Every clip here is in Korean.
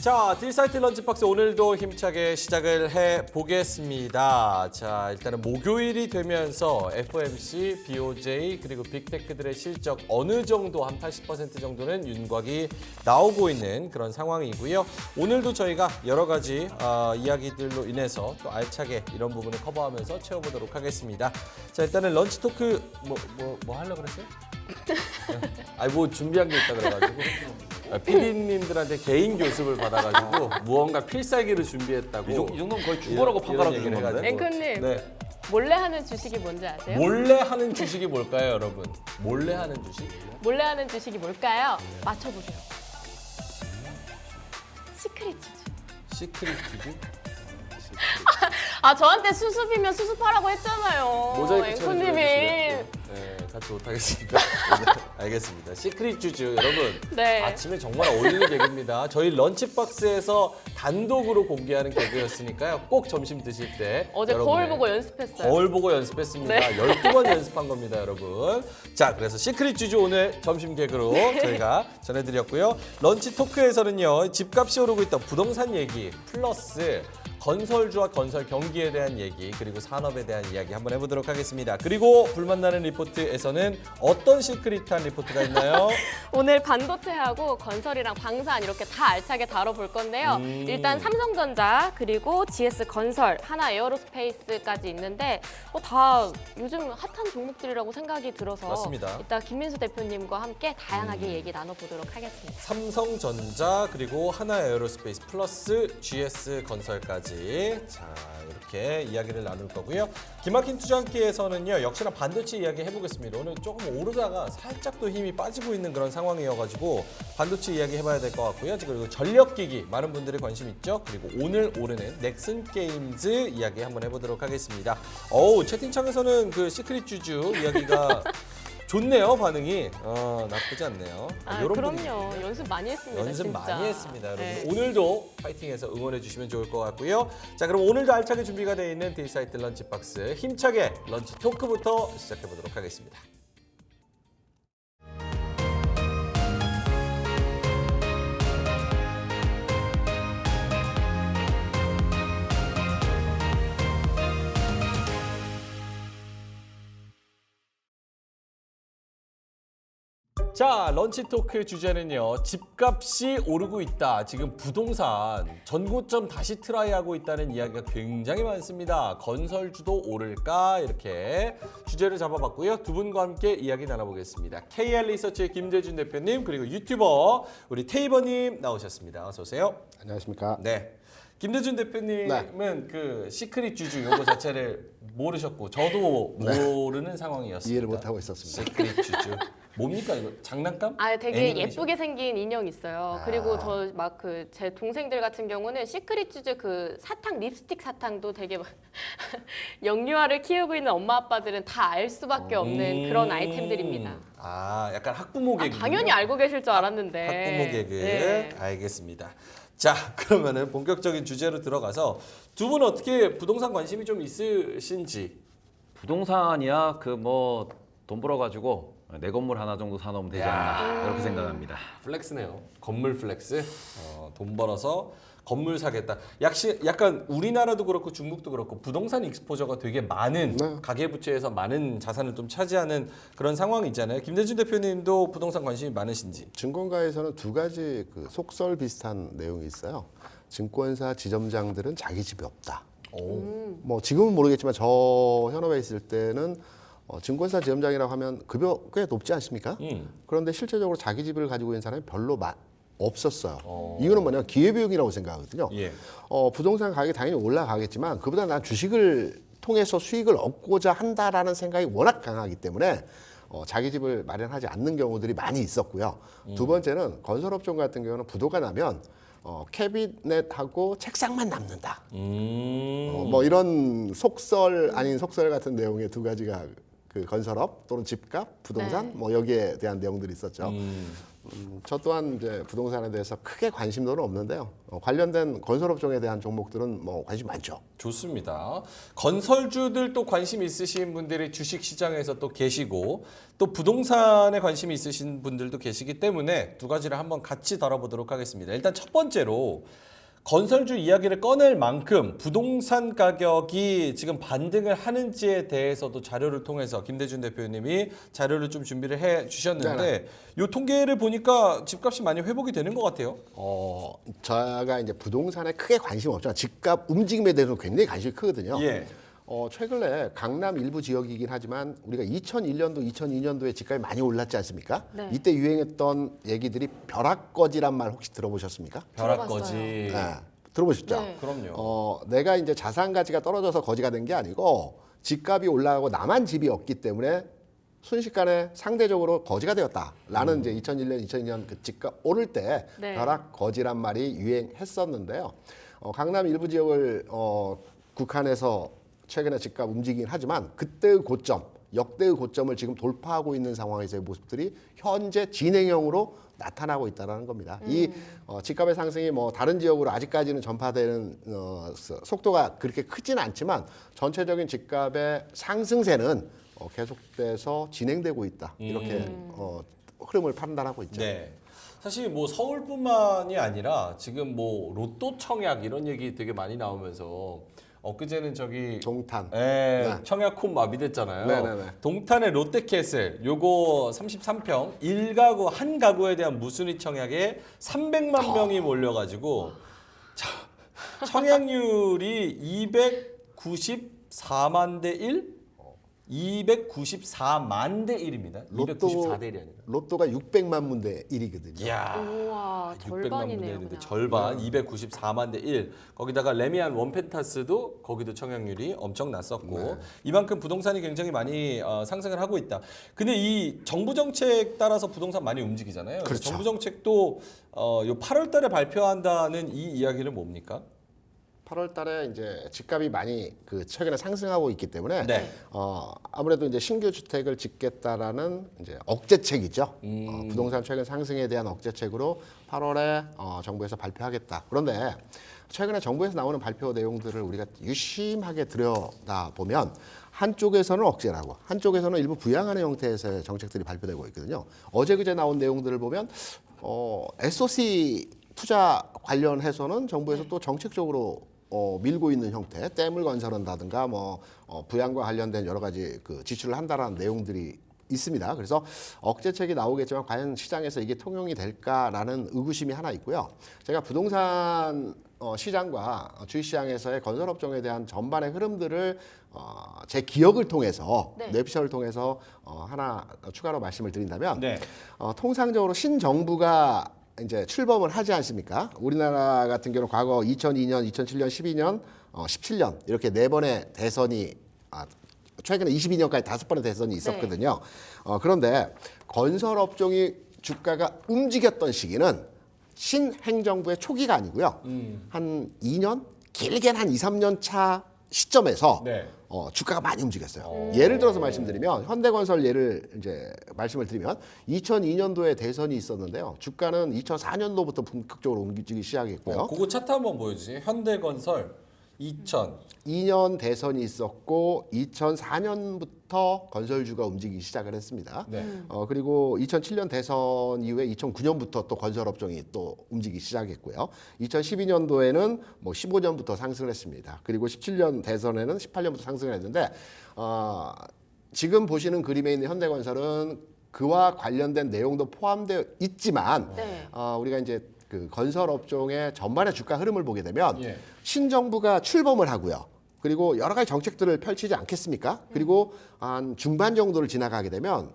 자, 딜사이트 런치박스 오늘도 힘차게 시작을 해보겠습니다. 자, 일단은 목요일이 되면서 FOMC, BOJ 그리고 빅테크들의 실적 어느 정도 한 80% 정도는 윤곽이 나오고 있는 그런 상황이고요. 오늘도 저희가 여러 가지 이야기들로 인해서 또 알차게 이런 부분을 커버하면서 채워보도록 하겠습니다. 자, 일단은 런치 토크 뭐 하려고 그랬어요? 아니 뭐 준비한 게 있다 그래가지고 PD님들한테 개인 교습을 받아가지고 무언가 필살기를 준비했다고. 이 정도면 거의 주보라고 판가름 건데. 앵커님, 네. 몰래 하는 주식이 뭔지 아세요? 몰래 하는 주식이 뭘까요, 여러분? 몰래 하는 주식? 몰래 하는 주식이 뭘까요? 맞춰보세요. 시크릿 주주. 시크릿 주식? 아, 저한테 수습이면 수습하라고 했잖아요. 모자이크 처리 좀 앵커님이. 해주시고요. 네, 같이 못하겠습니다. 네, 알겠습니다. 시크릿 주주 여러분, 네. 아침에 정말 어울리는 개그입니다. 저희 런치박스에서 단독으로 공개하는 개그였으니까요. 꼭 점심 드실 때 어제 거울 보고 연습했어요. 거울 보고 연습했습니다. 네. 12번 연습한 겁니다, 여러분. 자, 그래서 시크릿 주주 오늘 점심 개그로 저희가 전해드렸고요. 런치 토크에서는요, 집값이 오르고 있던 부동산 얘기 플러스 건설주와 건설 경기에 대한 얘기 그리고 산업에 대한 이야기 한번 해보도록 하겠습니다. 그리고 불만나는 리포트에서는 어떤 시크릿한 리포트가 있나요? 오늘 반도체하고 건설이랑 방산 이렇게 다 알차게 다뤄볼 건데요. 일단 삼성전자 그리고 GS건설, 하나에어로스페이스까지 있는데 다 요즘 핫한 종목들이라고 생각이 들어서 맞습니다. 이따 김민수 대표님과 함께 다양하게 얘기 나눠보도록 하겠습니다. 삼성전자 그리고 하나에어로스페이스 플러스 GS건설까지 자 이렇게 이야기를 나눌 거고요. 기막힌 투자한끼에서는요 역시나 반도체 이야기 해보겠습니다. 오늘 조금 오르다가 살짝 또 힘이 빠지고 있는 그런 상황이어가지고 반도체 이야기 해봐야 될 것 같고요. 그리고 전력기기 많은 분들이 관심 있죠. 그리고 오늘 오르는 넥슨 게임즈 이야기 한번 해보도록 하겠습니다. 어우 채팅창에서는 그 시크릿 주주 이야기가 좋네요, 반응이. 나쁘지 않네요. 요런 그럼요. 분위기인데. 연습 많이 했습니다. 연습 진짜. 많이 했습니다, 여러분. 네. 오늘도 파이팅해서 응원해 주시면 좋을 것 같고요. 자, 그럼 오늘도 알차게 준비가 되어 있는 딜사이트 런치박스 힘차게 런치 토크부터 시작해 보도록 하겠습니다. 자, 런치 토크 주제는요. 집값이 오르고 있다. 지금 부동산 전고점 다시 트라이하고 있다는 이야기가 굉장히 많습니다. 건설주도 오를까? 이렇게 주제를 잡아봤고요. 두 분과 함께 이야기 나눠보겠습니다. KR 리서치의 김재준 대표님 그리고 유튜버 우리 테이버님 나오셨습니다. 어서 오세요. 안녕하십니까. 네. 김대준 대표님은 그 시크릿 주주 요거 자체를 모르셨고 저도 모르는 상황이었습니다. 이해를 못하고 있었습니다. 시크릿 주주. 뭡니까 이거? 장난감? 되게 애니메이션? 예쁘게 생긴 인형 있어요. 그리고 저 막 그 제 동생들 같은 경우는 시크릿 주주 그 사탕 립스틱 사탕도 되게 막 영유아를 키우고 있는 엄마 아빠들은 다 알 수밖에 없는 그런 아이템들입니다. 약간 학부모 개그. 당연히 알고 계실 줄 알았는데. 학부모 개그. 네. 알겠습니다. 자, 그러면은 본격적인 주제로 들어가서 두 분 어떻게 부동산 관심이 좀 있으신지. 부동산이야 그 뭐 돈 벌어가지고 내 건물 하나 정도 사놓으면 되지 않나 이렇게 생각합니다. 플렉스네요. 건물 플렉스. 돈 벌어서 건물 사겠다. 약간 우리나라도 그렇고 중국도 그렇고 부동산 익스포저가 되게 많은 가계부채에서 많은 자산을 좀 차지하는 그런 상황이 있잖아요. 김대준 대표님도 부동산 관심이 많으신지. 증권가에서는 두 가지 그 속설 비슷한 내용이 있어요. 증권사 지점장들은 자기 집이 없다. 뭐 지금은 모르겠지만 저 현업에 있을 때는 증권사 지점장이라고 하면 급여 꽤 높지 않습니까? 그런데 실제적으로 자기 집을 가지고 있는 사람이 별로 없었어요. 이유는 뭐냐면 기회비용이라고 생각하거든요. 예. 부동산 가격이 당연히 올라가겠지만 그보다 난 주식을 통해서 수익을 얻고자 한다라는 생각이 워낙 강하기 때문에 자기 집을 마련하지 않는 경우들이 많이 있었고요. 두 번째는 건설업종 같은 경우는 부도가 나면 캐비넷하고 책상만 남는다. 뭐 이런 속설 아닌 속설 같은 내용의 두 가지가 그 건설업 또는 집값, 부동산 네. 뭐 여기에 대한 내용들이 있었죠. 저 또한 이제 부동산에 대해서 크게 관심도는 없는데요. 관련된 건설업종에 대한 종목들은 뭐 관심 많죠. 좋습니다. 건설주들 또 관심 있으신 분들이 주식 시장에서 또 계시고 또 부동산에 관심이 있으신 분들도 계시기 때문에 두 가지를 한번 같이 다뤄보도록 하겠습니다. 일단 첫 번째로 건설주 이야기를 꺼낼 만큼 부동산 가격이 지금 반등을 하는지에 대해서도 자료를 통해서 김대준 대표님이 자료를 좀 준비를 해 주셨는데 이 통계를 보니까 집값이 많이 회복이 되는 것 같아요. 제가 이제 부동산에 크게 관심 없지만 집값 움직임에 대해서 굉장히 관심이 크거든요. 예. 최근에 강남 일부 지역이긴 하지만 우리가 2001년도, 2002년도에 집값이 많이 올랐지 않습니까? 네. 이때 유행했던 얘기들이 벼락거지란 말 혹시 들어보셨습니까? 벼락거지. 네, 들어보셨죠? 네. 그럼요. 내가 이제 자산 가치가 떨어져서 거지가 된 게 아니고 집값이 올라가고 나만 집이 없기 때문에 순식간에 상대적으로 거지가 되었다라는 이제 2001년, 2002년 그 집값 오를 때 네. 벼락거지란 말이 유행했었는데요. 강남 일부 지역을 국한해서 최근에 집값 움직이긴 하지만 그때의 고점, 역대의 고점을 지금 돌파하고 있는 상황에서의 모습들이 현재 진행형으로 나타나고 있다는 겁니다. 이 집값의 상승이 뭐 다른 지역으로 아직까지는 전파되는 속도가 그렇게 크진 않지만 전체적인 집값의 상승세는 계속돼서 진행되고 있다. 이렇게 흐름을 판단하고 있죠. 네. 사실 뭐 서울뿐만이 아니라 지금 뭐 로또 청약 이런 얘기 되게 많이 나오면서 엊그제는 저기 동탄. 네. 청약홈 마비됐잖아요. 네네네. 동탄의 롯데캐슬 요거 33평 1가구 한 가구에 대한 무순위 청약에 300만 명이 몰려가지고 청약률이 294만 대 1? 294만 대 1입니다. 294대 1이 아니라. 로또가 600만 문대 1이거든요. 이야. 우와, 600만 절반이네요. 분인데 그냥. 절반 294만 대 1. 거기다가 레미안 원펜타스도 거기도 청약률이 엄청 났었고 이만큼 부동산이 굉장히 많이 상승을 하고 있다. 근데 이 정부 정책 따라서 부동산 많이 움직이잖아요. 그렇죠. 정부 정책도 요 8월 달에 발표한다는 이 이야기는 뭡니까? 8월 달에 이제 집값이 많이 최근에 상승하고 있기 때문에 네. 아무래도 이제 신규 주택을 짓겠다라는 이제 억제책이죠. 부동산 최근 상승에 대한 억제책으로 8월에 정부에서 발표하겠다. 그런데 최근에 정부에서 나오는 발표 내용들을 우리가 유심하게 들여다 보면 한쪽에서는 억제라고, 한쪽에서는 일부 부양하는 형태에서의 정책들이 발표되고 있거든요. 어제 그제 나온 내용들을 보면 SOC 투자 관련해서는 정부에서 또 정책적으로 밀고 있는 형태, 댐을 건설한다든가 뭐 부양과 관련된 여러 가지 지출을 한다라는 내용들이 있습니다. 그래서 억제책이 나오겠지만 과연 시장에서 이게 통용이 될까라는 의구심이 하나 있고요. 제가 부동산 시장과 주식시장에서의 건설업종에 대한 전반의 흐름들을 제 기억을 통해서 네. 뇌피셜을 통해서 하나 추가로 말씀을 드린다면 네. 통상적으로 신정부가 이제 출범을 하지 않습니까? 우리나라 같은 경우는 과거 2002년, 2007년, 12년, 17년 이렇게 네 번의 대선이 최근에 22년까지 5번의 대선이 있었거든요. 그런데 건설업종이 주가가 움직였던 시기는 신행정부의 초기가 아니고요. 한 2년, 길게는 한 2, 3년 차 시점에서 네. 주가가 많이 움직였어요. 예를 들어서 말씀드리면 현대건설 예를 이제 말씀을 드리면 2002년도에 대선이 있었는데요. 주가는 2004년도부터 본격적으로 움직이기 시작했고요. 그거 차트 한번 보여주세요. 현대건설 2년 대선이 있었고 2004년부터 건설주가 움직이기 시작을 했습니다. 네. 그리고 2007년 대선 이후에 2009년부터 또 건설업종이 또 움직이기 시작했고요. 2012년도에는 뭐 15년부터 상승을 했습니다. 그리고 17년 대선에는 18년부터 상승을 했는데 지금 보시는 그림에 있는 현대건설은 그와 관련된 내용도 포함되어 있지만 네. 우리가 이제 건설 업종의 전반의 주가 흐름을 보게 되면 예. 신정부가 출범을 하고요. 그리고 여러 가지 정책들을 펼치지 않겠습니까? 그리고 한 중반 정도를 지나가게 되면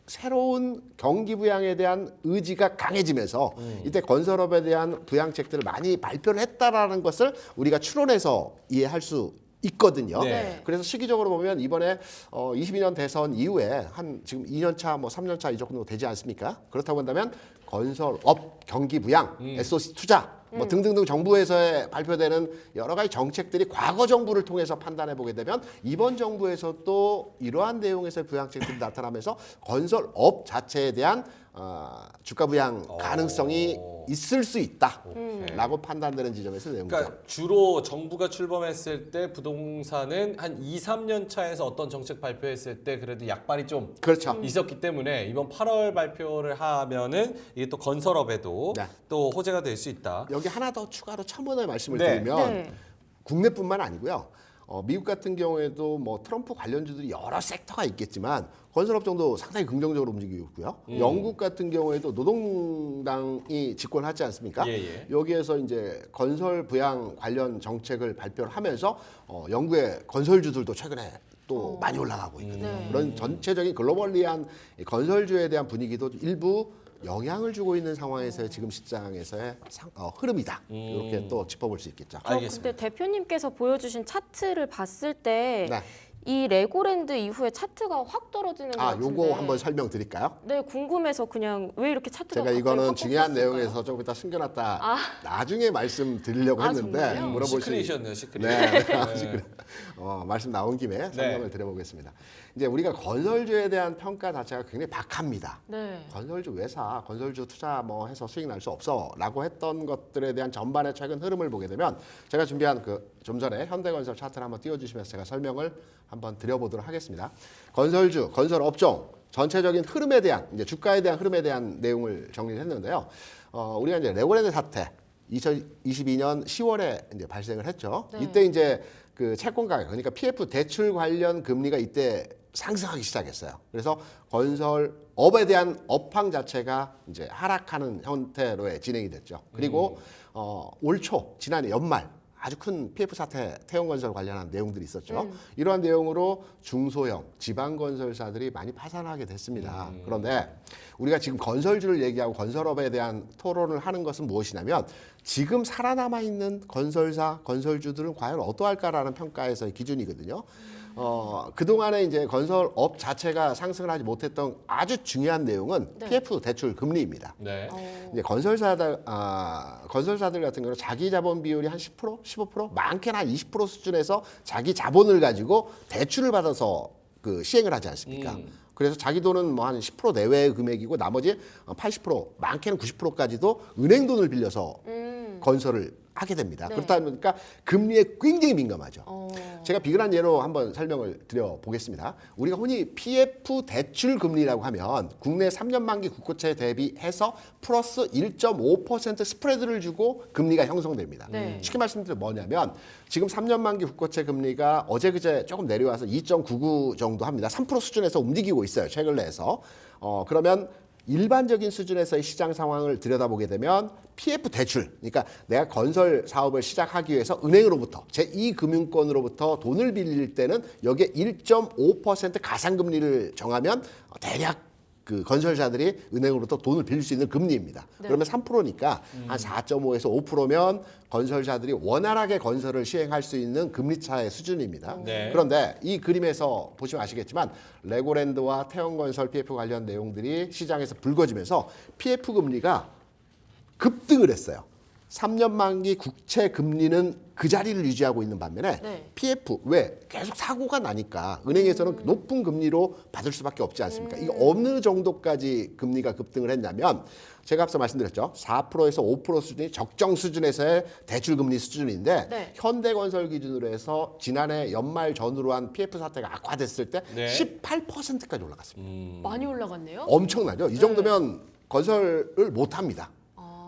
새로운 경기 부양에 대한 의지가 강해지면서 이때 건설업에 대한 부양책들을 많이 발표를 했다라는 것을 우리가 추론해서 이해할 수 있거든요. 네. 그래서 시기적으로 보면 이번에 22년 대선 이후에 한 지금 2년 차, 뭐 3년 차 이 정도 되지 않습니까? 그렇다고 한다면 건설업, 경기 부양, SOC 투자 뭐 등등등 정부에서 발표되는 여러 가지 정책들이 과거 정부를 통해서 판단해 보게 되면 이번 정부에서도 이러한 내용에서의 부양책들이 나타나면서 건설업 자체에 대한 주가 부양 가능성이 있을 수 있다라고 판단되는 지점에서 내용이죠. 그러니까 주로 정부가 출범했을 때 부동산은 한 2, 3년 차에서 어떤 정책 발표했을 때 그래도 약발이 좀 그렇죠. 있었기 때문에 이번 8월 발표를 하면은 이게 또 건설업에도 네. 또 호재가 될 수 있다. 여기 하나 더 추가로 첨언의 말씀을 네. 드리면 네. 국내뿐만 아니고요. 미국 같은 경우에도 뭐 트럼프 관련주들이 여러 섹터가 있겠지만 건설업종도 상당히 긍정적으로 움직이고 있고요. 영국 같은 경우에도 노동당이 집권하지 않습니까? 예, 예. 여기에서 이제 건설 부양 관련 정책을 발표를 하면서 영국의 건설주들도 최근에 또 많이 올라가고 있거든요. 네. 그런 전체적인 글로벌리한 이 건설주에 대한 분위기도 일부 영향을 주고 있는 상황에서의 지금 시장에서의 흐름이다. 이렇게 또 짚어볼 수 있겠죠. 알겠습니다. 근데 대표님께서 보여주신 차트를 봤을 때 네. 이 레고랜드 이후에 차트가 확 떨어지는 것 같은데. 요거 한번 설명드릴까요? 네, 궁금해서 그냥 왜 이렇게 차트가 제가 갑자기 이거는 확 중요한 꺾였을까요? 내용에서 조금 이따 숨겨놨다 나중에 말씀드리려고 아, 했는데 정말요? 물어보시 시크릿이었네요, 시크릿. 네, 시크릿. 말씀 나온 김에 설명을 네. 드려보겠습니다. 이제 우리가 건설주에 대한 평가 자체가 굉장히 박합니다. 네. 건설주 왜 사? 건설주 투자 뭐 해서 수익 날 수 없어라고 했던 것들에 대한 전반의 최근 흐름을 보게 되면 제가 준비한 그 좀 전에 현대건설 차트를 한번 띄워주시면서 제가 설명을 한번 드려보도록 하겠습니다. 건설주, 건설업종 전체적인 흐름에 대한 이제 주가에 대한 흐름에 대한 내용을 정리를 했는데요. 우리가 이제 레고랜드 사태 2022년 10월에 이제 발생을 했죠. 네. 이때 이제 그 채권 가격 그러니까 PF 대출 관련 금리가 이때 상승하기 시작했어요. 그래서 건설업에 대한 업황 자체가 이제 하락하는 형태로의 진행이 됐죠. 그리고 올 초 지난해 연말 아주 큰 PF 사태 태용건설 관련한 내용들이 있었죠. 이러한 내용으로 중소형 지방건설사들이 많이 파산하게 됐습니다. 그런데 우리가 지금 건설주를 얘기하고 건설업에 대한 토론을 하는 것은 무엇이냐면 지금 살아남아 있는 건설사, 건설주들은 과연 어떠할까라는 평가에서의 기준이거든요. 그동안에 이제 건설업 자체가 상승을 하지 못했던 아주 중요한 내용은 네. PF 대출 금리입니다. 네. 이제 건설사들 같은 경우는 자기 자본 비율이 한 10%, 15%, 많게는 한 20% 수준에서 자기 자본을 가지고 대출을 받아서 그 시행을 하지 않습니까? 그래서 자기 돈은 뭐 한 10% 내외의 금액이고 나머지 80%, 많게는 90%까지도 은행 돈을 빌려서 건설을 하게 됩니다. 네. 그렇다 보니까 금리에 굉장히 민감하죠. 어. 제가 비근한 예로 한번 설명을 드려보겠습니다. 우리가 흔히 PF 대출 금리라고 하면 국내 3년 만기 국고채 대비해서 플러스 1.5% 스프레드를 주고 금리가 형성됩니다. 네. 쉽게 말씀드리면 뭐냐면 지금 3년 만기 국고채 금리가 어제 그제 조금 내려와서 2.99 정도 합니다. 3% 수준에서 움직이고 있어요. 최근 내에서. 그러면 일반적인 수준에서의 시장 상황을 들여다보게 되면 PF 대출, 그러니까 내가 건설 사업을 시작하기 위해서 은행으로부터 제2금융권으로부터 돈을 빌릴 때는 여기에 1.5% 가상금리를 정하면 대략 그 건설사들이 은행으로부터 돈을 빌릴 수 있는 금리입니다. 네. 그러면 3%니까 한 4.5에서 5%면 건설사들이 원활하게 건설을 시행할 수 있는 금리 차의 수준입니다. 네. 그런데 이 그림에서 보시면 아시겠지만 레고랜드와 태형건설 PF 관련 내용들이 시장에서 불거지면서 PF 금리가 급등을 했어요. 3년 만기 국채 금리는 그 자리를 유지하고 있는 반면에 네. PF 왜 계속 사고가 나니까 은행에서는 높은 금리로 받을 수밖에 없지 않습니까? 이게 어느 정도까지 금리가 급등을 했냐면 제가 앞서 말씀드렸죠. 4%에서 5% 수준이 적정 수준에서의 대출 금리 수준인데 네. 현대건설 기준으로 해서 지난해 연말 전후로 한 PF 사태가 악화됐을 때 네. 18%까지 올라갔습니다. 많이 올라갔네요. 엄청나죠. 이 정도면 건설을 못 합니다.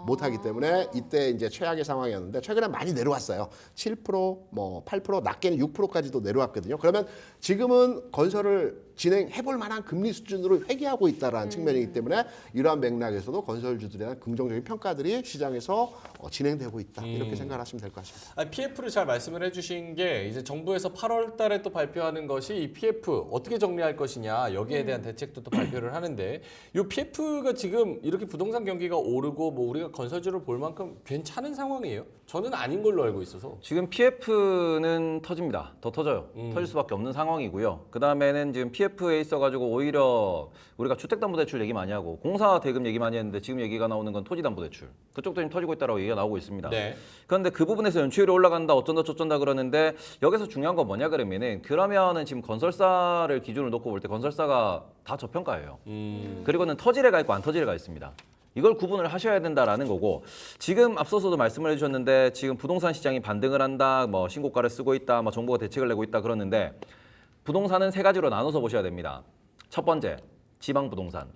못 하기 때문에 이때 이제 최악의 상황이었는데 최근에 많이 내려왔어요. 7%, 뭐 8%, 낮게는 6%까지도 내려왔거든요. 그러면 지금은 건설을 진행해 볼 만한 금리 수준으로 회귀하고 있다라는 측면이기 때문에 이러한 맥락에서도 건설주들에 대한 긍정적인 평가들이 시장에서 진행되고 있다. 이렇게 생각하시면 될 것 같습니다. PF를 잘 말씀을 해주신 게 이제 정부에서 8월 달에 또 발표하는 것이 이 PF 어떻게 정리할 것이냐 여기에 대한 대책도 또 발표를 하는데 이 PF가 지금 이렇게 부동산 경기가 오르고 뭐 우리가 건설주를 볼 만큼 괜찮은 상황이에요? 저는 아닌 걸로 알고 있어서. 지금 PF는 터집니다. 더 터져요. 터질 수밖에 없는 상황이고요. 그 다음에는 지금 PF에 있어가지고 오히려 우리가 주택담보대출 얘기 많이 하고 공사 대금 얘기 많이 했는데 지금 얘기가 나오는 건 토지담보대출. 그쪽도 지금 터지고 있다라고 얘기가 나오고 있습니다. 네. 그런데 그 부분에서 연체율이 올라간다 어쩐다 저쩐다 그러는데 여기서 중요한 건 뭐냐 그러면은 지금 건설사를 기준으로 놓고 볼 때 건설사가 다 저평가예요. 그리고는 터질 애가 있고 안 터질 애가 있습니다. 이걸 구분을 하셔야 된다라는 거고 지금 앞서서도 말씀을 해주셨는데 지금 부동산 시장이 반등을 한다, 뭐 신고가를 쓰고 있다, 뭐 정부가 대책을 내고 있다 그러는데 부동산은 세 가지로 나눠서 보셔야 됩니다. 첫 번째, 지방 부동산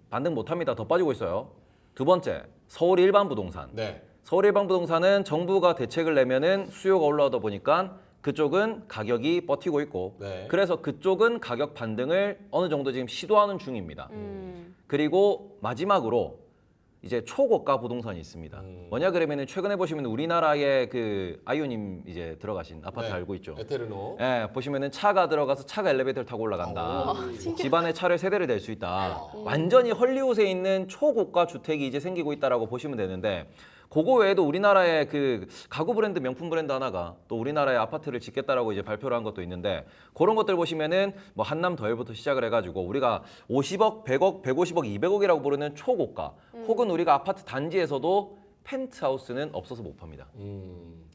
반등 못합니다. 더 빠지고 있어요. 두 번째, 서울 일반 부동산. 네. 서울 일반 부동산은 정부가 대책을 내면은 수요가 올라오다 보니까 그쪽은 가격이 버티고 있고 네. 그래서 그쪽은 가격 반등을 어느 정도 지금 시도하는 중입니다. 그리고 마지막으로 이제 초고가 부동산이 있습니다. 뭐냐 그러면은 최근에 보시면 우리나라의 그 아이오님 이제 들어가신 아파트 네. 알고 있죠? 에테르노. 예, 보시면은 차가 들어가서 차가 엘리베이터를 타고 올라간다. 집안에 차를 세 대를 댈 수 있다. 완전히 헐리우드에 있는 초고가 주택이 이제 생기고 있다라고 보시면 되는데 그거 외에도 우리나라의 그 가구 브랜드 명품 브랜드 하나가 또 우리나라의 아파트를 짓겠다라고 이제 발표를 한 것도 있는데 그런 것들 보시면은 뭐 한남 더일부터 시작을 해가지고 우리가 50억, 100억, 150억, 200억이라고 부르는 초고가 혹은 우리가 아파트 단지에서도 펜트하우스는 없어서 못 팝니다.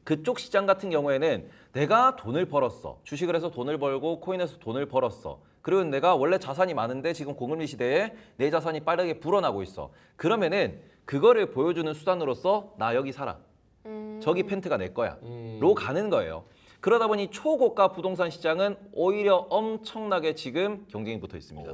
그쪽 시장 같은 경우에는 내가 돈을 벌었어. 주식을 해서 돈을 벌고 코인에서 돈을 벌었어. 그리고 내가 원래 자산이 많은데 지금 고금리 시대에 내 자산이 빠르게 불어나고 있어. 그러면은 그거를 보여주는 수단으로서 나 여기 살아. 저기 펜트가 내 거야. 로 가는 거예요. 그러다 보니 초고가 부동산 시장은 오히려 엄청나게 지금 경쟁이 붙어 있습니다.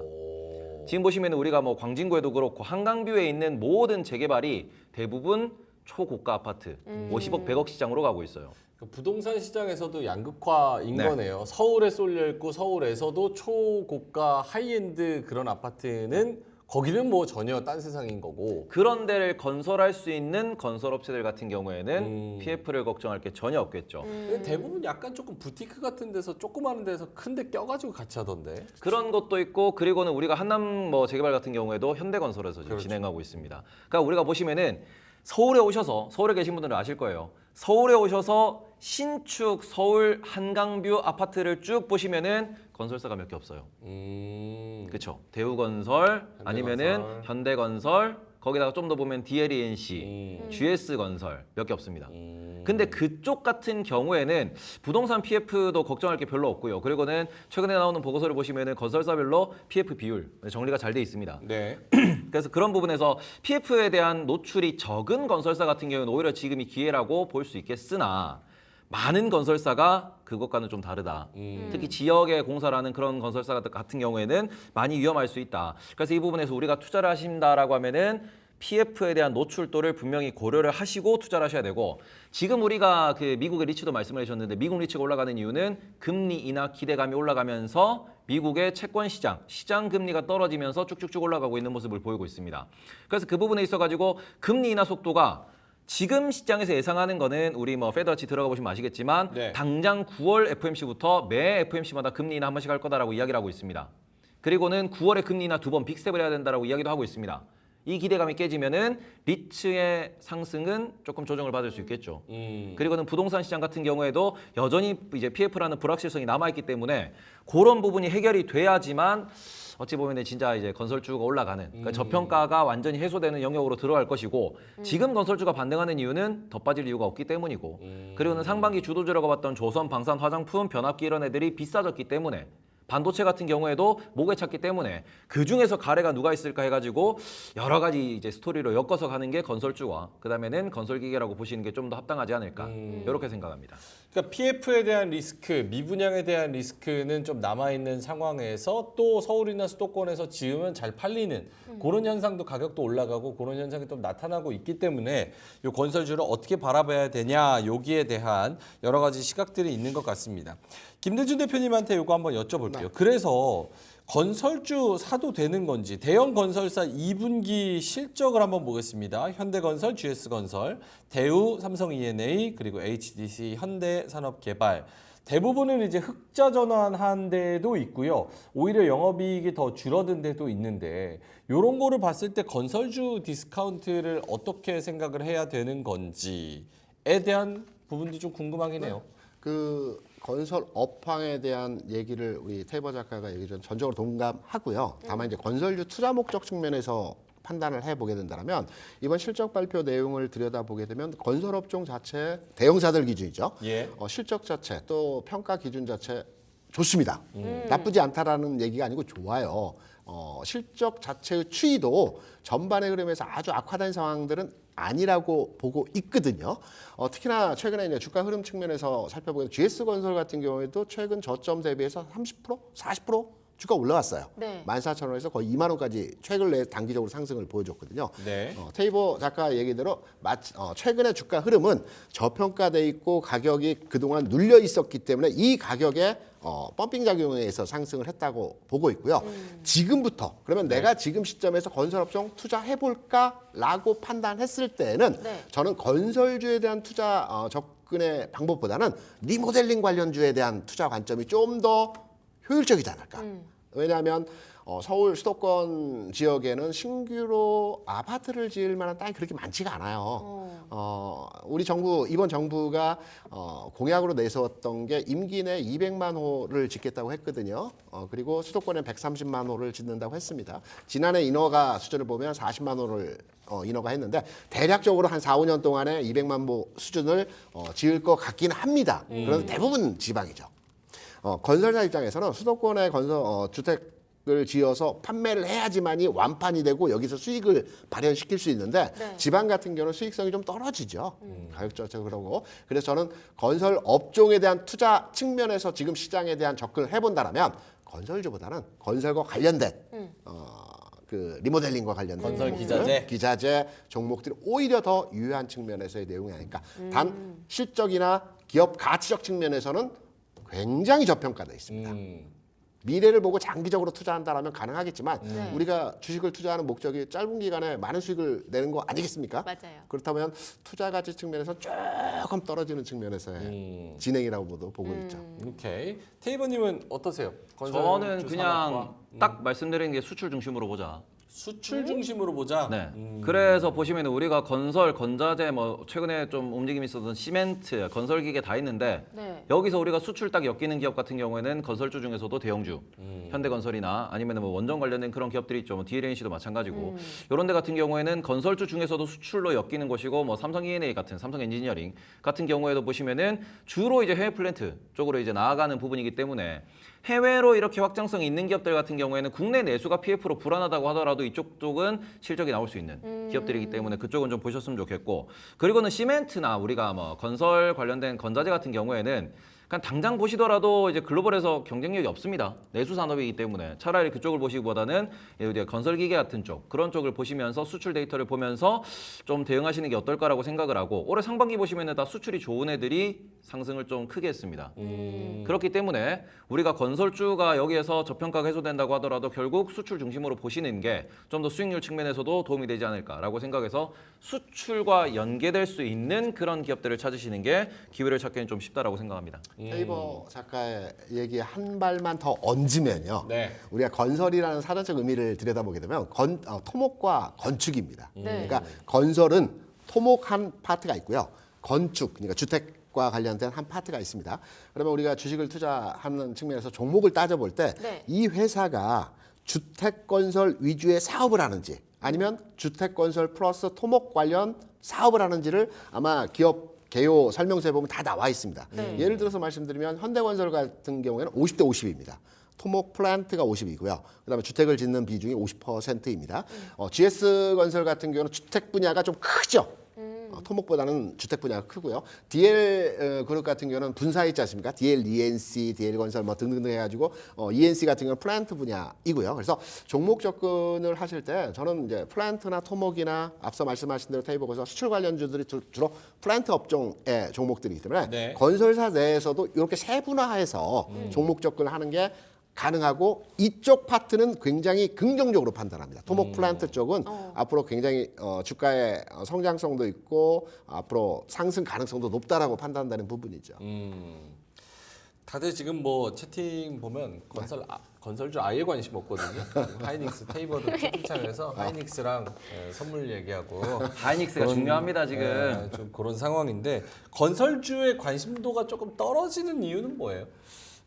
지금 보시면 우리가 뭐 광진구에도 그렇고 한강뷰에 있는 모든 재개발이 대부분 초고가 아파트 50억, 100억 시장으로 가고 있어요. 그 부동산 시장에서도 양극화인 네. 거네요. 서울에 쏠려 있고 서울에서도 초고가 하이엔드 그런 아파트는 거기는 뭐 전혀 딴 세상인 거고. 그런 데를 건설할 수 있는 건설업체들 같은 경우에는 PF를 걱정할 게 전혀 없겠죠. 근데 대부분 약간 조금 부티크 같은 데서 조그마한 데서 큰 데 껴가지고 같이 하던데. 그런 것도 있고 그리고는 우리가 한남 뭐 재개발 같은 경우에도 현대건설에서 지금 그렇죠. 진행하고 있습니다. 그러니까 우리가 보시면은 서울에 오셔서 서울에 계신 분들은 아실 거예요. 서울에 오셔서 신축 서울 한강뷰 아파트를 쭉 보시면은 건설사가 몇 개 없어요. 그렇죠. 대우건설 아니면은 현대건설 거기다가 좀 더 보면 DLENC, GS건설 몇 개 없습니다. 근데 그쪽 같은 경우에는 부동산 PF도 걱정할 게 별로 없고요. 그리고는 최근에 나오는 보고서를 보시면은 건설사별로 PF 비율 정리가 잘 돼 있습니다. 네. 그래서 그런 부분에서 PF에 대한 노출이 적은 건설사 같은 경우는 오히려 지금이 기회라고 볼 수 있겠으나 많은 건설사가 그것과는 좀 다르다. 특히 지역에 공사를 하는 그런 건설사 같은 경우에는 많이 위험할 수 있다. 그래서 이 부분에서 우리가 투자를 하신다라고 하면은 PF에 대한 노출도를 분명히 고려를 하시고 투자를 하셔야 되고 지금 우리가 그 미국의 리츠도 말씀을 해주셨는데 미국 리츠가 올라가는 이유는 금리 인하 기대감이 올라가면서 미국의 채권 시장 금리가 떨어지면서 쭉쭉쭉 올라가고 있는 모습을 보이고 있습니다. 그래서 그 부분에 있어가지고 금리 인하 속도가 지금 시장에서 예상하는 거는 우리 뭐 페드워치 들어가 보시면 아시겠지만 네. 당장 9월 FOMC부터 매 FOMC마다 금리 인하 한 번씩 할 거다라고 이야기를 하고 있습니다. 그리고는 9월에 금리 인하 2번 빅스텝을 해야 된다라고 이야기도 하고 있습니다. 이 기대감이 깨지면은 리츠의 상승은 조금 조정을 받을 수 있겠죠. 그리고는 부동산 시장 같은 경우에도 여전히 이제 PF라는 불확실성이 남아있기 때문에 그런 부분이 해결이 돼야지만 어찌 보면 진짜 이제 건설주가 올라가는 그러니까 저평가가 완전히 해소되는 영역으로 들어갈 것이고 지금 건설주가 반등하는 이유는 더 빠질 이유가 없기 때문이고 그리고는 상반기 주도주라고 봤던 조선, 방산, 화장품, 변압기 이런 애들이 비싸졌기 때문에 반도체 같은 경우에도 목에 찼기 때문에 그 중에서 가래가 누가 있을까 해가지고 여러 가지 이제 스토리로 엮어서 가는 게 건설주와 그다음에는 건설기계라고 보시는 게 좀 더 합당하지 않을까 이렇게 생각합니다. 그러니까 PF에 대한 리스크, 미분양에 대한 리스크는 좀 남아있는 상황에서 또 서울이나 수도권에서 지으면 잘 팔리는 그런 현상도 가격도 올라가고 그런 현상이 좀 나타나고 있기 때문에 이 건설주를 어떻게 바라봐야 되냐 여기에 대한 여러 가지 시각들이 있는 것 같습니다. 김대중 대표님한테 이거 한번 여쭤볼게요. 그래서 건설주 사도 되는 건지 대형 건설사 2분기 실적을 한번 보겠습니다. 현대건설, GS건설, 대우, 삼성 E&A 그리고 HDC, 현대산업개발 대부분은 이제 흑자 전환한 데도 있고요. 오히려 영업이익이 더 줄어든 데도 있는데 이런 거를 봤을 때 건설주 디스카운트를 어떻게 생각을 해야 되는 건지에 대한 부분도 좀 궁금하긴 해요. 그 건설 업황에 대한 얘기를 우리 테이버 작가가 얘기 좀 전적으로 동감하고요. 다만 이제 건설주 투자 목적 측면에서 판단을 해보게 된다면 이번 실적 발표 내용을 들여다보게 되면 건설업종 자체 대형사들 기준이죠. 예. 실적 자체 또 평가 기준 자체 좋습니다. 나쁘지 않다라는 얘기가 아니고 좋아요. 실적 자체의 추이도 전반의 흐름에서 아주 악화된 상황들은 아니라고 보고 있거든요. 특히나 최근에 이제 주가 흐름 측면에서 살펴보게 되면 GS건설 같은 경우에도 최근 저점 대비해서 30%, 40% 주가 올라왔어요. 네. 14,000원에서 거의 2만 원까지 최근 내에 단기적으로 상승을 보여줬거든요. 네. 테이버 작가 얘기대로 최근의 주가 흐름은 저평가돼 있고 가격이 그동안 눌려 있었기 때문에 이 가격에 펌핑 작용에 의해서 상승을 했다고 보고 있고요. 지금부터 그러면 내가 지금 시점에서 건설업종 투자해볼까라고 판단했을 때는 네. 저는 건설주에 대한 투자 접근의 방법보다는 리모델링 관련주에 대한 투자 관점이 좀 더 효율적이지 않을까. 왜냐하면 서울 수도권 지역에는 신규로 아파트를 지을 만한 땅이 그렇게 많지가 않아요. 우리 정부 이번 정부가 공약으로 내세웠던 게 임기 내 200만 호를 짓겠다고 했거든요. 그리고 수도권에 130만 호를 짓는다고 했습니다. 지난해 인허가 수준을 보면 40만 호를 인허가 했는데 대략적으로 한 4, 5년 동안에 200만 호 수준을 지을 것 같긴 합니다. 그런데 대부분 지방이죠. 건설사 입장에서는 수도권의 주택을 지어서 판매를 해야지만이 완판이 되고 여기서 수익을 발현시킬 수 있는데 네. 지방 같은 경우는 수익성이 좀 떨어지죠. 가격 자체가 그러고. 그래서 저는 건설 업종에 대한 투자 측면에서 지금 시장에 대한 접근을 해본다라면 건설주보다는 건설과 관련된 그 리모델링과 관련된 건설 종목들, 기자재 종목들이 오히려 더 유효한 측면에서의 내용이 아닐까. 단 실적이나 기업 가치적 측면에서는 굉장히 저평가되어 있습니다. 미래를 보고 장기적으로 투자한다면 가능하겠지만 네. 우리가 주식을 투자하는 목적이 짧은 기간에 많은 수익을 내는 거 아니겠습니까? 맞아요. 그렇다면 투자 가치 측면에서 조금 떨어지는 측면에서의 진행이라고 보고 있죠. 오케이. 테이버님은 어떠세요? 저는 건설주 그냥 산업과 딱 말씀드린 게 수출 중심으로 보자. 수출 중심으로 보자. 네. 그래서 보시면 우리가 건설, 건자재 뭐 최근에 좀 움직임이 있었던 시멘트, 건설기계 다 있는데 네. 여기서 우리가 수출 딱 엮이는 기업 같은 경우에는 건설주 중에서도 대형주, 현대건설이나 아니면 뭐 원전 관련된 그런 기업들이 있죠. 뭐 DLNC도 마찬가지고 이런 데 같은 경우에는 건설주 중에서도 수출로 엮이는 것이고 뭐 삼성 E&A 같은 삼성 엔지니어링 같은 경우에도 보시면은 주로 이제 해외 플랜트 쪽으로 이제 나아가는 부분이기 때문에 해외로 이렇게 확장성이 있는 기업들 같은 경우에는 국내 내수가 PF로 불안하다고 하더라도 이쪽 쪽은 실적이 나올 수 있는 기업들이기 때문에 그쪽은 좀 보셨으면 좋겠고, 그리고는 시멘트나 우리가 뭐 건설 관련된 건자재 같은 경우에는 그냥 당장 보시더라도 이제 글로벌에서 경쟁력이 없습니다. 내수 산업이기 때문에 차라리 그쪽을 보시기보다는 이제 건설기계 같은 쪽 그런 쪽을 보시면서 수출 데이터를 보면서 좀 대응하시는 게 어떨까라고 생각을 하고, 올해 상반기 보시면은 다 수출이 좋은 애들이 상승을 좀 크게 했습니다. 그렇기 때문에 우리가 건설주가 여기에서 저평가가 해소된다고 하더라도 결국 수출 중심으로 보시는 게 좀 더 수익률 측면에서도 도움이 되지 않을까라고 생각해서 수출과 연계될 수 있는 그런 기업들을 찾으시는 게 기회를 찾기는 좀 쉽다라고 생각합니다. 테이버 작가의 얘기에 한 발만 더 얹으면요. 네. 우리가 건설이라는 사전적 의미를 들여다보게 되면 토목과 건축입니다. 네. 그러니까 건설은 토목 한 파트가 있고요. 건축, 그러니까 주택과 관련된 한 파트가 있습니다. 그러면 우리가 주식을 투자하는 측면에서 종목을 따져볼 때 이 네. 회사가 주택 건설 위주의 사업을 하는지 아니면 주택 건설 플러스 토목 관련 사업을 하는지를 아마 기업 개요 설명서에 보면 다 나와 있습니다. 네. 예를 들어서 말씀드리면 현대건설 같은 경우에는 50대 50입니다. 토목 플랜트가 50이고요. 그다음에 주택을 짓는 비중이 50%입니다. GS건설 같은 경우는 주택 분야가 좀 크죠. 토목보다는 주택 분야가 크고요. DL 그룹 같은 경우는 분사 있지 않습니까? DL, ENC, DL건설 뭐 등등등 해가지고 ENC 같은 경우는 플랜트 분야이고요. 그래서 종목 접근을 하실 때 저는 이제 플랜트나 토목이나 앞서 말씀하신 대로 테이블에서 수출 관련주들이 주로 플랜트 업종의 종목들이기 때문에 네. 건설사 내에서도 이렇게 세분화해서 종목 접근을 하는 게 가능하고 이쪽 파트는 굉장히 긍정적으로 판단합니다. 토목 플란트 쪽은 앞으로 굉장히 주가의 성장성도 있고 앞으로 상승 가능성도 높다라고 판단한다는 부분이죠. 다들 지금 뭐 채팅 보면 건설주 아예 관심 없거든요. 하이닉스 테이버도 채팅창에서 하이닉스랑 선물 얘기하고 하이닉스가 중요합니다 지금. 좀 그런 상황인데 건설주의 관심도가 조금 떨어지는 이유는 뭐예요?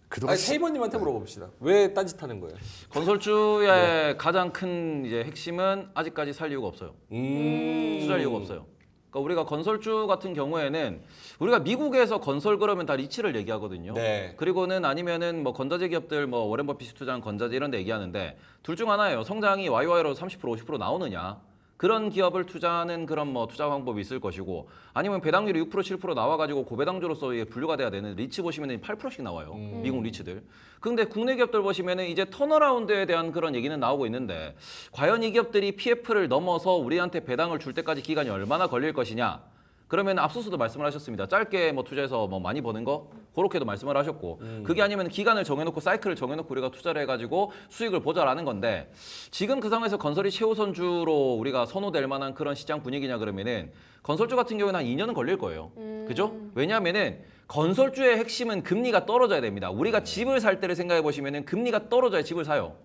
그동안 테이버님한테 물어봅시다. 왜 딴짓하는 거예요? 건설주의 가장 큰 이제 핵심은 아직까지 살 이유가 없어요. 투자할 이유가 없어요. 그러니까 우리가 건설주 같은 경우에는 우리가 미국에서 건설 그러면 다 리츠를 얘기하거든요. 네. 그리고는 아니면은 뭐 건자재 기업들 뭐 워렌 버핏이 투자한 건자재 이런 데 얘기하는데 둘 중 하나예요. 성장이 YY로 30% 50% 나오느냐. 그런 기업을 투자하는 그런 뭐 투자 방법이 있을 것이고 아니면 배당률이 6% 7% 나와가지고 고배당주로서 이게 분류가 돼야 되는 리츠 보시면은 8%씩 나와요. 미국 리츠들. 근데 국내 기업들 보시면은 이제 턴어라운드에 대한 그런 얘기는 나오고 있는데 과연 이 기업들이 PF를 넘어서 우리한테 배당을 줄 때까지 기간이 얼마나 걸릴 것이냐? 그러면 앞서서도 말씀을 하셨습니다. 짧게 뭐 투자해서 뭐 많이 버는 거 그렇게도 말씀을 하셨고 그게 아니면 기간을 정해놓고 사이클을 정해놓고 우리가 투자를 해가지고 수익을 보자라는 건데 지금 그 상황에서 건설이 최우선주로 우리가 선호될 만한 그런 시장 분위기냐 그러면은 건설주 같은 경우는 한 2년은 걸릴 거예요. 그죠? 왜냐하면은 건설주의 핵심은 금리가 떨어져야 됩니다. 우리가 집을 살 때를 생각해 보시면은 금리가 떨어져야 집을 사요.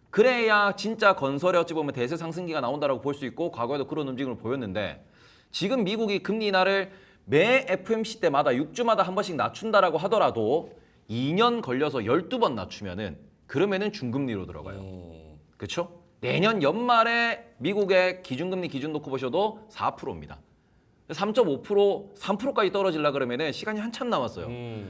그래야 진짜 건설에 어찌 보면 대세 상승기가 나온다라고 볼 수 있고 과거에도 그런 움직임을 보였는데 지금 미국이 금리 인하를 매 FOMC 때마다 6주마다 한 번씩 낮춘다라고 하더라도 2년 걸려서 12번 낮추면은 그러면은 중금리로 들어가요. 그렇죠? 내년 연말에 미국의 기준금리 기준 놓고 보셔도 4%입니다. 3.5%, 3%까지 떨어지려 그러면은 시간이 한참 남았어요.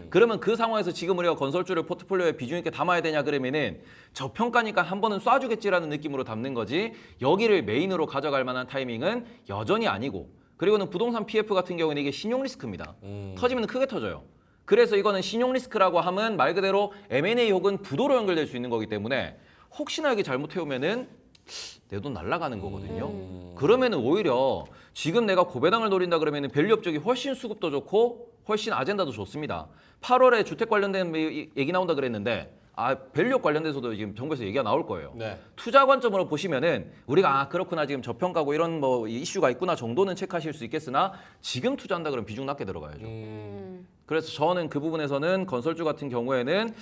그러면 그 상황에서 지금 우리가 건설주를 포트폴리오에 비중 있게 담아야 되냐 그러면은 저평가니까 한 번은 쏴주겠지라는 느낌으로 담는 거지 여기를 메인으로 가져갈 만한 타이밍은 여전히 아니고 그리고는 부동산 PF 같은 경우는 이게 신용 리스크입니다. 터지면 크게 터져요. 그래서 이거는 신용 리스크라고 하면 말 그대로 M&A 혹은 부도로 연결될 수 있는 거기 때문에 혹시나 여기 잘못해오면은 내 돈 날아가는 거거든요. 그러면은 오히려 지금 내가 고배당을 노린다 그러면은 밸류업 쪽이 훨씬 수급도 좋고 훨씬 아젠다도 좋습니다. 8월에 주택 관련된 얘기 나온다 그랬는데 밸류업 관련돼서도 지금 정부에서 얘기가 나올 거예요. 네. 투자 관점으로 보시면은 우리가 그렇구나 지금 저평가고 이런 뭐 이슈가 있구나 정도는 체크하실 수 있겠으나 지금 투자한다 그러면 비중 낮게 들어가야죠. 그래서 저는 그 부분에서는 건설주 같은 경우에는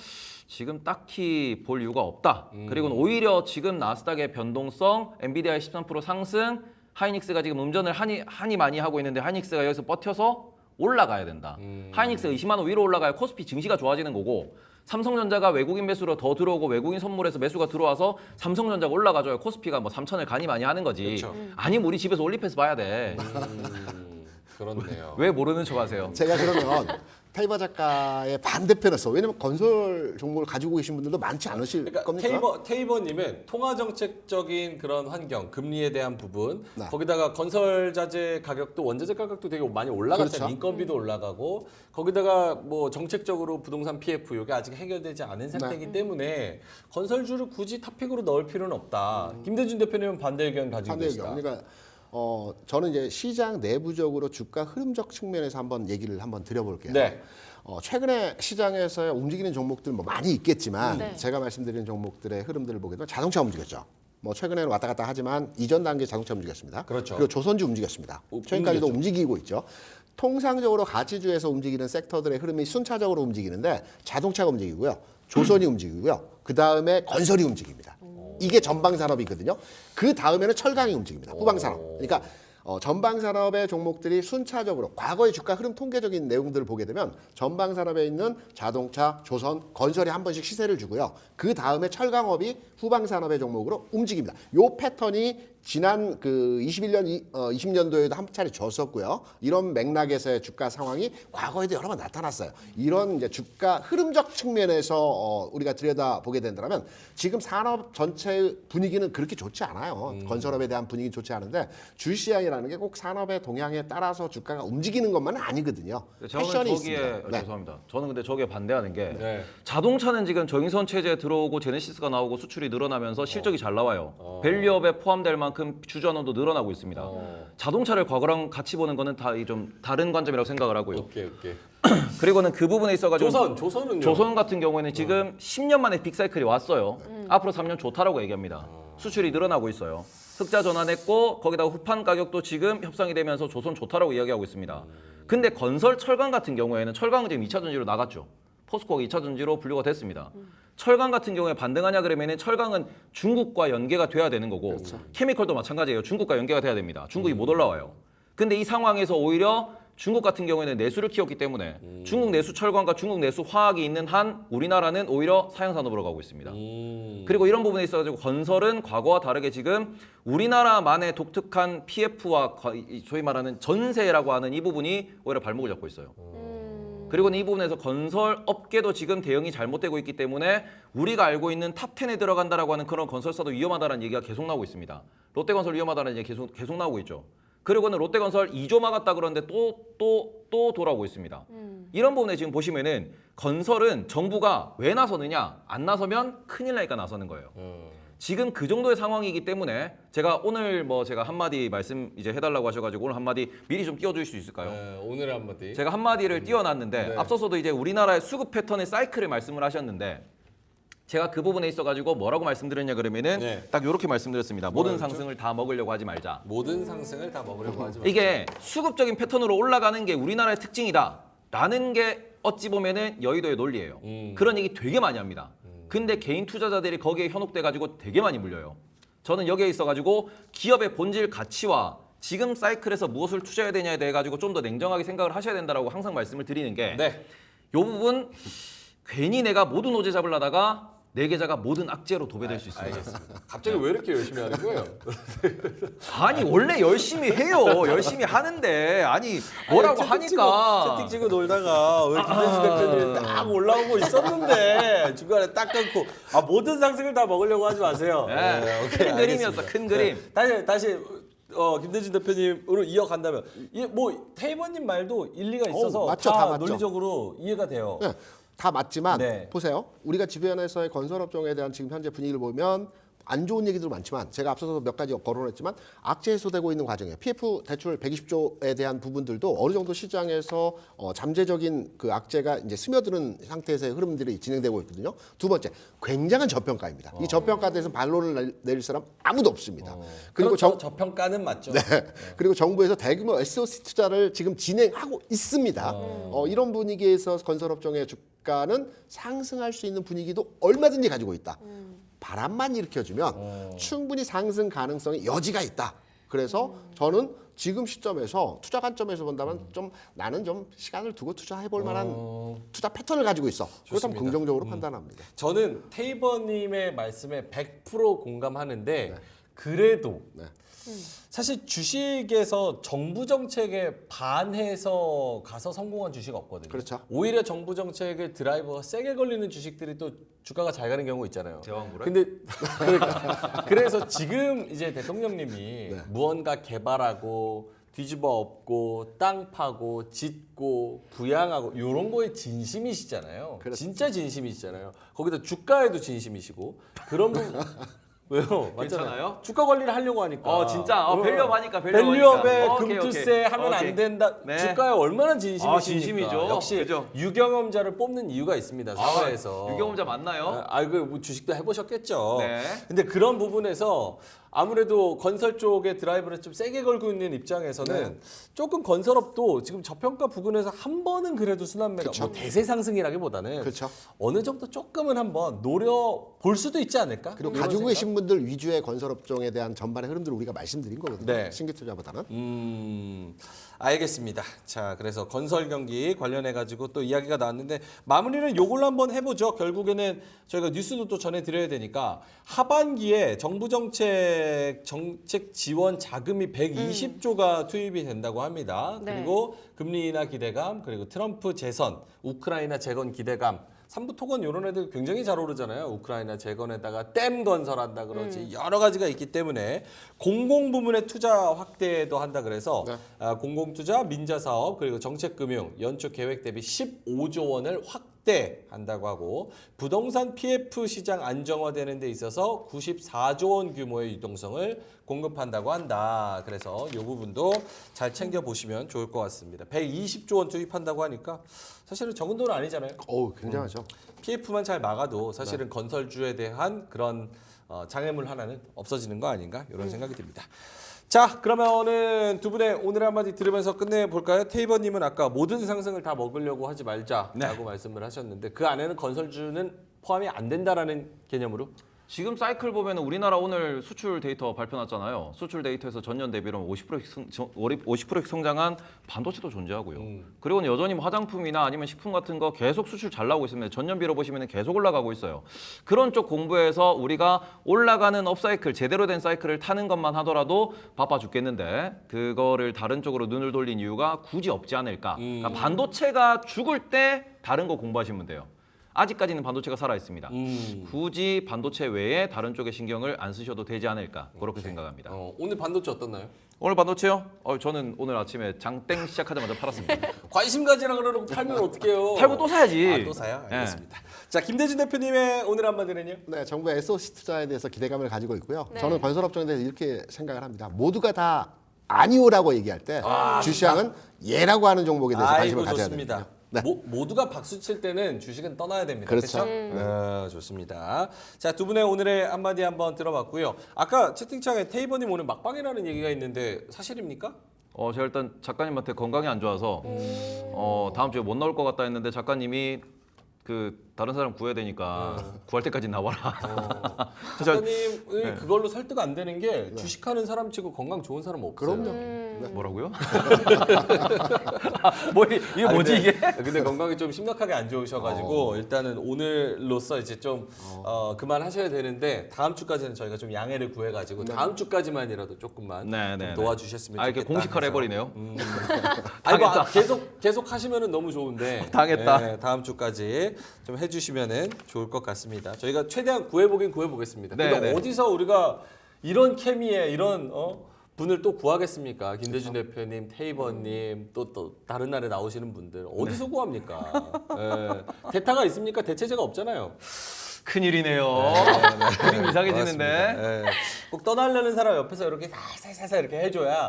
지금 딱히 볼 이유가 없다. 그리고 오히려 지금 나스닥의 변동성, 엔비디아의 13% 상승, 하이닉스가 지금 음전을 한이 많이 하고 있는데 하이닉스가 여기서 버텨서 올라가야 된다. 하이닉스가 20만 원 위로 올라가야 코스피 증시가 좋아지는 거고 삼성전자가 외국인 매수로 더 들어오고 외국인 선물에서 매수가 들어와서 삼성전자가 올라가줘야 코스피가 뭐 3천을 간이 많이 하는 거지. 그렇죠. 아니면 우리 집에서 올리패스 봐야 돼. 그렇네요. 왜 모르는 척 하세요? 제가 그러면 테이버 작가의 반대편에서 왜냐면 건설 종목을 가지고 계신 분들도 많지 않으실 그러니까 겁니까? 테이버님은 통화 정책적인 그런 환경, 금리에 대한 부분, 네. 거기다가 건설 자재 가격도 원자재 가격도 되게 많이 올라갔잖아요. 그렇죠. 인건비도 올라가고 거기다가 뭐 정책적으로 부동산 PF 이게 아직 해결되지 않은 상태이기 때문에 건설주를 굳이 탑픽으로 넣을 필요는 없다. 김대중 대표님은 반대 의견 가지고 반대 계시다. 의견. 그러니까 저는 이제 시장 내부적으로 주가 흐름적 측면에서 한번 얘기를 한번 드려볼게요. 네. 최근에 시장에서 움직이는 종목들 뭐 많이 있겠지만 네. 제가 말씀드린 종목들의 흐름들을 보게 되면 자동차 움직였죠. 뭐 최근에는 왔다 갔다 하지만 이전 단계 자동차 움직였습니다. 그렇죠. 그리고 조선주 움직였습니다. 최근까지도 움직이고 있죠. 통상적으로 가치주에서 움직이는 섹터들의 흐름이 순차적으로 움직이는데 자동차가 움직이고요. 조선이 움직이고요. 그 다음에 건설이 움직입니다. 이게 전방산업이거든요. 그 다음에는 철강이 움직입니다. 후방산업. 그러니까 전방산업의 종목들이 순차적으로 과거의 주가 흐름 통계적인 내용들을 보게 되면 전방산업에 있는 자동차, 조선, 건설이 한 번씩 시세를 주고요. 그 다음에 철강업이 후방산업의 종목으로 움직입니다. 요 패턴이 지난 그 20년도에도 한 차례 줬었고요. 이런 맥락에서의 주가 상황이 과거에도 여러 번 나타났어요. 이런 이제 주가 흐름적 측면에서 우리가 들여다보게 된다면 지금 산업 전체의 분위기는 그렇게 좋지 않아요. 건설업에 대한 분위기는 좋지 않은데 주시장이라는 게 꼭 산업의 동향에 따라서 주가가 움직이는 것만은 아니거든요. 저는 패션이 저기에 있습니다. 네. 죄송합니다. 저는 근데 저기에 반대하는 게 네. 자동차는 지금 저인선 체제에 들어오고 제네시스가 나오고 수출이 늘어나면서 실적이 잘 나와요. 밸류업에 포함될 만큼 주전원도 늘어나고 있습니다. 자동차를 과거랑 같이 보는 거는 다 좀 다른 관점이라고 생각을 하고요. 오케이. 그리고는 그 부분에 있어가지고 조선은요? 조선 같은 경우에는 지금 10년 만에 빅사이클이 왔어요. 앞으로 3년 좋다라고 얘기합니다. 수출이 늘어나고 있어요. 흑자 전환했고 거기다가 후판 가격도 지금 협상이 되면서 조선 좋다라고 이야기하고 있습니다. 근데 건설 철강 같은 경우에는 철강은 지금 2차 전지로 나갔죠. 포스코가 2차 전지로 분류가 됐습니다. 철강 같은 경우에 반등하냐 그러면은 철강은 중국과 연계가 돼야 되는 거고 케미컬도 마찬가지예요. 중국과 연계가 돼야 됩니다. 중국이 못 올라와요. 근데 이 상황에서 오히려 중국 같은 경우에는 내수를 키웠기 때문에 중국 내수 철강과 중국 내수 화학이 있는 한 우리나라는 오히려 사양산업으로 가고 있습니다. 그리고 이런 부분에 있어가지고 건설은 과거와 다르게 지금 우리나라만의 독특한 PF와 소위 말하는 전세라고 하는 이 부분이 오히려 발목을 잡고 있어요. 그리고는 이 부분에서 건설 업계도 지금 대응이 잘못되고 있기 때문에 우리가 알고 있는 탑10에 들어간다라고 하는 그런 건설사도 위험하다는 얘기가 계속 나오고 있습니다. 롯데건설 위험하다는 얘기 계속 나오고 있죠. 그리고는 롯데건설 2조 막았다 그러는데 또 돌아오고 있습니다. 이런 부분에 지금 보시면은 건설은 정부가 왜 나서느냐? 안 나서면 큰일 나니까 나서는 거예요. 지금 그 정도의 상황이기 때문에 제가 오늘 제가 한마디 말씀 이제 해달라고 하셔가지고 오늘 한마디 미리 좀 띄워줄 수 있을까요? 네, 오늘 한마디. 제가 한마디를 띄워놨는데 네. 앞서서도 이제 우리나라의 수급 패턴의 사이클을 말씀을 하셨는데 제가 그 부분에 있어가지고 뭐라고 말씀드렸냐 그러면은 네. 딱 이렇게 말씀드렸습니다. 모든 뭐라 그랬죠? 상승을 다 먹으려고 하지 말자. 모든 상승을 다 먹으려고 하지 마. 이게 수급적인 패턴으로 올라가는 게 우리나라의 특징이다라는 게 어찌 보면은 여의도의 논리예요. 그런 얘기 되게 많이 합니다. 근데 개인 투자자들이 거기에 현혹돼가지고 되게 많이 물려요. 저는 여기에 있어가지고 기업의 본질 가치와 지금 사이클에서 무엇을 투자해야 되냐에 대해 가지고 좀 더 냉정하게 생각을 하셔야 된다라고 항상 말씀을 드리는 게 네. 이 부분 괜히 내가 모든 오제 잡으려다가 내 계좌가 모든 악재로 도배될 수 있습니다. 알겠습니다. 갑자기 왜 이렇게 열심히 하는 거예요? 아니 원래 열심히 해요. 열심히 하는데 아니 뭐라고 하니까 채팅 치고 놀다가 왜 김대중 대표님이 딱 올라오고 있었는데 중간에 딱 끊고 모든 상승을 다 먹으려고 하지 마세요. 네, 오케이, 큰 그림이었어. 알겠습니다. 큰 그림. 네, 다시 김대중 대표님으로 이어간다면 테이버님 말도 일리가 있어서 맞죠, 다 맞죠. 논리적으로 이해가 돼요. 네, 다 맞지만 네. 보세요. 우리가 주변에서의 건설업종에 대한 지금 현재 분위기를 보면 안 좋은 얘기도 많지만 제가 앞서서 몇 가지 거론했지만 악재 해소되고 있는 과정에 PF 대출 120조에 대한 부분들도 어느 정도 시장에서 잠재적인 그 악재가 이제 스며드는 상태에서의 흐름들이 진행되고 있거든요. 두 번째, 굉장한 저평가입니다. 이 저평가에 대해서 반론을 내릴 사람 아무도 없습니다. 그리고 그렇죠. 저평가는 맞죠. 네. 그리고 정부에서 대규모 SOC 투자를 지금 진행하고 있습니다. 이런 분위기에서 건설업종의 주가는 상승할 수 있는 분위기도 얼마든지 가지고 있다. 바람만 일으켜주면 충분히 상승 가능성의 여지가 있다. 그래서 저는 지금 시점에서 투자 관점에서 본다면 좀 나는 좀 시간을 두고 투자해볼 만한 투자 패턴을 가지고 있어. 그렇다면 좋습니다. 긍정적으로 판단합니다. 저는 테이버님의 말씀에 100% 공감하는데 그래도 네. 사실 주식에서 정부 정책에 반해서 가서 성공한 주식 없거든요. 그렇죠. 오히려 정부 정책의 드라이버가 세게 걸리는 주식들이 또 주가가 잘 가는 경우 있잖아요. 대왕물에? 근데 그러니까 그래서 지금 이제 대통령님이 무언가 개발하고 뒤집어 엎고 땅 파고 짓고 부양하고 이런 거에 진심이시잖아요. 그렇죠. 진짜 진심이시잖아요. 거기다 주가에도 진심이시고 그런 부분 왜요? 괜찮아요? 주가 관리를 하려고 하니까. 진짜 밸류업 하니까 밸류업에 오케이, 금투세 오케이. 하면 오케이. 안 된다. 네. 주가에 얼마나 진심이십니까? 진심이죠. 역시 그죠? 유경험자를 뽑는 이유가 있습니다. 사회에서. 유경험자 맞나요? 뭐 주식도 해보셨겠죠. 네. 근데 그런 부분에서 아무래도 건설 쪽에 드라이브를 좀 세게 걸고 있는 입장에서는 조금 건설업도 지금 저평가 부근에서 한 번은 그래도 순환매가 뭐 대세 상승이라기보다는 그렇죠. 어느 정도 조금은 한번 노려 볼 수도 있지 않을까? 그리고 이런 가지고 생각? 계신 분들 위주의 건설업종에 대한 전반의 흐름들을 우리가 말씀드린 거거든요. 네. 신규 투자보다는. 알겠습니다. 자, 그래서 건설 경기 관련해 가지고 또 이야기가 나왔는데 마무리는 요걸로 한번 해보죠. 결국에는 저희가 뉴스도 또 전해드려야 되니까 하반기에 정부 정책 지원 자금이 120조가 투입이 된다고 합니다. 네. 그리고 금리 인하 기대감, 그리고 트럼프 재선, 우크라이나 재건 기대감. 삼부 토건 이런 애들 굉장히 잘 오르잖아요. 우크라이나 재건에다가 댐 건설한다 그러지 여러 가지가 있기 때문에 공공 부문의 투자 확대도 한다 그래서 공공 투자, 민자 사업 그리고 정책 금융 연초 계획 대비 15조 원을 확대 확대한다고 하고 부동산 PF 시장 안정화되는 데 있어서 94조 원 규모의 유동성을 공급한다고 한다. 그래서 이 부분도 잘 챙겨보시면 좋을 것 같습니다. 120조 원 투입한다고 하니까 사실은 적은 돈은 아니잖아요. 어우, 굉장하죠. PF만 잘 막아도 사실은 건설주에 대한 그런 장애물 하나는 없어지는 거 아닌가 이런 생각이 듭니다. 자, 그러면은 두 분의 오늘 한마디 들으면서 끝내볼까요? 테이버님은 아까 모든 상승을 다 먹으려고 하지 말자라고 말씀을 하셨는데 그 안에는 건설주는 포함이 안 된다라는 개념으로? 지금 사이클 보면 우리나라 오늘 수출 데이터 발표 났잖아요. 수출 데이터에서 전년 대비로 50% 성장한 반도체도 존재하고요. 그리고 여전히 뭐 화장품이나 아니면 식품 같은 거 계속 수출 잘 나오고 있습니다. 전년비로 보시면 계속 올라가고 있어요. 그런 쪽 공부해서 우리가 올라가는 업사이클, 제대로 된 사이클을 타는 것만 하더라도 바빠 죽겠는데 그거를 다른 쪽으로 눈을 돌린 이유가 굳이 없지 않을까. 그러니까 반도체가 죽을 때 다른 거 공부하시면 돼요. 아직까지는 반도체가 살아있습니다. 굳이 반도체 외에 다른 쪽에 신경을 안 쓰셔도 되지 않을까 그렇게 생각합니다. 오늘 반도체 어떻나요? 오늘 반도체요? 저는 오늘 아침에 장땡 시작하자마자 팔았습니다. 관심 가지라 그러고 팔면 어떡해요? 팔고 또 사야지. 또 사요? 알겠습니다. 자, 김대준 대표님의 오늘 한마디는요? 네, 정부의 SOC 투자에 대해서 기대감을 가지고 있고요. 저는 건설업종에 대해서 이렇게 생각을 합니다. 모두가 다 아니오라고 얘기할 때 주시장은 예라고 하는 종목에 대해서 관심을 가져야 좋습니다. 됩니다. 네. 모두가 박수 칠 때는 주식은 떠나야 됩니다. 그렇죠. 좋습니다. 자, 두 분의 오늘의 한마디 한번 들어봤고요. 아까 채팅창에 테이버님 오늘 막방이라는 얘기가 있는데 사실입니까? 제가 일단 작가님한테 건강이 안 좋아서 다음 주에 못 나올 것 같다 했는데 작가님이 다른 사람 구해야 되니까 구할 때까지 나와라. 작가님이 그걸로 설득 안 되는 게 주식하는 사람 치고 건강 좋은 사람 없어요. 그럼요. 뭐라고요? 이게 뭐지 이게? 근데 건강이 좀 심각하게 안 좋으셔가지고 일단은 오늘로써 이제 좀 그만하셔야 되는데 다음 주까지는 저희가 좀 양해를 구해가지고 다음 주까지만이라도 조금만 좀 도와주셨으면 이렇게 좋겠다. 공식화를 해버리네요. 아이고 계속 하시면은 너무 좋은데 당했다. 네, 다음 주까지 좀 해주시면은 좋을 것 같습니다. 저희가 최대한 구해보겠습니다. 근데 네. 어디서 우리가 이런 케미에 이런 분을 또 구하겠습니까? 김대준 대표님, 테이버님, 또 다른 날에 나오시는 분들 어디서 구합니까? 예. 대타가 있습니까? 대체제가 없잖아요. 큰일이네요. 그림 이상해지는데. 예. 꼭 떠나려는 사람 옆에서 이렇게 살살살살 이렇게 해줘야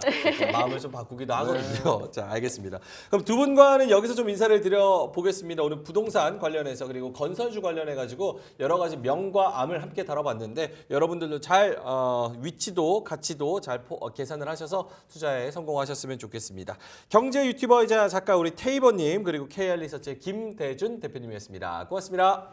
마음을 좀 바꾸기도 하거든요. 자, 알겠습니다. 그럼 두 분과는 여기서 좀 인사를 드려보겠습니다. 오늘 부동산 관련해서 그리고 건설주 관련해가지고 여러 가지 명과 암을 함께 다뤄봤는데 여러분들도 잘 위치도 가치도 잘 계산을 하셔서 투자에 성공하셨으면 좋겠습니다. 경제 유튜버이자 작가 우리 테이버님 그리고 KR 리서치의 김대준 대표님이었습니다. 고맙습니다.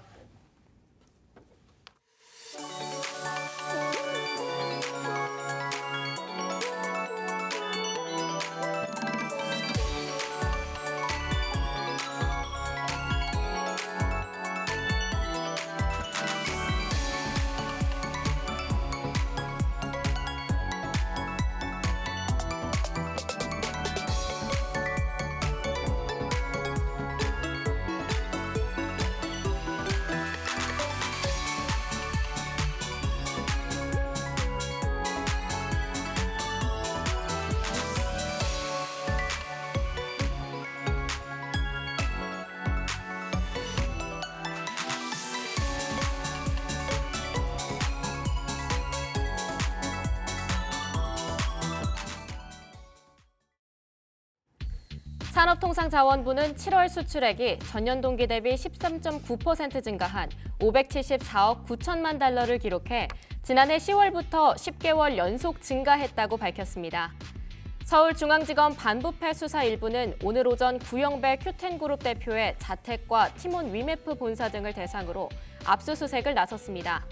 산업통상자원부는 7월 수출액이 전년 동기 대비 13.9% 증가한 574억 9천만 달러를 기록해 지난해 10월부터 10개월 연속 증가했다고 밝혔습니다. 서울중앙지검 반부패 수사 1부는 오늘 오전 구영배 큐텐그룹 대표의 자택과 티몬 위메프 본사 등을 대상으로 압수수색을 나섰습니다.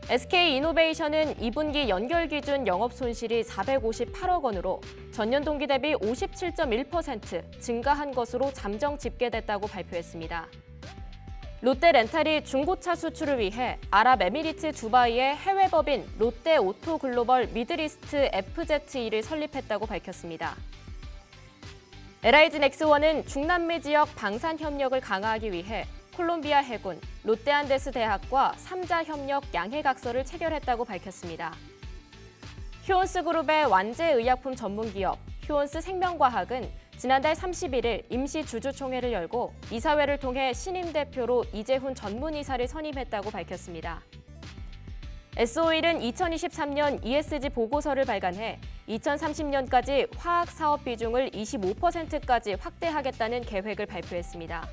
SK이노베이션은 2분기 연결 기준 영업 손실이 458억 원으로 전년 동기 대비 57.1% 증가한 것으로 잠정 집계됐다고 발표했습니다. 롯데렌탈이 중고차 수출을 위해 아랍에미리트 두바이의 해외 법인 롯데오토글로벌 미드리스트 FZE를 설립했다고 밝혔습니다. LIG 넥스원은 중남미 지역 방산 협력을 강화하기 위해 콜롬비아 해군, 롯데안데스 대학과 3자 협력 양해각서를 체결했다고 밝혔습니다. 휴온스 그룹의 완제 의약품 전문기업 휴온스 생명과학은 지난달 31일 임시 주주총회를 열고 이사회를 통해 신임 대표로 이재훈 전문이사를 선임했다고 밝혔습니다. S-오일은 2023년 ESG 보고서를 발간해 2030년까지 화학 사업 비중을 25%까지 확대하겠다는 계획을 발표했습니다.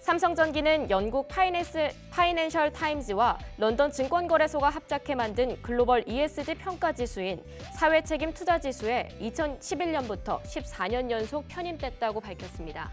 삼성전기는 영국 파이낸셜 타임즈와 런던 증권거래소가 합작해 만든 글로벌 ESG 평가 지수인 사회책임 투자 지수에 2011년부터 14년 연속 편입됐다고 밝혔습니다.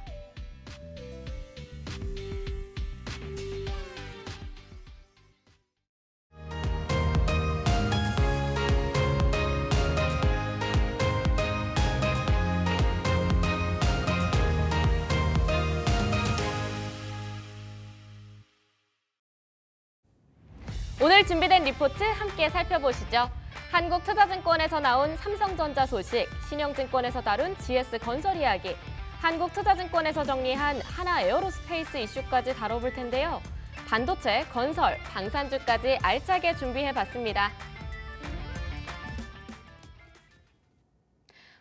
오늘 준비된 리포트 함께 살펴보시죠. 한국투자증권에서 나온 삼성전자 소식, 신영증권에서 다룬 GS건설 이야기, 한국투자증권에서 정리한 하나에어로스페이스 이슈까지 다뤄볼 텐데요. 반도체, 건설, 방산주까지 알차게 준비해봤습니다.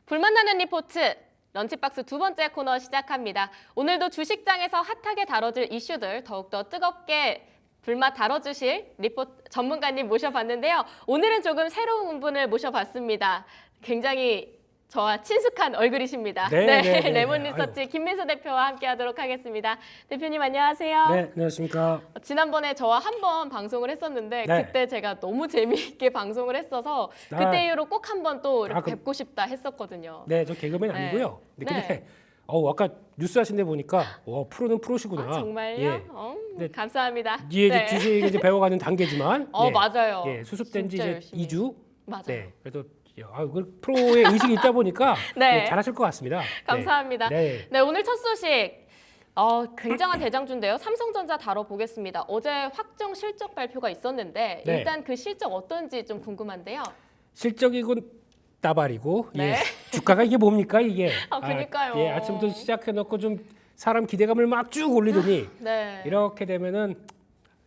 불만나는 리포트, 런치박스 두 번째 코너 시작합니다. 오늘도 주식장에서 핫하게 다뤄질 이슈들 더욱더 뜨겁게 불맛 다뤄주실 전문가님 모셔봤는데요. 오늘은 조금 새로운 분을 모셔봤습니다. 굉장히 저와 친숙한 얼굴이십니다. 네. 레몬 리서치 김민수 대표와 함께하도록 하겠습니다. 대표님 안녕하세요. 네, 안녕하십니까. 지난번에 저와 한번 방송을 했었는데 네. 그때 제가 너무 재미있게 방송을 했어서 그때 이후로 꼭 한번 또 이렇게 뵙고 싶다 했었거든요. 네, 저 개그맨 네. 아니고요. 근데 네. 아까 뉴스 하신 데 보니까 프로는 프로시구나. 아, 정말요? 예. 네. 감사합니다. 이게 네. 이제 주식 이제 배워가는 단계지만 맞아요. 예, 수습된 지 진짜 이제 열심히. 2주. 맞아요. 네, 그래도 프로의 의식이 있다 보니까 네. 잘하실 것 같습니다. 감사합니다. 네. 네, 오늘 첫 소식. 굉장한 대장주인데요. 삼성전자 다뤄보겠습니다. 어제 확정 실적 발표가 있었는데 네. 일단 그 실적 어떤지 좀 궁금한데요. 실적이군 따발이고 네. 예, 주가가 이게 뭡니까 이게? 그러니까요. 예, 아침부터 시작해놓고 좀 사람 기대감을 막 쭉 올리더니 네. 이렇게 되면은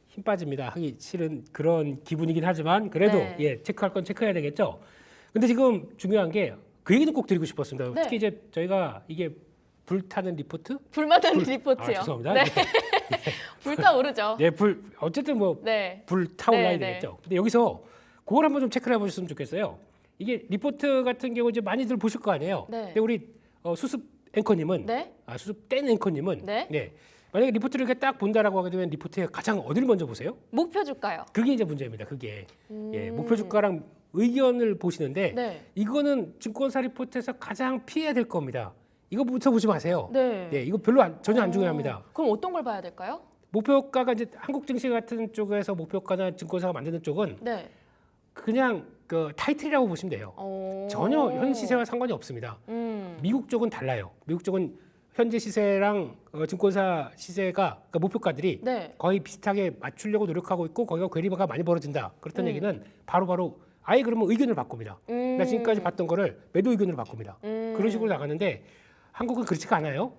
힘 빠집니다. 하기 싫은 그런 기분이긴 하지만 그래도 네. 예, 체크할 건 체크해야 되겠죠. 근데 지금 중요한 게 그 얘기는 꼭 드리고 싶었습니다. 네. 특히 이제 저희가 이게 불타는 리포트? 불마는 리포트요. 죄송합니다. 네. 불타오르죠. 네, 어쨌든 뭐 네. 불타올라야 네, 되겠죠. 근데 여기서 그걸 한번 좀 체크를 해보셨으면 좋겠어요. 이게 리포트 같은 경우 이제 많이들 보실 거 아니에요. 네. 근데 우리 수습 앵커님은 네. 수습된 앵커님은 네. 만약에 리포트를 이렇게 딱 본다라고 하게 되면 리포트에 가장 어디를 먼저 보세요? 목표 주가요. 그게 이제 문제입니다. 그게 예, 목표 주가랑 의견을 보시는데 네. 이거는 증권사 리포트에서 가장 피해야 될 겁니다. 이거부터 보지 마세요. 네. 예, 이거 별로 전혀 안 중요합니다. 그럼 어떤 걸 봐야 될까요? 목표가가 이제 한국 증시 같은 쪽에서 목표가나 증권사가 만드는 쪽은 네. 그냥 그 타이틀이라고 보시면 돼요. 전혀 현 시세와 상관이 없습니다. 미국 쪽은 달라요. 미국 쪽은 현재 시세랑 증권사 시세가 그러니까 목표가들이 네. 거의 비슷하게 맞추려고 노력하고 있고 거기가 괴리가 많이 벌어진다. 그렇다는 얘기는 바로바로 아예 그러면 의견을 바꿉니다. 나 지금까지 봤던 거를 매도 의견으로 바꿉니다. 그런 식으로 나가는데 한국은 그렇지가 않아요.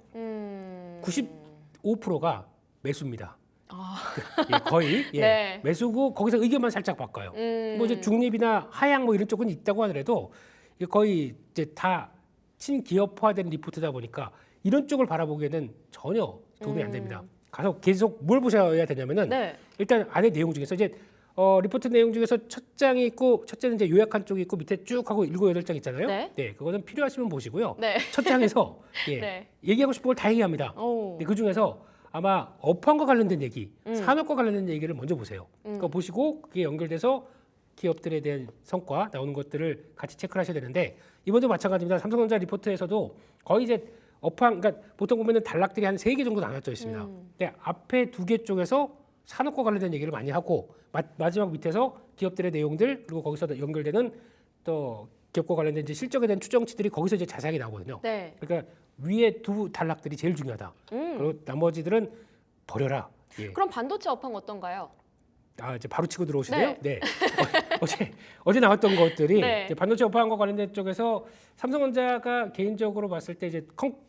95%가 매수입니다. 예, 거의 예, 네. 매수고 거기서 의견만 살짝 바꿔요. 뭐 이제 중립이나 하향 뭐 이런 쪽은 있다고 하더라도 이게 거의 이제 다 친기업화된 리포트다 보니까 이런 쪽을 바라보기에는 전혀 도움이 안 됩니다. 가서 계속 뭘 보셔야 되냐면은 네. 일단 안에 내용 중에서 이제 리포트 내용 중에서 첫 장이 있고 첫째는 이제 요약한 쪽이 있고 밑에 쭉 하고 7, 8장 있잖아요. 네. 그거는 필요하시면 보시고요. 네. 첫 장에서 예, 네. 얘기하고 싶은 걸 다 얘기합니다. 오. 근데 그 중에서 아마 업황과 관련된 얘기, 산업과 관련된 얘기를 먼저 보세요. 그거 보시고 그게 연결돼서 기업들에 대한 성과 나오는 것들을 같이 체크를 하셔야 되는데 이번도 마찬가지입니다. 삼성전자 리포트에서도 거의 이제 업황, 그러니까 보통 보면은 단락들이 한 3개 정도 나눠져 있습니다. 근데 앞에 2개 쪽에서 산업과 관련된 얘기를 많이 하고 마지막 밑에서 기업들의 내용들 그리고 거기서 연결되는 또 기업과 관련된 이제 실적에 대한 추정치들이 거기서 이제 자세하게 나오거든요. 네. 그러니까 위에 2 단락들이 제일 중요하다. 그리고 나머지들은 버려라. 예. 그럼 반도체 업황 어떤가요? 이제 바로 치고 들어오시네요. 네. 네. 어제 나왔던 것들이 네. 이제 반도체 업황과 관련된 쪽에서 삼성전자가 개인적으로 봤을 때 이제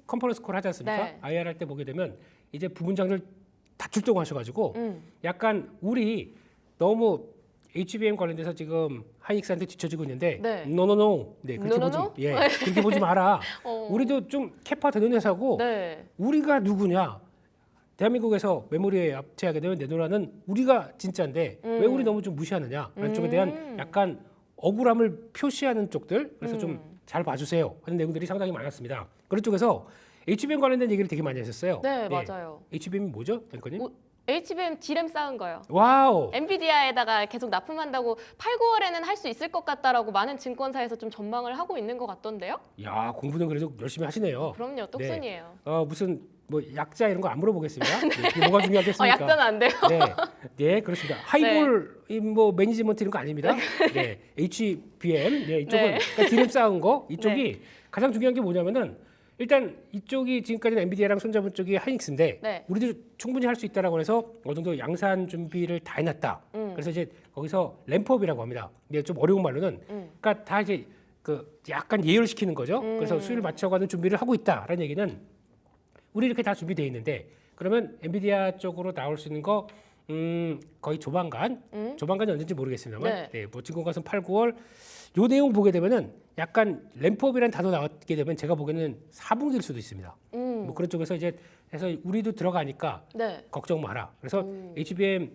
컨퍼런스 콜 하지 않습니까? 네. IR 할 때 보게 되면 이제 부분장을 다 출동하셔가지고 약간 우리 너무 HBM 관련돼서 지금 하이닉스한테 뒤처지고 있는데 네. 노노노. 네, 그렇게 노노노? 보지. 예. 그렇게 보지 마라. 어. 우리도 좀 캐파 되는 회사고 네. 우리가 누구냐? 대한민국에서 메모리에 합체하게 되면 내노라는 우리가 진짜인데 왜 우리 너무 좀 무시하느냐? 라는 쪽에 대한 약간 억울함을 표시하는 쪽들 그래서 좀 잘 봐주세요 하는 내용들이 상당히 많았습니다. 그런 쪽에서 HBM 관련된 얘기를 되게 많이 하셨어요. 네, 맞아요. HBM이 뭐죠, 앵커님? HBM D램 쌓은 거요. 와우. 엔비디아에다가 계속 납품한다고 8, 9월에는 할 수 있을 것 같다라고 많은 증권사에서 좀 전망을 하고 있는 것 같던데요? 야, 공부는 그래도 열심히 하시네요. 그럼요, 똑순이에요. 무슨 뭐 약자 이런 거 안 물어보겠습니다. 네, 그게 뭐가 중요하겠습니까? 약자는 안 돼요. 네, 네 그렇습니다. 하이볼 뭐 매니지먼트 이런 거 아닙니다. 네, HBM 네 이쪽은 네. 그러니까 디램 쌓은 거 이쪽이 가장 중요한 게 뭐냐면은 일단 이쪽이 지금까지는 엔비디아랑 손잡은 쪽이 하이닉스인데 네. 우리도 충분히 할 수 있다라고 해서 어느 정도 양산 준비를 다 해놨다. 그래서 이제 거기서 램프업이라고 합니다. 근데 좀 어려운 말로는 그러니까 다 이제 그 약간 예열시키는 거죠. 그래서 수율을 맞춰가는 준비를 하고 있다라는 얘기는 우리 이렇게 다 준비되어 있는데 그러면 엔비디아 쪽으로 나올 수 있는 거 거의 조만간이 언제인지 모르겠습니다만 네. 네, 뭐 증권가선 8, 9월 요 내용 보게 되면은 약간 램프업이라는 단어 나오게 되면 제가 보기에는 4분기일 수도 있습니다. 뭐 그런 쪽에서 이제 해서 우리도 들어가니까 네. 걱정 마라. 그래서 HBM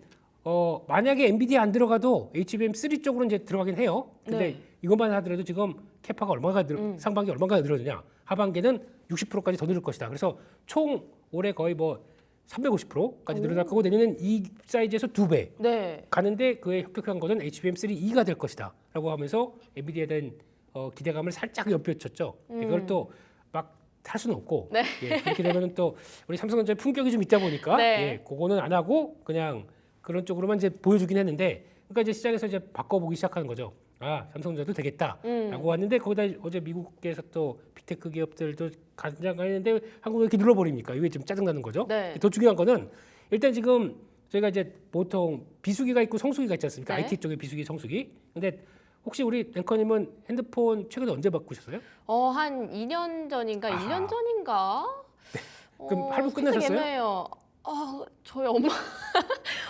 만약에 엔비디아 안 들어가도 HBM3 쪽으로 이제 들어가긴 해요. 근데 네. 이것만 하더라도 지금 캐파가 얼마가 상반기 얼마가 늘어느냐? 하반기는 60%까지 더 늘을 것이다. 그래서 총 올해 거의 뭐 350%까지 늘어날 거고 내년엔 이 사이즈에서 2배 네. 가는데 그에 협력한 거는 HBM3E가 될 것이다라고 하면서 엔비디아에 대한 기대감을 살짝 엿비쳤죠. 그걸 또 막 할 수는 없고 네. 예, 그렇게 되면은 또 우리 삼성전자의 품격이 좀 있다 보니까 네. 예, 그거는 안 하고 그냥 그런 쪽으로만 이제 보여주긴 했는데 그러니까 이제 시장에서 이제 바꿔보기 시작하는 거죠. 아 삼성전자도 되겠다라고 왔는데 거기다 어제 미국에서 또 빅테크 기업들도 간장 했는데 한국에 이렇게 눌러버립니까? 이게 좀 짜증나는 거죠. 네. 더 중요한 거는 일단 지금 저희가 이제 보통 비수기가 있고 성수기가 있지 않습니까? 네. IT 쪽에 비수기, 성수기. 근데 혹시 우리 앵커님은 핸드폰 최근에 언제 바꾸셨어요? 한 2년 전인가, 1년 아하. 전인가? 그럼 할부 살짝 끝내셨어요? 애매해요. 저희 엄마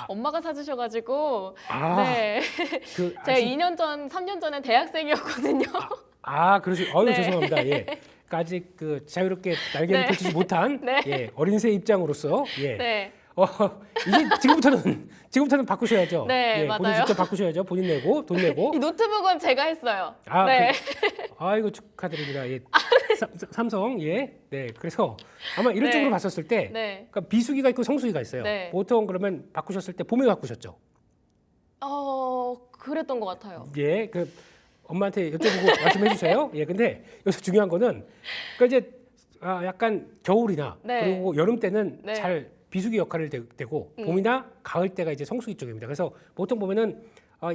엄마가 사주셔가지고 아, 네. 그 제가 아직- 2년 전, 3년 전엔 대학생이었거든요. 그러시. 어유 네. 죄송합니다. 예. 그러니까 아직 그 자유롭게 날개를 네. 펼치지 못한 네. 예, 어린 새 입장으로서 예. 네. 이제 지금부터는 바꾸셔야죠. 네, 예, 본인 맞아요. 직접 바꾸셔야죠. 본인 내고 돈 내고. 이 노트북은 제가 했어요. 네. 아이고 축하드립니다. 예. 삼성 예. 네. 그래서 아마 이런 네. 쪽으로 봤었을 때 네. 그러니까 비수기가 있고 성수기가 있어요. 네. 보통 그러면 바꾸셨을 때 봄에 바꾸셨죠. 그랬던 것 같아요. 예. 그 엄마한테 여쭤보고 말씀해 주세요. 예. 근데 여기서 중요한 거는 그러니까 이제 약간 겨울이나 네. 그리고 여름 때는 네. 잘 비수기 역할을 되고 봄이나 가을 때가 이제 성수기 쪽입니다. 그래서 보통 보면은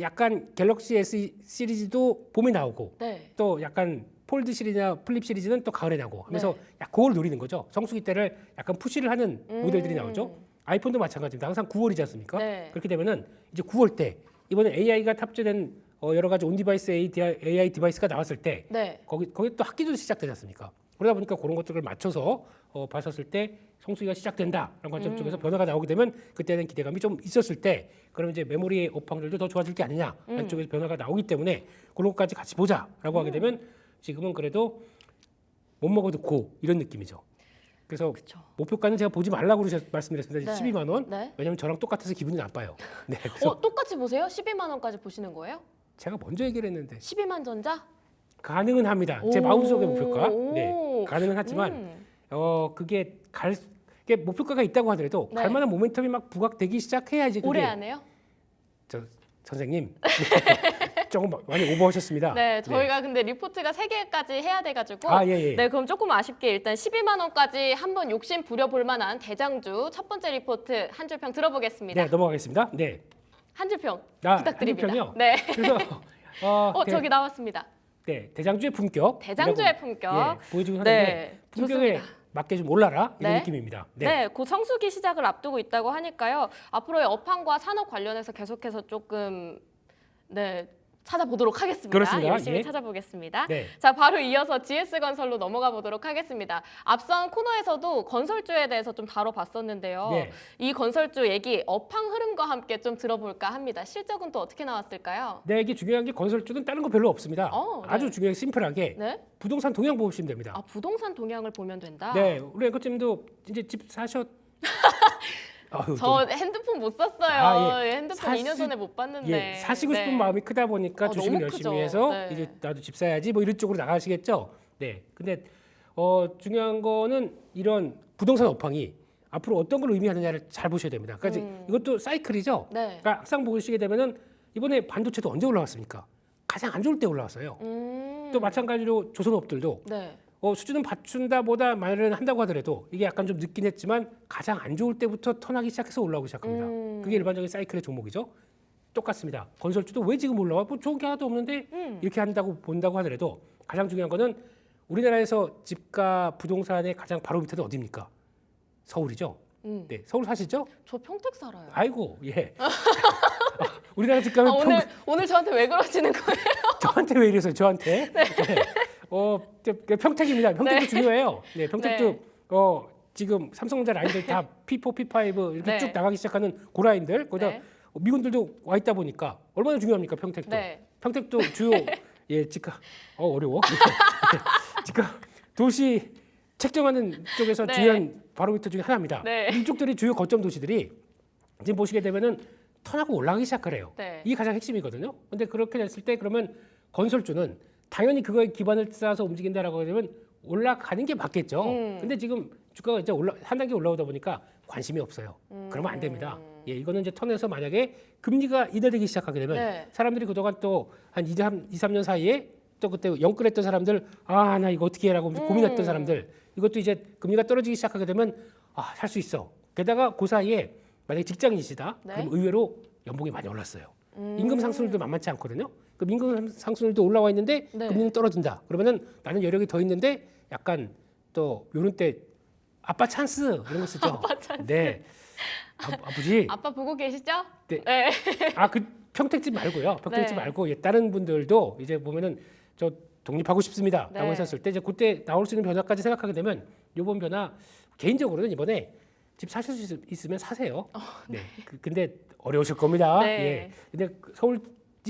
약간 갤럭시 S 시리즈도 봄에 나오고 네. 또 약간 폴드 시리즈나 플립 시리즈는 또 가을에 나오고 하면서 네. 그걸 노리는 거죠. 성수기 때를 약간 푸시를 하는 모델들이 나오죠. 아이폰도 마찬가지입니다. 항상 9월이지 않습니까? 네. 그렇게 되면은 이제 9월 때 이번에 AI가 탑재된 여러 가지 온 디바이스 AI 디바이스가 나왔을 때 네. 거기 또 학기도 시작되지 않습니까? 그러다 보니까 그런 것들을 맞춰서 봤었을 때 성수기가 시작된다라는 관점 쪽에서 변화가 나오게 되면 그때는 기대감이 좀 있었을 때 그러면 이제 메모리의 업황들도 더 좋아질 게 아니냐 안쪽에서 변화가 나오기 때문에 그런 것까지 같이 보자라고 하게 되면 지금은 그래도 못 먹어도 고 이런 느낌이죠. 그래서 그쵸. 목표가는 제가 보지 말라고 말씀드렸습니다. 네. 12만 원. 네. 왜냐하면 저랑 똑같아서 기분이 나빠요. 네, 그래서 똑같이 보세요? 12만 원까지 보시는 거예요? 제가 먼저 얘기를 했는데 12만 전자? 가능은 합니다. 제 오. 마음속의 목표가. 네, 오. 가능은 하지만 그게 그게 목표가가 있다고 하더라도 네. 갈 만한 모멘텀이 막 부각되기 시작해야지 그게 올해 안 해요? 선생님 조금 많이 오버하셨습니다. 네, 저희가 근데 리포트가 3개까지 해야 돼가지고 예. 네, 그럼 조금 아쉽게 일단 12만 원까지 한번 욕심 부려볼 만한 대장주 첫 번째 리포트 한 줄 평 들어보겠습니다. 네, 넘어가겠습니다. 네. 한 줄 평 한 부탁드립니다. 줄 평이요? 네. 그래서 저기 나왔습니다. 네, 대장주의 품격. 대장주의 품격. 예, 보여주고 하는데 네, 품격에 좋습니다. 맞게 좀 올라라 이런 네. 느낌입니다. 네, 곧 성수기 시작을 앞두고 있다고 하니까요. 앞으로의 업황과 산업 관련해서 계속해서 조금 찾아보도록 하겠습니다. 그렇습니다. 열심히 예. 찾아보겠습니다. 네. 자, 바로 이어서 GS건설로 넘어가 보도록 하겠습니다. 앞선 코너에서도 건설주에 대해서 좀 다뤄봤었는데요. 네. 이 건설주 얘기 업황 흐름과 함께 좀 들어볼까 합니다. 실적은 또 어떻게 나왔을까요? 네, 이게 중요한 게 건설주는 다른 거 별로 없습니다. 네. 아주 중요한 심플하게 네. 부동산 동향 보시면 됩니다. 아, 부동산 동향을 보면 된다. 네, 우리 앵커님도 이제 집 사셨. 아유, 저 핸드폰 못 샀어요. 아, 예. 핸드폰 2년 전에 못 봤는데. 예, 사시고 싶은 네. 마음이 크다 보니까 주식을 너무 열심히 크죠. 해서 네. 이제 나도 집 사야지 뭐 이런 쪽으로 나가시겠죠. 네, 근데 중요한 거는 이런 부동산 업황이 앞으로 어떤 걸 의미하느냐를 잘 보셔야 됩니다. 그러니까 이제 이것도 사이클이죠. 네. 그러니까 항상 보시게 되면은 이번에 반도체도 언제 올라왔습니까? 가장 안 좋을 때 올라왔어요. 또 마찬가지로 조선업들도 네. 수준은 받춘다 보다 말은 한다고 하더라도 이게 약간 좀 늦긴 했지만 가장 안 좋을 때부터 턴하기 시작해서 올라오기 시작합니다. 그게 일반적인 사이클의 종목이죠. 똑같습니다. 건설주도 왜 지금 올라와? 뭐 좋은 게 하나도 없는데 이렇게 한다고 본다고 하더라도 가장 중요한 거는 우리나라에서 집값 부동산의 가장 바로 밑에는 어디입니까? 서울이죠. 네, 서울 사시죠? 저 평택 살아요. 아이고, 예. 우리나라 집값은 오늘 저한테 왜 그러시는 거예요? 저한테 왜 이래서요? 저한테? 네. 평택입니다. 평택도 네. 중요해요. 네, 평택도 네. 지금 삼성전자 라인들 다 P4, P5 이렇게 네. 쭉 나가기 시작하는 고라인들 거기다 네. 미군들도 와 있다 보니까 얼마나 중요합니까? 평택도. 네. 평택도 주요 예, 집값 어려워. 집값 도시 책정하는 쪽에서 네. 중요한 바로미터 중에 하나입니다. 네. 이쪽들이 주요 거점 도시들이 지금 보시게 되면은 턴하고 올라가기 시작하래요. 네. 이게 가장 핵심이거든요. 근데 그렇게 됐을 때 그러면 건설주는 당연히 그거에 기반을 쌓아서 움직인다라고 하면 올라가는 게 맞겠죠. 근데 지금 주가가 이제 한 단계 올라오다 보니까 관심이 없어요. 그러면 안 됩니다. 예, 이거는 이제 턴에서 만약에 금리가 인하되기 시작하게 되면 네. 사람들이 그동안 또 한 2, 3년 사이에 또 그때 영끌했던 사람들 나 이거 어떻게 해라고 고민했던 사람들 이것도 이제 금리가 떨어지기 시작하게 되면 살 수 있어. 게다가 그 사이에 만약에 직장인이시다. 네. 그럼 의외로 연봉이 많이 올랐어요. 임금 상승률도 만만치 않거든요. 그럼 임금 상승률도 올라와 있는데 네. 금리는 떨어진다. 그러면은 나는 여력이 더 있는데 약간 또 요런 때 아빠 찬스 이런 거 쓰죠. 아빠 찬스. 네. 아버지. 아빠 보고 계시죠? 네. 네. 그 평택집 말고요. 평택집 네. 말고 다른 분들도 이제 보면은 저 독립하고 싶습니다라고 네. 했었을 때 이제 그때 나올 수 있는 변화까지 생각하게 되면 이번 변화 개인적으로는 이번에 집 사실 수 있으면 사세요. 네. 근데 어려우실 겁니다. 네. 예. 근데 서울이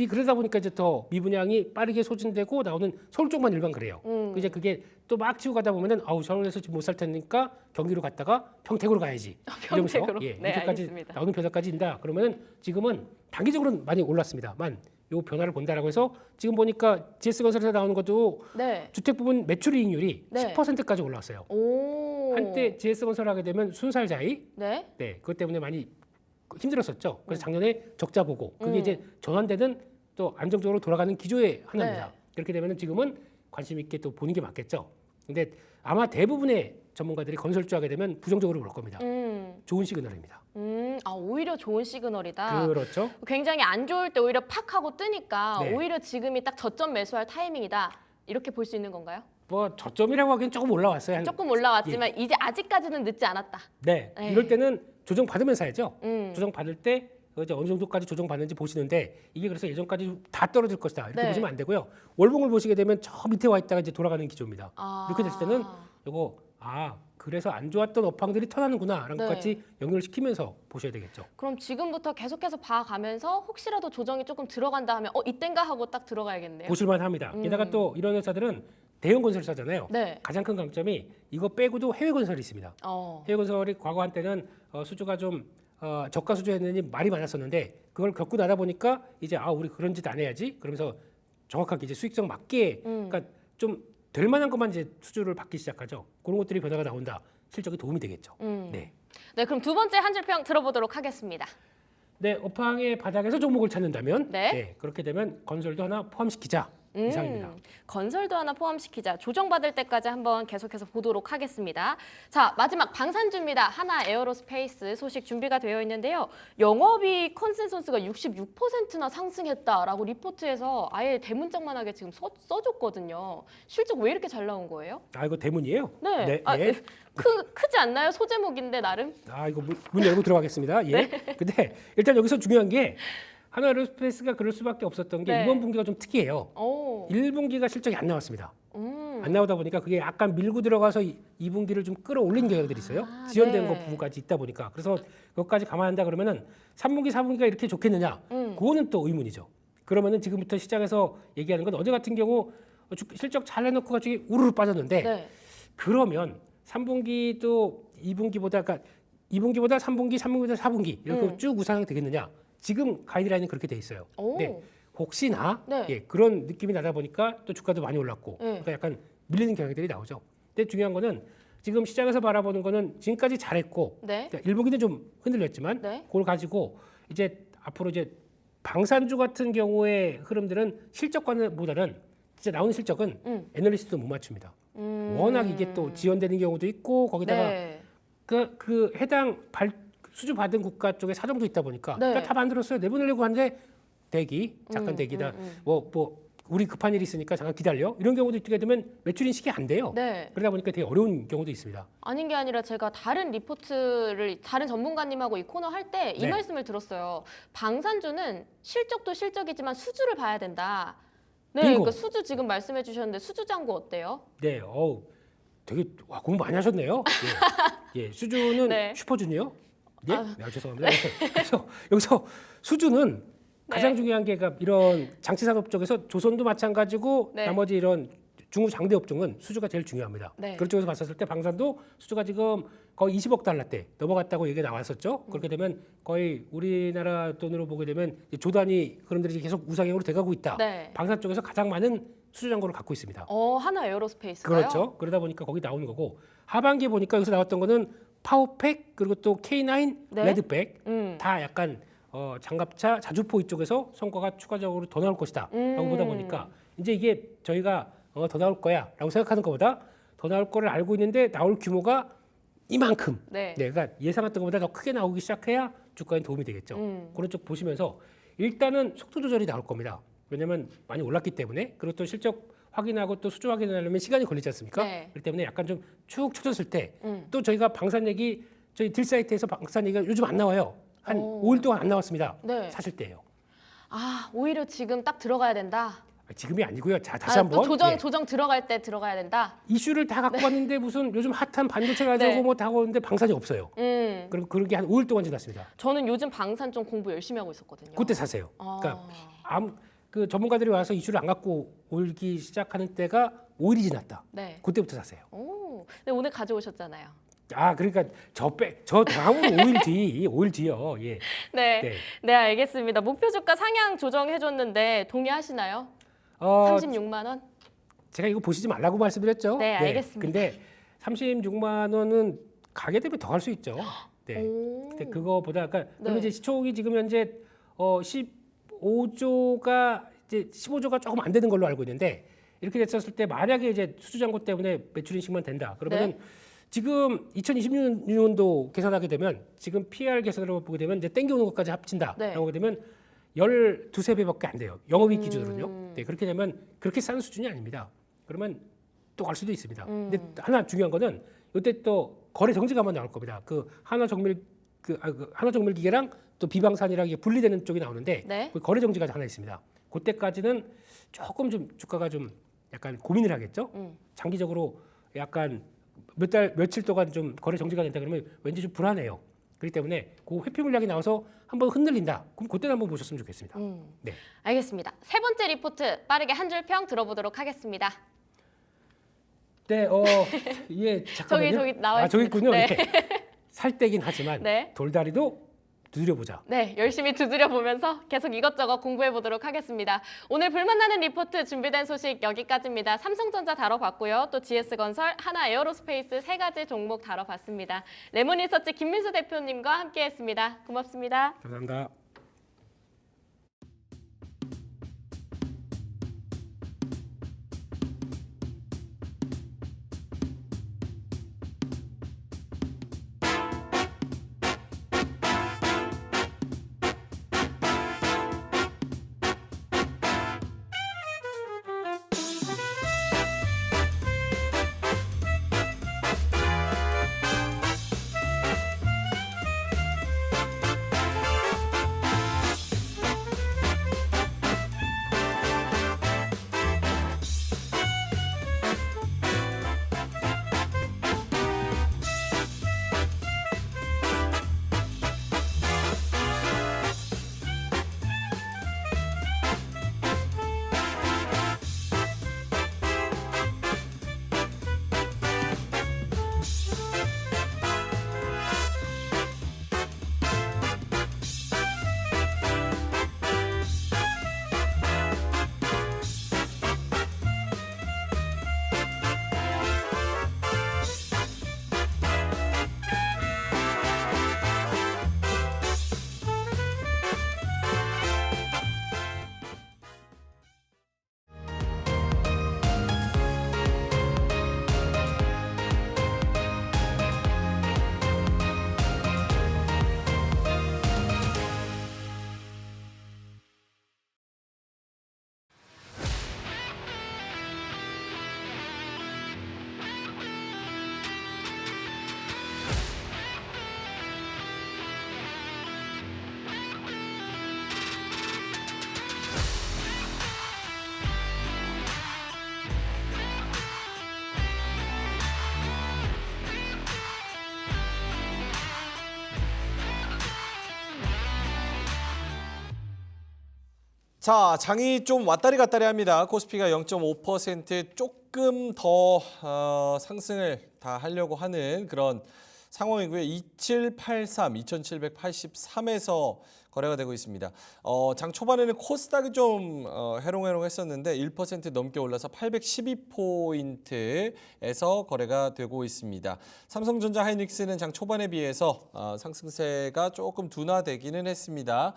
그러다 보니까 이제 더 미분양이 빠르게 소진되고 나오는 서울 쪽만 일반 그래요. 이제 그게 또 막 치고 가다 보면은 서울에서 집 못 살 테니까 경기로 갔다가 평택으로 가야지. 이러면서 평택으로? 네, 이렇게까지 알겠습니다. 나오는 변화까지 있다. 그러면은 지금은 단기적으로는 많이 올랐습니다만 요 변화를 본다라고 해서 지금 보니까 GS건설에서 나오는 것도 네. 주택 부분 매출 이익률이 네. 10%까지 올라왔어요. 오. 한때 GS건설 하게 되면 순살자이 네. 네, 그것 때문에 많이 힘들었었죠. 그래서 작년에 적자 보고 그게 이제 전환되는 또 안정적으로 돌아가는 기조의 하나입니다. 네. 그렇게 되면은 지금은 관심 있게 또 보는 게 맞겠죠. 근데 아마 대부분의 전문가들이 건설주 하게 되면 부정적으로 볼 겁니다. 좋은 시그널입니다. 오히려 좋은 시그널이다. 그렇죠. 굉장히 안 좋을 때 오히려 팍 하고 뜨니까 네. 오히려 지금이 딱 저점 매수할 타이밍이다. 이렇게 볼 수 있는 건가요? 뭐 저점이라고 하기엔 조금 올라왔어요. 조금 올라왔지만 이제 아직까지는 늦지 않았다. 네, 네. 이럴 때는 조정 받으면 사야죠. 음. 조정 받을 때 이제 어느 정도까지 조정 받는지 보시는데 이게 그래서 예전까지 다 떨어질 것이다 이렇게 네. 보시면 안 되고요. 월봉을 보시게 되면 저 밑에 와 있다가 이제 돌아가는 기조입니다. 이렇게 됐을 때는 요거 그래서 안 좋았던 업황들이 턴하는구나라는 네. 것 같이 연결시키면서 보셔야 되겠죠. 그럼 지금부터 계속해서 봐가면서 혹시라도 조정이 조금 들어간다 하면 이땐가 하고 딱 들어가야겠네요. 보실만 합니다. 게다가 또 이런 회사들은 대형 건설사잖아요. 네. 가장 큰 강점이 이거 빼고도 해외 건설이 있습니다. 해외 건설이 과거 한때는 수주가 좀 저가 수주했느니 말이 많았었는데 그걸 겪고 나다 보니까 이제 우리 그런 짓 안 해야지 그러면서 정확하게 이제 수익성 맞게 그러니까 좀 될 만한 것만 이제 수주를 받기 시작하죠. 그런 것들이 변화가 나온다. 실적에 도움이 되겠죠. 네. 네, 그럼 두 번째 한 줄평 들어보도록 하겠습니다. 네, 업황의 바닥에서 종목을 찾는다면 네. 그렇게 되면 건설도 하나 포함시키자 이상입니다. 건설도 하나 포함시키자. 조정받을 때까지 한번 계속해서 보도록 하겠습니다. 자, 마지막 방산주입니다. 하나 에어로스페이스 소식 준비가 되어 있는데요. 영업이익 컨센서스가 66%나 상승했다라고 리포트에서 아예 대문짝만하게 지금 써줬거든요. 실적 왜 이렇게 잘 나온 거예요? 이거 대문이에요? 네. 예. 크지 않나요? 소제목인데 나름? 이거 문 열고 들어가겠습니다. 예. 근데 일단 여기서 중요한 게 하나 에어로스페이스가 그럴 수밖에 없었던 게 네. 이번 분기가 좀 특이해요. 오. 1분기가 실적이 안 나왔습니다. 안 나오다 보니까 그게 약간 밀고 들어가서 2분기를 좀 끌어올린 경향들이 있어요. 지연된 네. 것 부분까지 있다 보니까. 그래서 그것까지 감안한다 그러면은 3분기, 4분기가 이렇게 좋겠느냐? 그거는 또 의문이죠. 그러면은 지금부터 시장에서 얘기하는 건 어제 같은 경우 실적 잘 내놓고 갑자기 우르르 빠졌는데 네. 그러면 3분기도 2분기보다 그러니까 2분기보다 3분기, 3분기보다 4분기 이렇게 쭉 우상향 되겠느냐? 지금 가이드라인은 그렇게 돼 있어요. 오. 네. 혹시나 네. 예, 그런 느낌이 나다 보니까 또 주가도 많이 올랐고 네. 그러니까 약간 밀리는 경향들이 나오죠. 근데 중요한 거는 지금 시장에서 바라보는 거는 지금까지 잘했고 네. 그러니까 1분기는 좀 흔들렸지만 네. 그걸 가지고 이제 앞으로 이제 방산주 같은 경우의 흐름들은 실적보다는 진짜 나오는 실적은 애널리스트도 못 맞춥니다. 워낙 이게 또 지연되는 경우도 있고 거기다가 네. 그 해당 수주 받은 국가 쪽에 사정도 있다 보니까 네. 그러니까 다 만들었어요. 내보내려고 하는데 대기 잠깐 대기다. 뭐 우리 급한 일이 있으니까 잠깐 기다려. 이런 경우도 있게 되면 매출 인식이 안 돼요. 네. 그러다 보니까 되게 어려운 경우도 있습니다. 아닌 게 아니라 제가 다른 리포트를 다른 전문가님하고 이 코너 할 때 이 네. 말씀을 들었어요. 방산주는 실적도 실적이지만 수주를 봐야 된다. 네, 빙고. 그러니까 수주 지금 말씀해 주셨는데 수주 잔고 어때요? 네, 되게 공부 많이 하셨네요. 예, 수주는 네. 슈퍼주니어? 예, 죄송합니다. 그래서 여기서 수주는 가장 중요한 게 이런 장치 산업 쪽에서 조선도 마찬가지고 네. 나머지 이런 중후 장대 업종은 수주가 제일 중요합니다. 네. 그런 쪽에서 봤었을 때 방산도 수주가 지금 거의 20억 달러대 넘어갔다고 얘기가 나왔었죠. 그렇게 되면 거의 우리나라 돈으로 보게 되면 조 단위 흐름들이 계속 우상향으로 돼가고 있다. 네. 방산 쪽에서 가장 많은 수주 잔고를 갖고 있습니다. 하나 에어로스페이스가요? 그렇죠. 그러다 보니까 거기 나오는 거고 하반기에 보니까 여기서 나왔던 거는 파워팩 그리고 또 K9 네. 레드백 다 약간 장갑차 자주포 이쪽에서 성과가 추가적으로 더 나올 것이다 라고 보다 보니까 이제 이게 저희가 더 나올 거야 라고 생각하는 것보다 더 나올 거를 알고 있는데 나올 규모가 이만큼 네. 그러니까 예상했던 것보다 더 크게 나오기 시작해야 주가에 도움이 되겠죠. 그런 쪽 보시면서 일단은 속도 조절이 나올 겁니다. 왜냐하면 많이 올랐기 때문에 그리고 또 실적 확인하고 또 수주 확인하려면 시간이 걸리지 않습니까? 네. 그렇기 때문에 약간 좀 축 처졌을 때 또 저희가 방산 얘기 저희 딜 사이트에서 방산 얘기가 요즘 안 나와요. 한 5일 동안 안 나왔습니다. 네. 사실 때예요. 오히려 지금 딱 들어가야 된다. 지금이 아니고요. 자, 다시 한번 또 조정 예. 조정 들어갈 때 들어가야 된다. 이슈를 다 갖고 왔는데 무슨 요즘 핫한 반도체 가지고 네. 뭐 다 오는데 방산이 없어요. 그럼 그런 게 한 5일 동안 지났습니다. 저는 요즘 방산 좀 공부 열심히 하고 있었거든요. 그때 사세요. 그러니까 그 전문가들이 와서 이슈를 안 갖고 올기 시작하는 때가 5일이 지났다. 네. 그때부터 사세요. 네, 오늘 가져오셨잖아요. 그러니까 저 다음으로 5일 뒤요. 예. 네. 네. 네, 알겠습니다. 목표 주가 상향 조정해 줬는데 동의하시나요? 36만 원? 제가 이거 보시지 말라고 말씀드렸죠. 네, 알겠습니다. 근데 36만 원은 가게 되면 더 갈 수 있죠. 네. 근데 그거보다 그러니까 그러면 이제 시총이 지금 현재 15조가 이제 15조가 조금 안 되는 걸로 알고 있는데 이렇게 됐었을 때 만약에 이제 수주 잔고 때문에 매출 인식만 된다. 그러면 지금 2026년도 계산하게 되면 지금 PR 계산으로 보게 되면 이제 땡겨오는 것까지 합친다. 네. 라고 하게 되면 12~13배밖에 안 돼요. 영업이익 기준으로는요. 네, 그렇게 되면 그렇게 싼 수준이 아닙니다. 그러면 또 갈 수도 있습니다. 근데 하나 중요한 거는 이때 또 거래 정지가 한번 나올 겁니다. 그 한화정밀 한화정밀 기계랑 또 비방산이랑 이게 분리되는 쪽이 나오는데 네. 그 거래 정지가 하나 있습니다. 그때까지는 조금 좀 주가가 좀 약간 고민을 하겠죠. 장기적으로 약간 며칠 동안 좀 거래 정지가 된다 그러면 왠지 좀 불안해요. 그렇기 때문에 그 회피 물량이 나와서 한번 흔들린다. 그럼 그때는 한번 보셨으면 좋겠습니다. 네. 알겠습니다. 세 번째 리포트 빠르게 한 줄 평 들어보도록 하겠습니다. 네, 예, 잠깐만요. 저기 나와 저기 있습니다. 있군요. 네. 예. 살 때긴 하지만 네. 돌다리도 두드려보자. 네, 열심히 두드려 보면서 계속 이것저것 공부해 보도록 하겠습니다. 오늘 불만나는 리포트 준비된 소식 여기까지입니다. 삼성전자 다뤄봤고요. 또 GS건설, 하나 에어로스페이스 세 가지 종목 다뤄봤습니다. 레몬리서치 김민수 대표님과 함께했습니다. 고맙습니다. 감사합니다. 자, 장이 좀 왔다리 갔다리 합니다. 코스피가 0.5% 조금 더 상승을 다 하려고 하는 그런 상황이고요. 2783, 2783에서 거래가 되고 있습니다. 장 초반에는 코스닥이 좀 해롱해롱했었는데 1% 넘게 올라서 812포인트에서 거래가 되고 있습니다. 삼성전자 하이닉스는 장 초반에 비해서 상승세가 조금 둔화되기는 했습니다.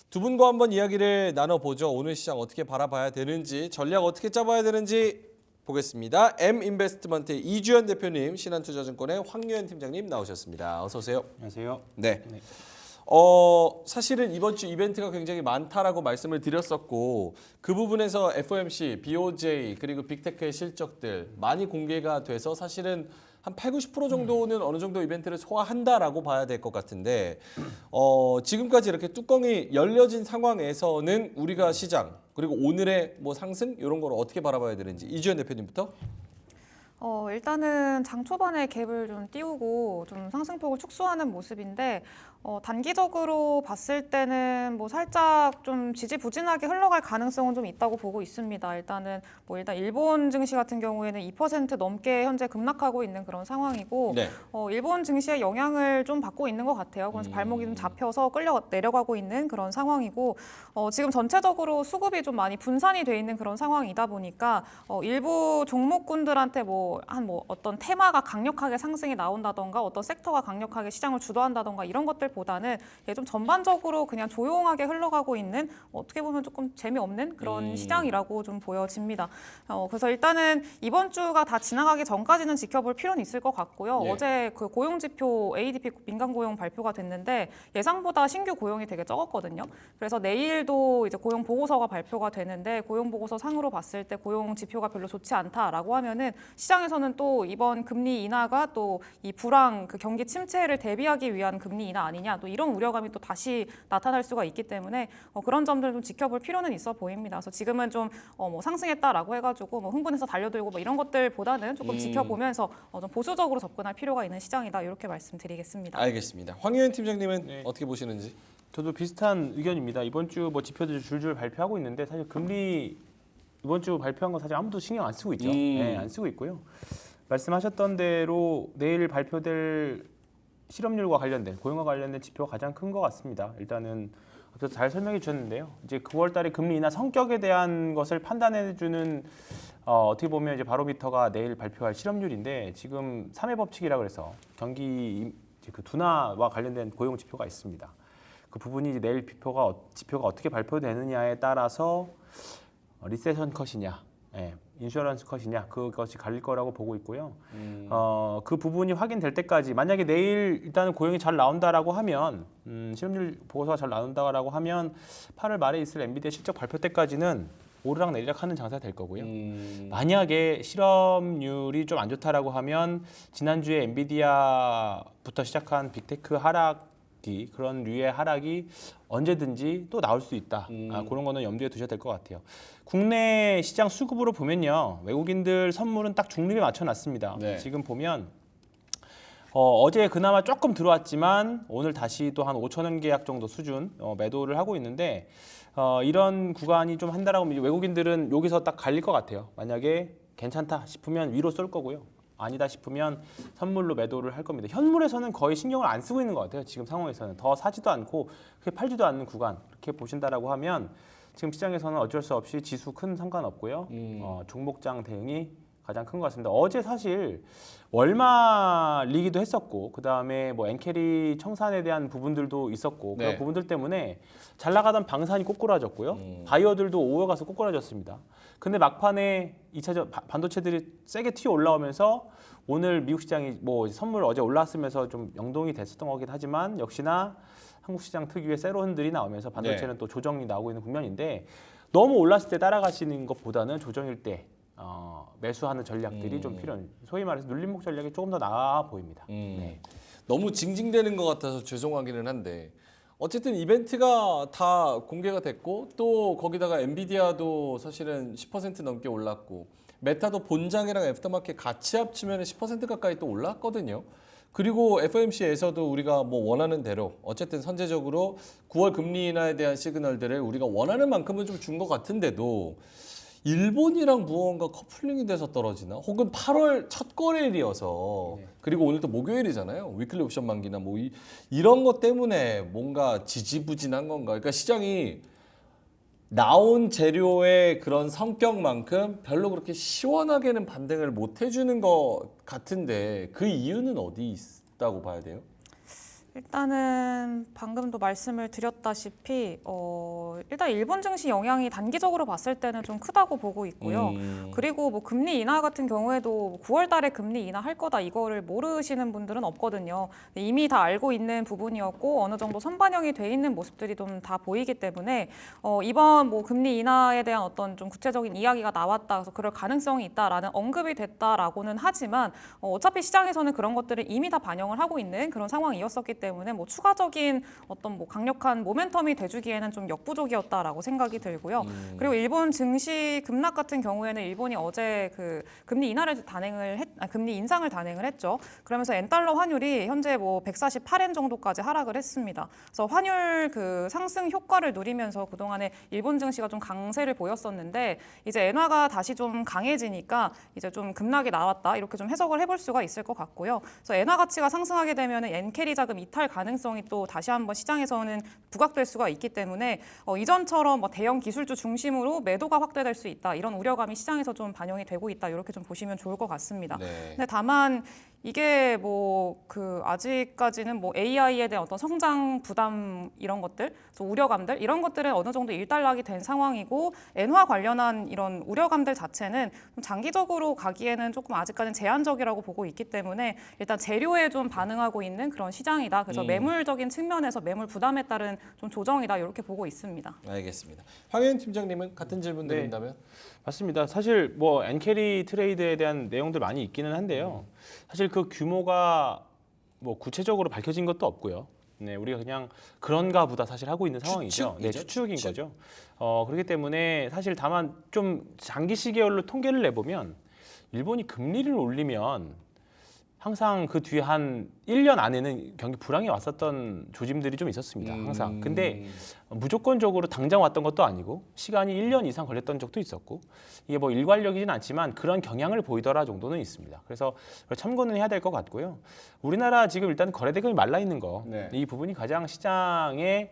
두 분과 한번 이야기를 나눠보죠. 오늘 시장 어떻게 바라봐야 되는지, 전략 어떻게 짜봐야 되는지 보겠습니다. M인베스트먼트 이주연 대표님, 신한투자증권의 황유현 팀장님 나오셨습니다. 어서 오세요. 안녕하세요. 네. 사실은 이번 주 이벤트가 굉장히 많다라고 말씀을 드렸었고 그 부분에서 FOMC, BOJ 그리고 빅테크의 실적들 많이 공개가 돼서 사실은 한 80-90% 정도는 어느 정도 이벤트를 소화한다라고 봐야 될 것 같은데 지금까지 이렇게 뚜껑이 열려진 상황에서는 우리가 시장 그리고 오늘의 뭐 상승 이런 걸 어떻게 바라봐야 되는지 이주연 대표님부터. 일단은 장 초반에 갭을 좀 띄우고 좀 상승폭을 축소하는 모습인데 단기적으로 봤을 때는 뭐 살짝 좀 지지부진하게 흘러갈 가능성은 좀 있다고 보고 있습니다. 일단 일본 증시 같은 경우에는 2% 넘게 현재 급락하고 있는 그런 상황이고 네. 일본 증시의 영향을 좀 받고 있는 것 같아요. 그래서 발목이 좀 잡혀서 끌려 내려가고 있는 그런 상황이고 지금 전체적으로 수급이 좀 많이 분산이 돼 있는 그런 상황이다 보니까 일부 종목군들한테 어떤 테마가 강력하게 상승이 나온다던가 어떤 섹터가 강력하게 시장을 주도한다던가 이런 것들보다는 좀 전반적으로 그냥 조용하게 흘러가고 있는 어떻게 보면 조금 재미없는 그런 시장이라고 좀 보여집니다. 그래서 일단은 이번 주가 다 지나가기 전까지는 지켜볼 필요는 있을 것 같고요. 예. 어제 그 고용지표 ADP 민간 고용 발표가 됐는데 예상보다 신규 고용이 되게 적었거든요. 그래서 내일도 이제 고용 보고서가 발표가 되는데 고용 보고서 상으로 봤을 때 고용 지표가 별로 좋지 않다라고 하면은 시장에서는 또 이번 금리 인하가 또 이 불황 그 경기 침체를 대비하기 위한 금리 인하 아니냐 또 이런 우려감이 또 다시 나타날 수가 있기 때문에 그런 점들을 좀 지켜볼 필요는 있어 보입니다. 그래서 지금은 좀 상승했다라고 해가지고 흥분해서 달려들고 이런 것들보다는 조금 지켜보면서 좀 보수적으로 접근할 필요가 있는 시장이다 이렇게 말씀드리겠습니다. 알겠습니다. 황유현 팀장님은 어떻게 보시는지? 저도 비슷한 의견입니다. 이번 주 뭐 지표들 줄줄 발표하고 있는데 사실 금리 이번 주 발표한 건 사실 아무도 신경 안 쓰고 있죠. 네, 안 쓰고 있고요. 말씀하셨던 대로 내일 발표될 실업률과 관련된 고용과 관련된 지표가 가장 큰 것 같습니다. 일단은 앞서 잘 설명해 주셨는데요. 이제 9월달에 금리 인하 성격에 대한 것을 판단해주는 어떻게 보면 이제 바로미터가 내일 발표할 실업률인데 지금 3회 법칙이라고 해서 경기 이제 그 둔화와 관련된 고용 지표가 있습니다. 그 부분이 이제 내일 지표가 어떻게 발표되느냐에 따라서 리세션 컷이냐, 인슈어런스 컷이냐 그것이 갈릴 거라고 보고 있고요. 그 부분이 확인될 때까지 만약에 내일 일단은 고용이 잘 나온다라고 하면 실업률 보고서가 잘 나온다라고 하면 8월 말에 있을 엔비디아 실적 발표 때까지는 오르락 내리락 하는 장사가 될 거고요. 만약에 실업률이 좀 안 좋다라고 하면 지난주에 엔비디아부터 시작한 빅테크 하락이 그런 류의 하락이 언제든지 또 나올 수 있다. 그런 거는 염두에 두셔야 될 것 같아요. 국내 시장 수급으로 보면요. 외국인들 선물은 딱 중립에 맞춰놨습니다. 네. 지금 보면 어제 그나마 조금 들어왔지만 오늘 다시 또 한 5천원 계약 정도 수준 매도를 하고 있는데 이런 구간이 좀 한다라고 하면 외국인들은 여기서 딱 갈릴 것 같아요. 만약에 괜찮다 싶으면 위로 쏠 거고요. 아니다 싶으면 선물로 매도를 할 겁니다. 현물에서는 거의 신경을 안 쓰고 있는 것 같아요. 지금 상황에서는 더 사지도 않고 그렇게 팔지도 않는 구간 이렇게 보신다라고 하면 지금 시장에서는 어쩔 수 없이 지수 큰 상관없고요. 종목장 대응이 가장 큰 것 같습니다. 어제 사실 월말이기도 했었고 그 다음에 뭐 엔캐리 청산에 대한 부분들도 있었고 네. 그런 부분들 때문에 잘 나가던 방산이 꼬꾸라졌고요. 바이어들도 오어가서 꼬꾸라졌습니다. 근데 막판에 2차전 반도체들이 세게 튀어 올라오면서 오늘 미국 시장이 뭐 선물 어제 올랐으면서 좀 영동이 됐었던 거긴 하지만 역시나 한국 시장 특유의 세로 흔들이 나오면서 반도체는 또 조정이 나오고 있는 국면인데 너무 올랐을 때 따라가시는 것보다는 조정일 때 매수하는 전략들이 좀 필요한 소위 말해서 눌림목 전략이 조금 더 나아 보입니다. 네. 너무 징징대는 것 같아서 죄송하기는 한데 어쨌든 이벤트가 다 공개가 됐고 또 거기다가 엔비디아도 사실은 10% 넘게 올랐고 메타도 본장이랑 애프터마켓 같이 합치면 10% 가까이 또 올랐거든요. 그리고 FOMC에서도 우리가 뭐 원하는 대로 어쨌든 선제적으로 9월 금리 인하에 대한 시그널들을 우리가 원하는 만큼은 좀 준 것 같은데도 일본이랑 무언가 커플링이 돼서 떨어지나? 혹은 8월 첫 거래일이어서 그리고 오늘 또 목요일이잖아요. 위클리 옵션 만기나 뭐 이런 것 때문에 뭔가 지지부진한 건가? 그러니까 시장이 나온 재료의 그런 성격만큼 별로 그렇게 시원하게는 반등을 못 해주는 것 같은데 그 이유는 어디 있다고 봐야 돼요? 일단은 방금도 말씀을 드렸다시피 일단 일본 증시 영향이 단기적으로 봤을 때는 좀 크다고 보고 있고요. 그리고 뭐 금리 인하 같은 경우에도 9월 달에 금리 인하할 거다 이거를 모르시는 분들은 없거든요. 이미 다 알고 있는 부분이었고 어느 정도 선반영이 돼 있는 모습들이 좀 다 보이기 때문에 이번 뭐 금리 인하에 대한 어떤 좀 구체적인 이야기가 나왔다 그래서 그럴 가능성이 있다라는 언급이 됐다라고는 하지만 어차피 시장에서는 그런 것들을 이미 다 반영을 하고 있는 그런 상황이었었기 때문에 뭐 추가적인 어떤 뭐 강력한 모멘텀이 돼주기에는 좀 역부족이었다라고 생각이 들고요. 그리고 일본 증시 급락 같은 경우에는 일본이 어제 그 금리 인상을 단행을 했죠. 그러면서 엔달러 환율이 현재 뭐 148엔 정도까지 하락을 했습니다. 그래서 환율 그 상승 효과를 누리면서 그동안에 일본 증시가 좀 강세를 보였었는데 이제 엔화가 다시 좀 강해지니까 이제 좀 급락이 나왔다 이렇게 좀 해석을 해볼 수가 있을 것 같고요. 그래서 엔화 가치가 상승하게 되면 엔캐리 자금 이탈 가능성이 또 다시 한번 시장에서는 부각될 수가 있기 때문에 이전처럼 뭐 대형 기술주 중심으로 매도가 확대될 수 있다 이런 우려감이 시장에서 좀 반영이 되고 있다 이렇게 좀 보시면 좋을 것 같습니다. 네. 근데 다만 이게 뭐 그 아직까지는 뭐 AI에 대한 어떤 성장 부담 이런 것들, 그래서 우려감들 이런 것들은 어느 정도 일단락이 된 상황이고 엔화 관련한 이런 우려감들 자체는 좀 장기적으로 가기에는 조금 아직까지는 제한적이라고 보고 있기 때문에 일단 재료에 좀 반응하고 있는 그런 시장이다. 그래서 매물적인 측면에서 매물 부담에 따른 좀 조정이다 이렇게 보고 있습니다. 알겠습니다. 황현 팀장님은 같은 질문 네. 드린다면? 맞습니다. 사실 뭐 엔캐리 트레이드에 대한 내용들 많이 있기는 한데요. 사실 그 규모가 뭐 구체적으로 밝혀진 것도 없고요. 네, 우리가 그냥 그런가 보다 사실 하고 있는 상황이죠. 네, 추측인 거죠. 그렇기 때문에 사실 다만 좀 장기 시계열로 통계를 내보면 일본이 금리를 올리면 항상 그 뒤에 한 1년 안에는 경기 불황이 왔었던 조짐들이 좀 있었습니다. 항상. 근데 무조건적으로 당장 왔던 것도 아니고 시간이 1년 이상 걸렸던 적도 있었고 이게 뭐 일괄적이진 않지만 그런 경향을 보이더라 정도는 있습니다. 그래서 참고는 해야 될 것 같고요. 우리나라 지금 일단 거래대금이 말라 있는 거. 네. 이 부분이 가장 시장에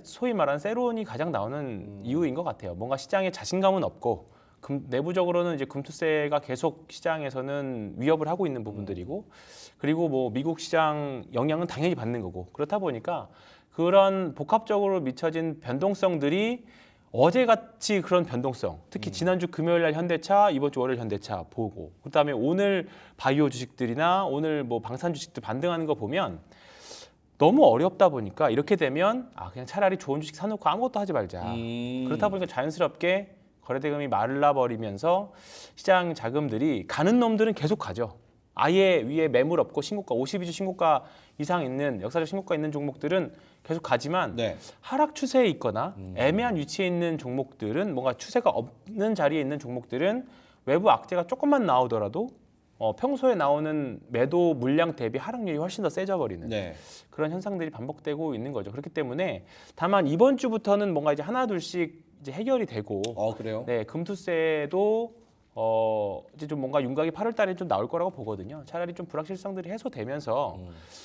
소위 말하는 세론이 가장 나오는 이유인 것 같아요. 뭔가 시장에 자신감은 없고 내부적으로는 이제 금투세가 계속 시장에서는 위협을 하고 있는 부분들이고 그리고 뭐 미국 시장 영향은 당연히 받는 거고 그렇다 보니까 그런 복합적으로 미쳐진 변동성들이 어제같이 그런 변동성 특히 지난주 금요일 날 현대차 이번 주 월요일 현대차 보고 그다음에 오늘 바이오 주식들이나 오늘 뭐 방산 주식들 반등하는 거 보면 너무 어렵다 보니까 이렇게 되면 그냥 차라리 좋은 주식 사놓고 아무것도 하지 말자. 그렇다 보니까 자연스럽게 거래대금이 말라버리면서 시장 자금들이 가는 놈들은 계속 가죠. 아예 위에 매물 없고 신고가 52주 신고가 이상 있는 역사적 신고가 있는 종목들은 계속 가지만 네. 하락 추세에 있거나 애매한 위치에 있는 종목들은 뭔가 추세가 없는 자리에 있는 종목들은 외부 악재가 조금만 나오더라도 평소에 나오는 매도 물량 대비 하락률이 훨씬 더 세져 버리는 네. 그런 현상들이 반복되고 있는 거죠. 그렇기 때문에 다만 이번 주부터는 뭔가 이제 하나 둘씩 이제 해결이 되고 그래요? 네, 금투세도 이제 좀 뭔가 윤곽이 8월 달에 좀 나올 거라고 보거든요. 차라리 좀 불확실성들이 해소되면서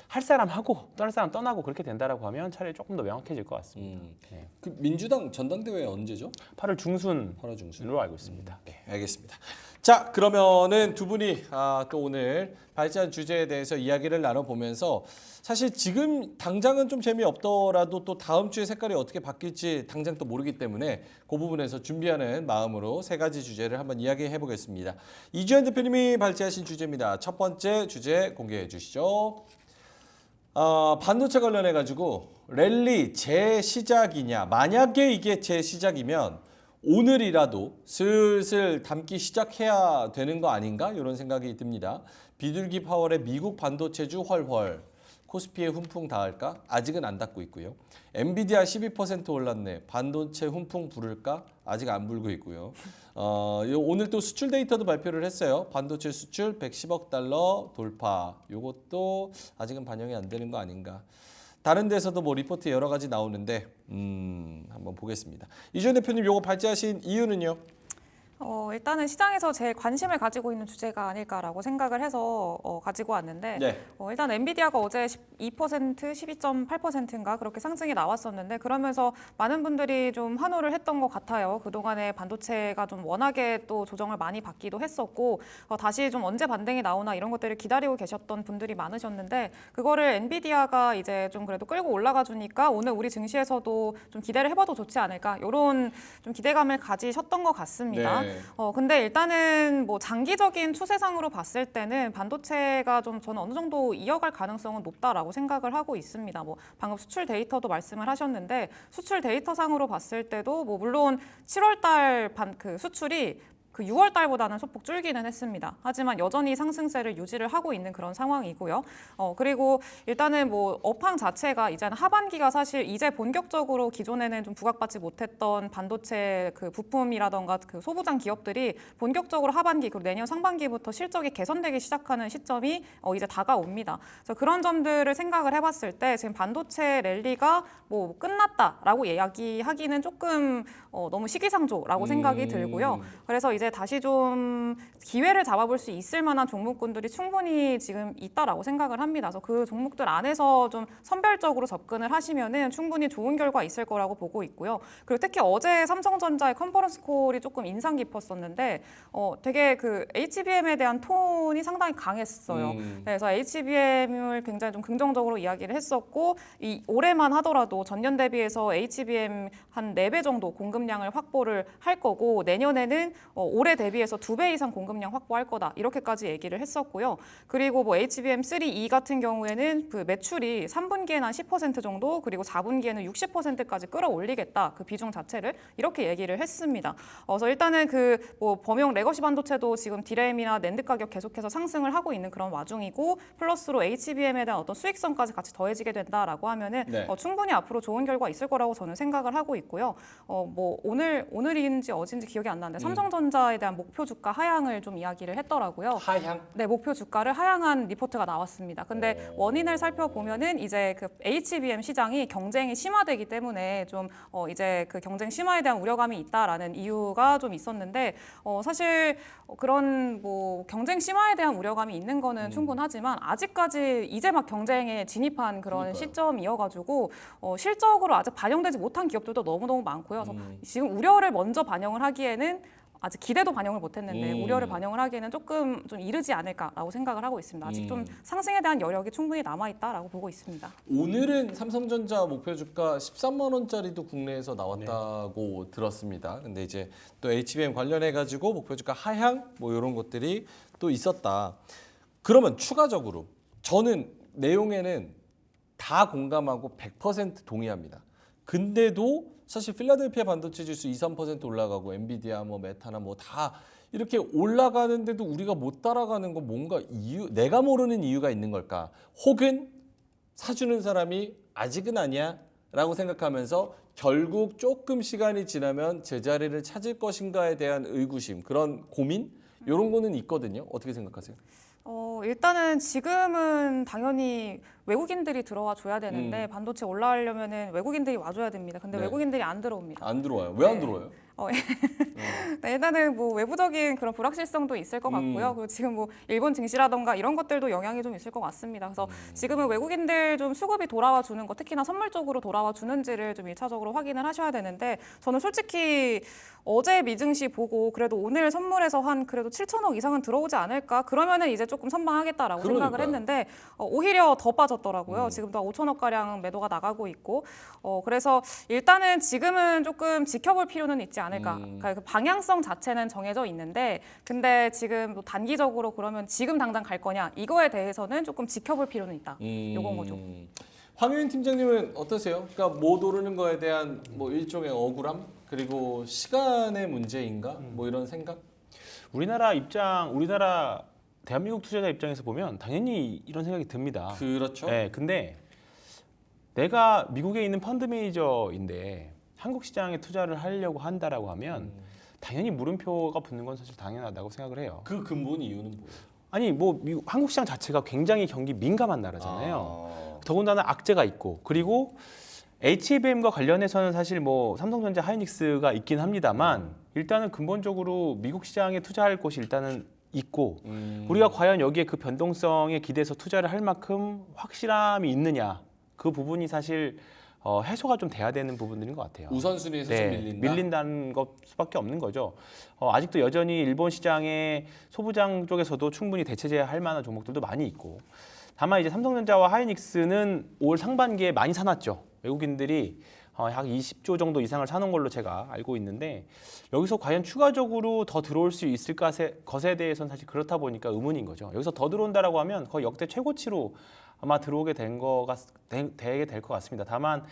할 사람 하고 떠날 사람 떠나고 그렇게 된다라고 하면 차라리 조금 더 명확해질 것 같습니다. 네. 그 민주당 전당대회 언제죠? 8월 중순으로 8월 중순. 알고 있습니다. 네. 알겠습니다. 자, 그러면은 두 분이 또 오늘 발제한 주제에 대해서 이야기를 나눠보면서 사실 지금 당장은 좀 재미없더라도 또 다음 주에 색깔이 어떻게 바뀔지 당장 또 모르기 때문에 그 부분에서 준비하는 마음으로 세 가지 주제를 한번 이야기해 보겠습니다. 이주연 대표님이 발제하신 주제입니다. 첫 번째 주제 공개해 주시죠. 반도체 관련해 가지고 랠리 재시작이냐. 만약에 이게 재시작이면 오늘이라도 슬슬 담기 시작해야 되는 거 아닌가 이런 생각이 듭니다. 비둘기 파월의 미국 반도체주 헐헐. 코스피에 훈풍 닿을까? 아직은 안 닿고 있고요. 엔비디아 12% 올랐네. 반도체 훈풍 부를까? 아직 안 불고 있고요. 오늘 또 수출 데이터도 발표를 했어요. 반도체 수출 110억 달러 돌파. 요것도 아직은 반영이 안 되는 거 아닌가. 다른 데서도 뭐 리포트 여러 가지 나오는데 한번 보겠습니다. 이주연 대표님 요거 발제하신 이유는요? 일단은 시장에서 제일 관심을 가지고 있는 주제가 아닐까라고 생각을 해서 가지고 왔는데 네. 일단 엔비디아가 어제 12%, 12.8%인가 그렇게 상승이 나왔었는데 그러면서 많은 분들이 좀 환호를 했던 것 같아요. 그동안에 반도체가 좀 워낙에 또 조정을 많이 받기도 했었고 다시 좀 언제 반등이 나오나 이런 것들을 기다리고 계셨던 분들이 많으셨는데 그거를 엔비디아가 이제 좀 그래도 끌고 올라가 주니까 오늘 우리 증시에서도 좀 기대를 해봐도 좋지 않을까 이런 좀 기대감을 가지셨던 것 같습니다. 네. 근데 일단은 뭐 장기적인 추세상으로 봤을 때는 반도체가 좀 저는 어느 정도 이어갈 가능성은 높다라고 생각을 하고 있습니다. 뭐 방금 수출 데이터도 말씀을 하셨는데 수출 데이터상으로 봤을 때도 뭐 물론 7월달 그 수출이 그 6월 달보다는 소폭 줄기는 했습니다. 하지만 여전히 상승세를 유지를 하고 있는 그런 상황이고요. 그리고 일단은 뭐 업황 자체가 이제는 하반기가 사실 이제 본격적으로 기존에는 좀 부각받지 못했던 반도체 그 부품이라던가 그 소부장 기업들이 본격적으로 하반기 그리고 내년 상반기부터 실적이 개선되기 시작하는 시점이 이제 다가옵니다. 그래서 그런 점들을 생각을 해봤을 때 지금 반도체 랠리가 뭐 끝났다라고 이야기하기는 조금 너무 시기상조라고 생각이 들고요. 그래서 이제 다시 좀 기회를 잡아볼 수 있을 만한 종목군들이 충분히 지금 있다라고 생각을 합니다. 그래서 그 종목들 안에서 좀 선별적으로 접근을 하시면은 충분히 좋은 결과 있을 거라고 보고 있고요. 그리고 특히 어제 삼성전자의 컨퍼런스 콜이 조금 인상 깊었었는데 되게 그 HBM에 대한 톤이 상당히 강했어요. 그래서 HBM을 굉장히 좀 긍정적으로 이야기를 했었고 이 올해만 하더라도 전년 대비해서 HBM 한 4배 정도 공급량을 확보를 할 거고 내년에는 올해 대비해서 2배 이상 공급량 확보할 거다 이렇게까지 얘기를 했었고요. 그리고 뭐 HBM3E 같은 경우에는 그 매출이 3분기에는 한 10% 정도 그리고 4분기에는 60%까지 끌어올리겠다 그 비중 자체를 이렇게 얘기를 했습니다. 그래서 일단은 그 뭐 범용 레거시 반도체도 지금 디램이나 낸드 가격 계속해서 상승을 하고 있는 그런 와중이고 플러스로 HBM에 대한 어떤 수익성까지 같이 더해지게 된다라고 하면은 네. 충분히 앞으로 좋은 결과 있을 거라고 저는 생각을 하고 있고요. 뭐 오늘인지 어제인지 기억이 안 나는데 삼성전자에 대한 목표 주가 하향을 좀 이야기를 했더라고요. 하향? 네, 목표 주가를 하향한 리포트가 나왔습니다. 근데 원인을 살펴보면은 이제 그 HBM 시장이 경쟁이 심화되기 때문에 좀 이제 그 경쟁 심화에 대한 우려감이 있다라는 이유가 좀 있었는데 사실 그런 뭐 경쟁 심화에 대한 우려감이 있는 거는 충분하지만 아직까지 이제 막 경쟁에 진입한 그런 시점이어가지고 실적으로 아직 반영되지 못한 기업들도 너무너무 많고요. 그래서 지금 우려를 먼저 반영을 하기에는 아직 기대도 반영을 못했는데 우려를 반영을 하기에는 조금 좀 이르지 않을까라고 생각을 하고 있습니다. 아직 좀 상승에 대한 여력이 충분히 남아있다라고 보고 있습니다. 오늘은 삼성전자 목표 주가 13만 원짜리도 국내에서 나왔다고 들었습니다. 근데 이제 또 HBM 관련해 가지고 목표 주가 하향 뭐 이런 것들이 또 있었다. 그러면 추가적으로 저는 내용에는 다 공감하고 100% 동의합니다. 근데도 사실 필라델피아 반도체 지수 2, 3% 올라가고 엔비디아 뭐 메타나 뭐 다 이렇게 올라가는데도 우리가 못 따라가는 건 뭔가 이유 내가 모르는 이유가 있는 걸까? 혹은 사주는 사람이 아직은 아니야 라고 생각하면서 결국 조금 시간이 지나면 제자리를 찾을 것인가에 대한 의구심 그런 고민 이런 거는 있거든요. 어떻게 생각하세요? 일단은 지금은 당연히 외국인들이 들어와 줘야 되는데 반도체 올라가려면은 외국인들이 와줘야 됩니다. 근데 네. 외국인들이 안 들어옵니다. 안 들어와요. 왜 안 네. 들어와요? 네, 일단은 뭐 외부적인 그런 불확실성도 있을 것 같고요. 그리고 지금 뭐 일본 증시라던가 이런 것들도 영향이 좀 있을 것 같습니다. 그래서 지금은 외국인들 좀 수급이 돌아와 주는 거, 특히나 선물 쪽으로 돌아와 주는지를 좀 1차적으로 확인을 하셔야 되는데 저는 솔직히 어제 미증시 보고 그래도 오늘 선물에서 한 그래도 7천억 이상은 들어오지 않을까? 그러면은 이제 조금 선방하겠다라고 생각을 그러니까요. 했는데 오히려 더 빠졌더라고요. 지금도 5천억 가량 매도가 나가고 있고 그래서 일단은 지금은 조금 지켜볼 필요는 있지 않을까. 그러니까 그 방향성 자체는 정해져 있는데 근데 지금 뭐 단기적으로 그러면 지금 당장 갈 거냐 이거에 대해서는 조금 지켜볼 필요는 있다. 요건 거죠. 황효인 팀장님은 어떠세요? 그러니까 못 오르는 거에 대한 뭐 일종의 억울함 그리고 시간의 문제인가 뭐 이런 생각? 우리나라 대한민국 투자자 입장에서 보면 당연히 이런 생각이 듭니다. 그렇죠. 네, 근데 내가 미국에 있는 펀드 매니저인데 한국 시장에 투자를 하려고 한다라고 하면 당연히 물음표가 붙는 건 사실 당연하다고 생각을 해요. 그 근본 이유는 뭐예요? 아니 뭐 미국 한국 시장 자체가 굉장히 경기 민감한 나라잖아요. 더군다나 악재가 있고 그리고 HBM과 관련해서는 사실 뭐 삼성전자, 하이닉스가 있긴 합니다만 일단은 근본적으로 미국 시장에 투자할 곳이 일단은 있고 우리가 과연 여기에 그 변동성에 기대서 투자를 할 만큼 확실함이 있느냐 그 부분이 사실 해소가 좀 돼야 되는 부분들인 것 같아요. 우선순위에서 좀 밀린다. 밀린다는 것 수밖에 없는 거죠. 아직도 여전히 일본 시장의 소부장 쪽에서도 충분히 대체제할 만한 종목들도 많이 있고 다만 이제 삼성전자와 하이닉스는 올 상반기에 많이 사놨죠. 외국인들이 약 20조 정도 이상을 사는 걸로 제가 알고 있는데 여기서 과연 추가적으로 더 들어올 수 있을 것에 대해서는 사실 그렇다 보니까 의문인 거죠. 여기서 더 들어온다라고 하면 거의 역대 최고치로 아마 들어오게 될 것 같습니다. 다만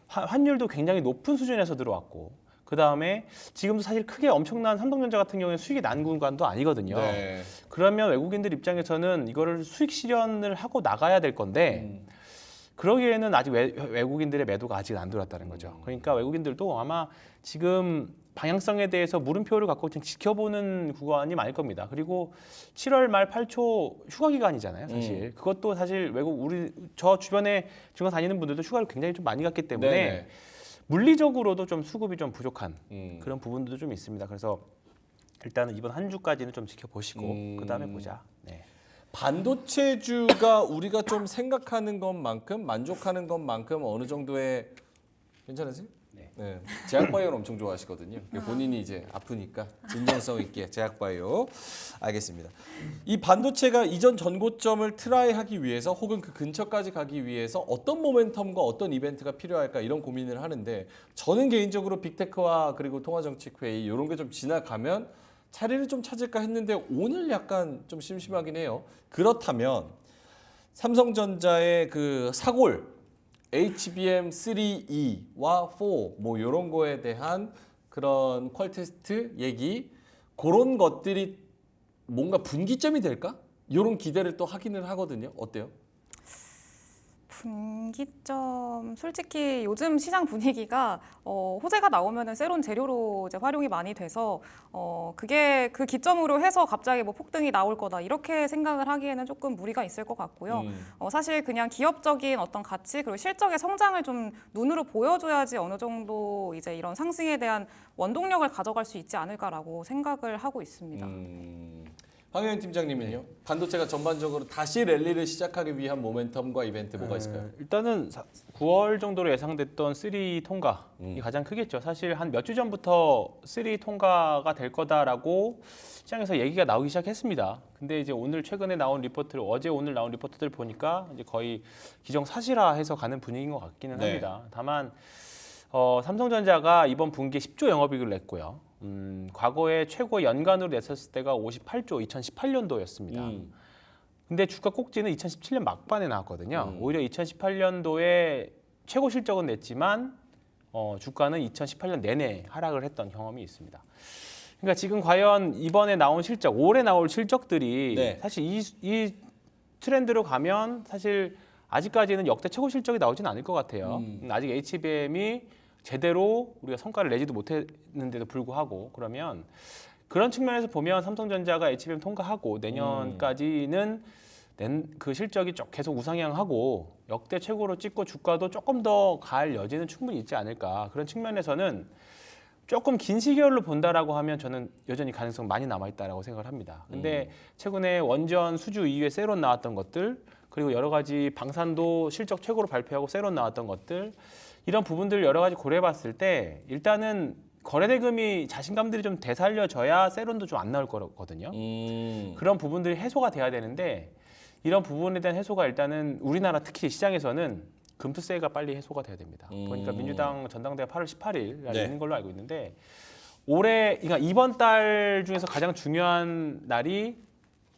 환율도 굉장히 높은 수준에서 들어왔고 그 다음에 지금도 사실 크게 엄청난 삼성전자 같은 경우에 수익이 난 구간도 아니거든요. 네. 그러면 외국인들 입장에서는 이거를 수익 실현을 하고 나가야 될 건데 그러기에는 아직 외국인들의 매도가 아직 안 들어왔다는 거죠. 그러니까 외국인들도 아마 지금 방향성에 대해서 물음표를 갖고 지금 지켜보는 구간이 많을 겁니다. 그리고 7월 말 8초 휴가 기간이잖아요, 사실. 그것도 사실 저 주변에 증권 다니는 분들도 휴가를 굉장히 좀 많이 갔기 때문에 네네. 물리적으로도 좀 수급이 좀 부족한 그런 부분들도 좀 있습니다. 그래서 일단은 이번 한 주까지는 좀 지켜보시고 그다음에 보자. 네. 반도체주가 우리가 좀 생각하는 것만큼 만족하는 것만큼 어느 정도의 괜찮으세요? 네. 제약바이오를 엄청 좋아하시거든요. 본인이 이제 아프니까 진정성 있게 제약바이오. 알겠습니다. 이 반도체가 이전 전고점을 트라이하기 위해서 혹은 그 근처까지 가기 위해서 어떤 모멘텀과 어떤 이벤트가 필요할까 이런 고민을 하는데 저는 개인적으로 빅테크와 그리고 통화정책회의 이런 게 좀 지나가면 자리를 좀 찾을까 했는데 오늘 약간 좀 심심하긴 해요. 그렇다면 삼성전자의 그 사골 HBM3E와 4 뭐 이런 거에 대한 그런 퀄 테스트 얘기 그런 것들이 뭔가 분기점이 될까? 이런 기대를 또 하기는 하거든요. 어때요? 분기점 솔직히 요즘 시장 분위기가 호재가 나오면은 새로운 재료로 이제 활용이 많이 돼서 그게 그 기점으로 해서 갑자기 뭐 폭등이 나올 거다 이렇게 생각을 하기에는 조금 무리가 있을 것 같고요. 사실 그냥 기업적인 어떤 가치 그리고 실적의 성장을 좀 눈으로 보여줘야지 어느 정도 이제 이런 상승에 대한 원동력을 가져갈 수 있지 않을까라고 생각을 하고 있습니다. 황혜연 팀장님은요? 반도체가 전반적으로 다시 랠리를 시작하기 위한 모멘텀과 이벤트 뭐가 있을까요? 일단은 9월 정도로 예상됐던 3 통과이 가장 크겠죠. 사실 한 몇 주 전부터 3 통과가 될 거다라고 시장에서 얘기가 나오기 시작했습니다. 근데 이제 오늘 최근에 나온 리포트를 오늘 나온 리포트들 보니까 이제 거의 기정사실화해서 가는 분위기인 것 같기는 네. 합니다. 다만 삼성전자가 이번 분기에 10조 영업이익을 냈고요. 과거에 최고 연간으로 냈었을 때가 58조 2018년도였습니다. 근데 주가 꼭지는 2017년 막반에 나왔거든요. 오히려 2018년도에 최고 실적은 냈지만 주가는 2018년 내내 하락을 했던 경험이 있습니다. 그러니까 지금 과연 이번에 나온 실적, 올해 나올 실적들이 네. 사실 이 트렌드로 가면 사실 아직까지는 역대 최고 실적이 나오진 않을 것 같아요. 아직 HBM이 제대로 우리가 성과를 내지도 못했는데도 불구하고 그러면 그런 측면에서 보면 삼성전자가 HBM 통과하고 내년까지는 그 실적이 계속 우상향하고 역대 최고로 찍고 주가도 조금 더 갈 여지는 충분히 있지 않을까. 그런 측면에서는 조금 긴 시기열로 본다라고 하면 저는 여전히 가능성 많이 남아있다라고 생각을 합니다. 근데 최근에 원전 수주 이후에 세론 나왔던 것들 그리고 여러 가지 방산도 실적 최고로 발표하고 세론 나왔던 것들 이런 부분들을 여러 가지 고려해봤을 때 일단은 거래대금이 자신감들이 좀 되살려져야 세론도 좀 안 나올 거거든요. 그런 부분들이 해소가 돼야 되는데 이런 부분에 대한 해소가 일단은 우리나라 특히 시장에서는 금투세가 빨리 해소가 돼야 됩니다. 그러니까 민주당 전당대회 8월 18일 날 네. 있는 걸로 알고 있는데 그러니까 이번 달 중에서 가장 중요한 날이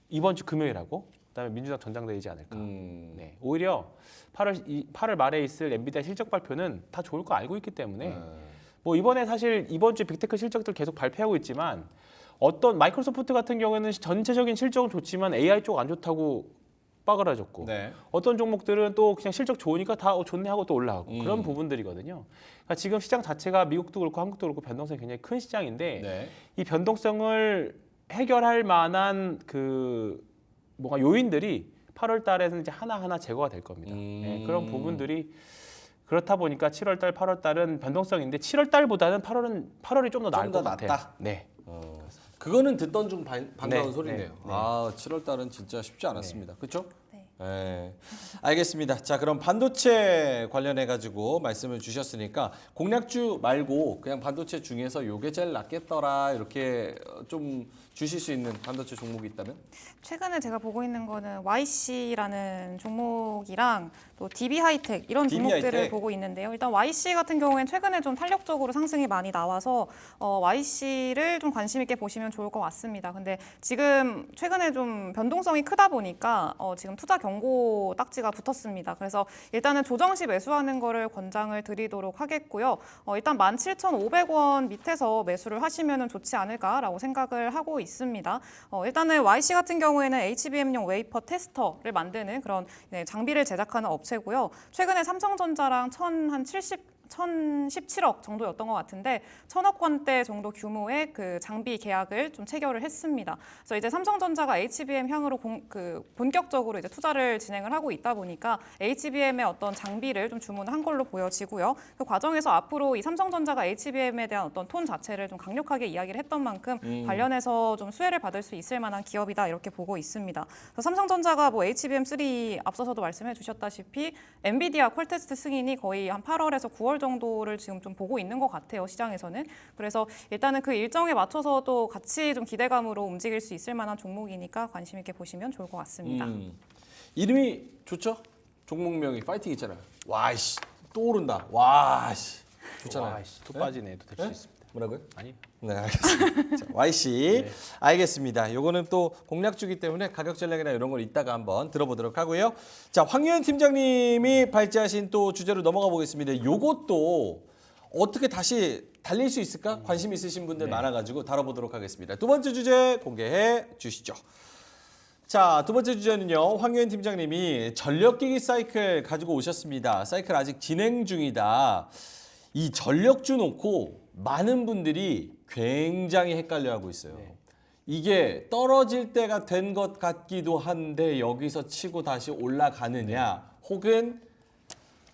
이번 주 금요일하고 그다음에 민주당 전당대회이지 않을까. 네, 오히려 8월 말에 있을 엔비디아 실적 발표는 다 좋을 거 알고 있기 때문에 뭐 이번에 사실 이번 주 빅테크 실적들 계속 발표하고 있지만 어떤 마이크로소프트 같은 경우에는 전체적인 실적은 좋지만 AI 쪽 안 좋다고 빠그라졌고 네. 어떤 종목들은 또 그냥 실적 좋으니까 다 좋네 하고 또 올라가고 그런 부분들이거든요. 그러니까 지금 시장 자체가 미국도 그렇고 한국도 그렇고 변동성이 굉장히 큰 시장인데 네. 이 변동성을 해결할 만한 그 뭔가 요인들이 8월 달에는 이제 하나하나 제거가 될 겁니다. 네, 그런 부분들이 그렇다 보니까 7월 달, 8월 달은 변동성인데 7월 달보다는 8월이 좀 더 나을 것 같아요. 낫다. 네. 그거는 듣던 중 반가운 네, 소리네요. 네, 네. 아, 7월 달은 진짜 쉽지 않았습니다. 그렇죠? 네. 네. 알겠습니다. 자, 그럼 반도체 관련해 가지고 말씀을 주셨으니까 공략주 말고 그냥 반도체 중에서 요게 제일 낫겠더라 이렇게 좀 주실 수 있는 반도체 종목이 있다면? 최근에 제가 보고 있는 거는 YC라는 종목이랑 또 DB 하이텍 이런 DB 종목들을 하이텍. 보고 있는데요. 일단 YC 같은 경우에는 최근에 좀 탄력적으로 상승이 많이 나와서 YC를 좀 관심 있게 보시면 좋을 것 같습니다. 근데 지금 최근에 좀 변동성이 크다 보니까 지금 투자 경고 딱지가 붙었습니다. 그래서 일단은 조정 시 매수하는 거를 권장을 드리도록 하겠고요. 일단 17,500원 밑에서 매수를 하시면 좋지 않을까라고 생각을 하고 있습니다. 일단은 YC 같은 경우에는 HBM용 웨이퍼 테스터를 만드는 그런 장비를 제작하는 업체고요. 최근에 삼성전자랑 1,017억 정도였던 것 같은데 1,000억 원대 정도 규모의 그 장비 계약을 좀 체결을 했습니다. 그래서 이제 삼성전자가 HBM 향으로 본격적으로 이제 투자를 진행을 하고 있다 보니까 HBM의 어떤 장비를 좀 주문한 걸로 보여지고요. 그 과정에서 앞으로 이 삼성전자가 HBM에 대한 어떤 톤 자체를 좀 강력하게 이야기를 했던 만큼 관련해서 좀 수혜를 받을 수 있을 만한 기업이다 이렇게 보고 있습니다. 그래서 삼성전자가 뭐 HBM3 앞서서도 말씀해 주셨다시피 엔비디아 퀄테스트 승인이 거의 한 8월에서 9월 정도를 지금 좀 보고 있는 것 같아요, 시장에서는. 그래서 일단은 그 일정에 맞춰서도 같이 좀 기대감으로 움직일 수 있을 만한 종목이니까 관심 있게 보시면 좋을 것 같습니다. 이름이 좋죠? 종목명이 파이팅 있잖아요. 와이씨 또 오른다. 와씨 좋잖아요. 또 빠지네. 또 될 수 네? 있습니다. 뭐라고요? 아니. 네, 알겠습니다. 자, YC 알겠습니다. 요거는 또 공략주기 때문에 가격 전략이나 이런 걸 이따가 한번 들어보도록 하고요. 자, 황유현 팀장님이 발제하신 또 주제로 넘어가 보겠습니다. 요것도 어떻게 다시 달릴 수 있을까? 관심 있으신 분들 많아가지고 다뤄보도록 하겠습니다. 두 번째 주제 공개해 주시죠. 자, 두 번째 주제는요. 황유현 팀장님이 전력기기 사이클 가지고 오셨습니다. 사이클 아직 진행 중이다. 이 전력주 놓고 많은 분들이 굉장히 헷갈려하고 있어요. 이게 떨어질 때가 된 것 같기도 한데 여기서 치고 다시 올라가느냐 혹은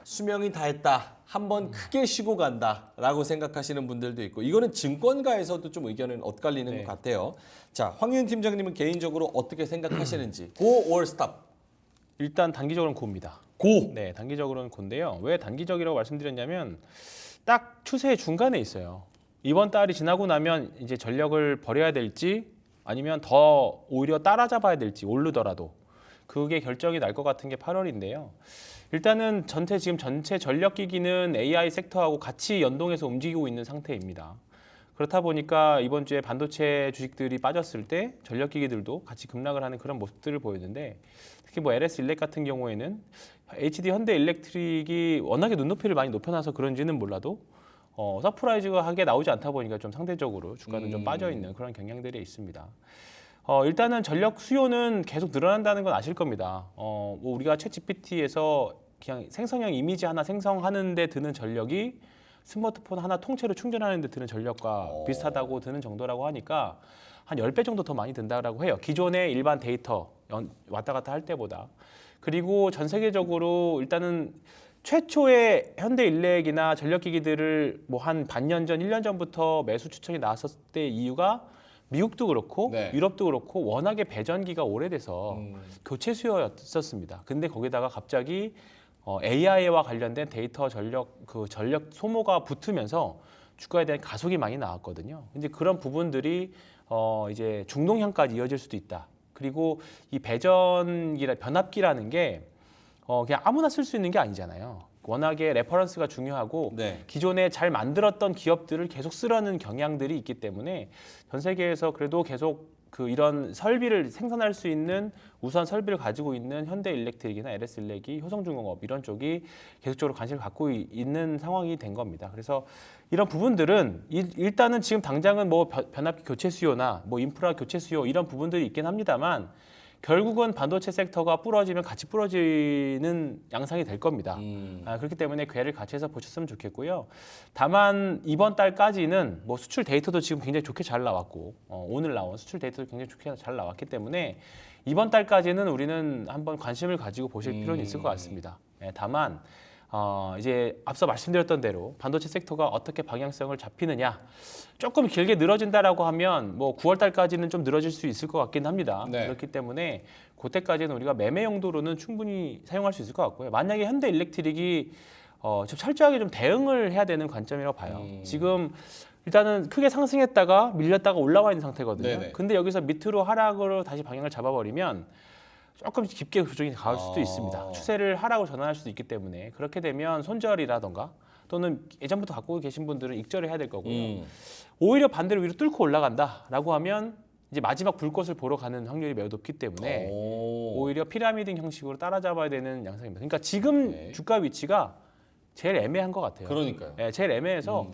수명이 다했다. 한번 크게 쉬고 간다라고 생각하시는 분들도 있고 이거는 증권가에서도 좀 의견은 엇갈리는 것 같아요. 자, 황윤 팀장님은 개인적으로 어떻게 생각하시는지 go or stop? 일단 단기적으로는 고입니다. go! 네, 단기적으로는 고인데요. 왜 단기적이라고 말씀드렸냐면 딱 추세의 중간에 있어요. 이번 달이 지나고 나면 이제 전력을 버려야 될지 아니면 더 오히려 따라잡아야 될지 오르더라도 그게 결정이 날 것 같은 게 8월인데요. 일단은 지금 전체 전력기기는 AI 섹터하고 같이 연동해서 움직이고 있는 상태입니다. 그렇다 보니까 이번 주에 반도체 주식들이 빠졌을 때 전력기기들도 같이 급락을 하는 그런 모습들을 보이는데 특히 뭐 LS 일렉 같은 경우에는 HD 현대 일렉트릭이 워낙에 눈높이를 많이 높여놔서 그런지는 몰라도 서프라이즈하게 나오지 않다 보니까 좀 상대적으로 주가는 좀 빠져 있는 그런 경향들이 있습니다. 일단은 전력 수요는 계속 늘어난다는 건 아실 겁니다. 뭐 우리가 챗 GPT에서 그냥 생성형 이미지 하나 생성하는데 드는 전력이 스마트폰 하나 통째로 충전하는 데 드는 전력과 비슷하다고 드는 정도라고 하니까 한 10배 정도 더 많이 든다고 해요. 기존의 일반 데이터 왔다 갔다 할 때보다. 그리고 전 세계적으로 일단은 최초의 현대일렉이나 전력기기들을 뭐 한 반년 전, 1년 전부터 매수 추천이 나왔을 때 이유가 미국도 그렇고 네. 유럽도 그렇고 워낙에 배전기가 오래돼서 교체 수요였었습니다. 근데 거기다가 갑자기 AI와 관련된 데이터 전력 소모가 붙으면서 주가에 대한 가속이 많이 나왔거든요. 이제 그런 부분들이 이제 중동향까지 이어질 수도 있다. 그리고 이 변압기라는 게 그냥 아무나 쓸 수 있는 게 아니잖아요. 워낙에 레퍼런스가 중요하고 네. 기존에 잘 만들었던 기업들을 계속 쓰려는 경향들이 있기 때문에 전 세계에서 그래도 계속 이런 설비를 생산할 수 있는 우수한 설비를 가지고 있는 현대일렉트릭이나 LS일렉이 효성중공업 이런 쪽이 계속적으로 관심을 갖고 있는 상황이 된 겁니다. 그래서 이런 부분들은 일단은 지금 당장은 뭐 변압기 교체 수요나 뭐 인프라 교체 수요 이런 부분들이 있긴 합니다만 결국은 반도체 섹터가 부러지면 같이 부러지는 양상이 될 겁니다. 그렇기 때문에 궤를 같이 해서 보셨으면 좋겠고요. 다만 이번 달까지는 뭐 수출 데이터도 지금 굉장히 좋게 잘 나왔고 오늘 나온 수출 데이터도 굉장히 좋게 잘 나왔기 때문에 이번 달까지는 우리는 한번 관심을 가지고 보실 필요는 있을 것 같습니다. 다만 이제 앞서 말씀드렸던 대로 반도체 섹터가 어떻게 방향성을 잡히느냐 조금 길게 늘어진다라고 하면 뭐 9월 달까지는 좀 늘어질 수 있을 것 같긴 합니다. 네. 그렇기 때문에 그때까지는 우리가 매매 용도로는 충분히 사용할 수 있을 것 같고요. 만약에 현대일렉트릭이 좀 철저하게 좀 대응을 해야 되는 관점이라고 봐요. 지금 일단은 크게 상승했다가 밀렸다가 올라와 있는 상태거든요. 네네. 근데 여기서 밑으로 하락으로 다시 방향을 잡아버리면 조금 깊게 조정이 갈 수도 있습니다. 추세를 하락으로 전환할 수도 있기 때문에 그렇게 되면 손절이라던가 또는 예전부터 갖고 계신 분들은 익절을 해야 될 거고요. 오히려 반대로 위로 뚫고 올라간다라고 하면 이제 마지막 불꽃을 보러 가는 확률이 매우 높기 때문에 오히려 피라미드 형식으로 따라잡아야 되는 양상입니다. 그러니까 지금 네. 주가 위치가 제일 애매한 것 같아요. 그러니까요. 예, 제일 애매해서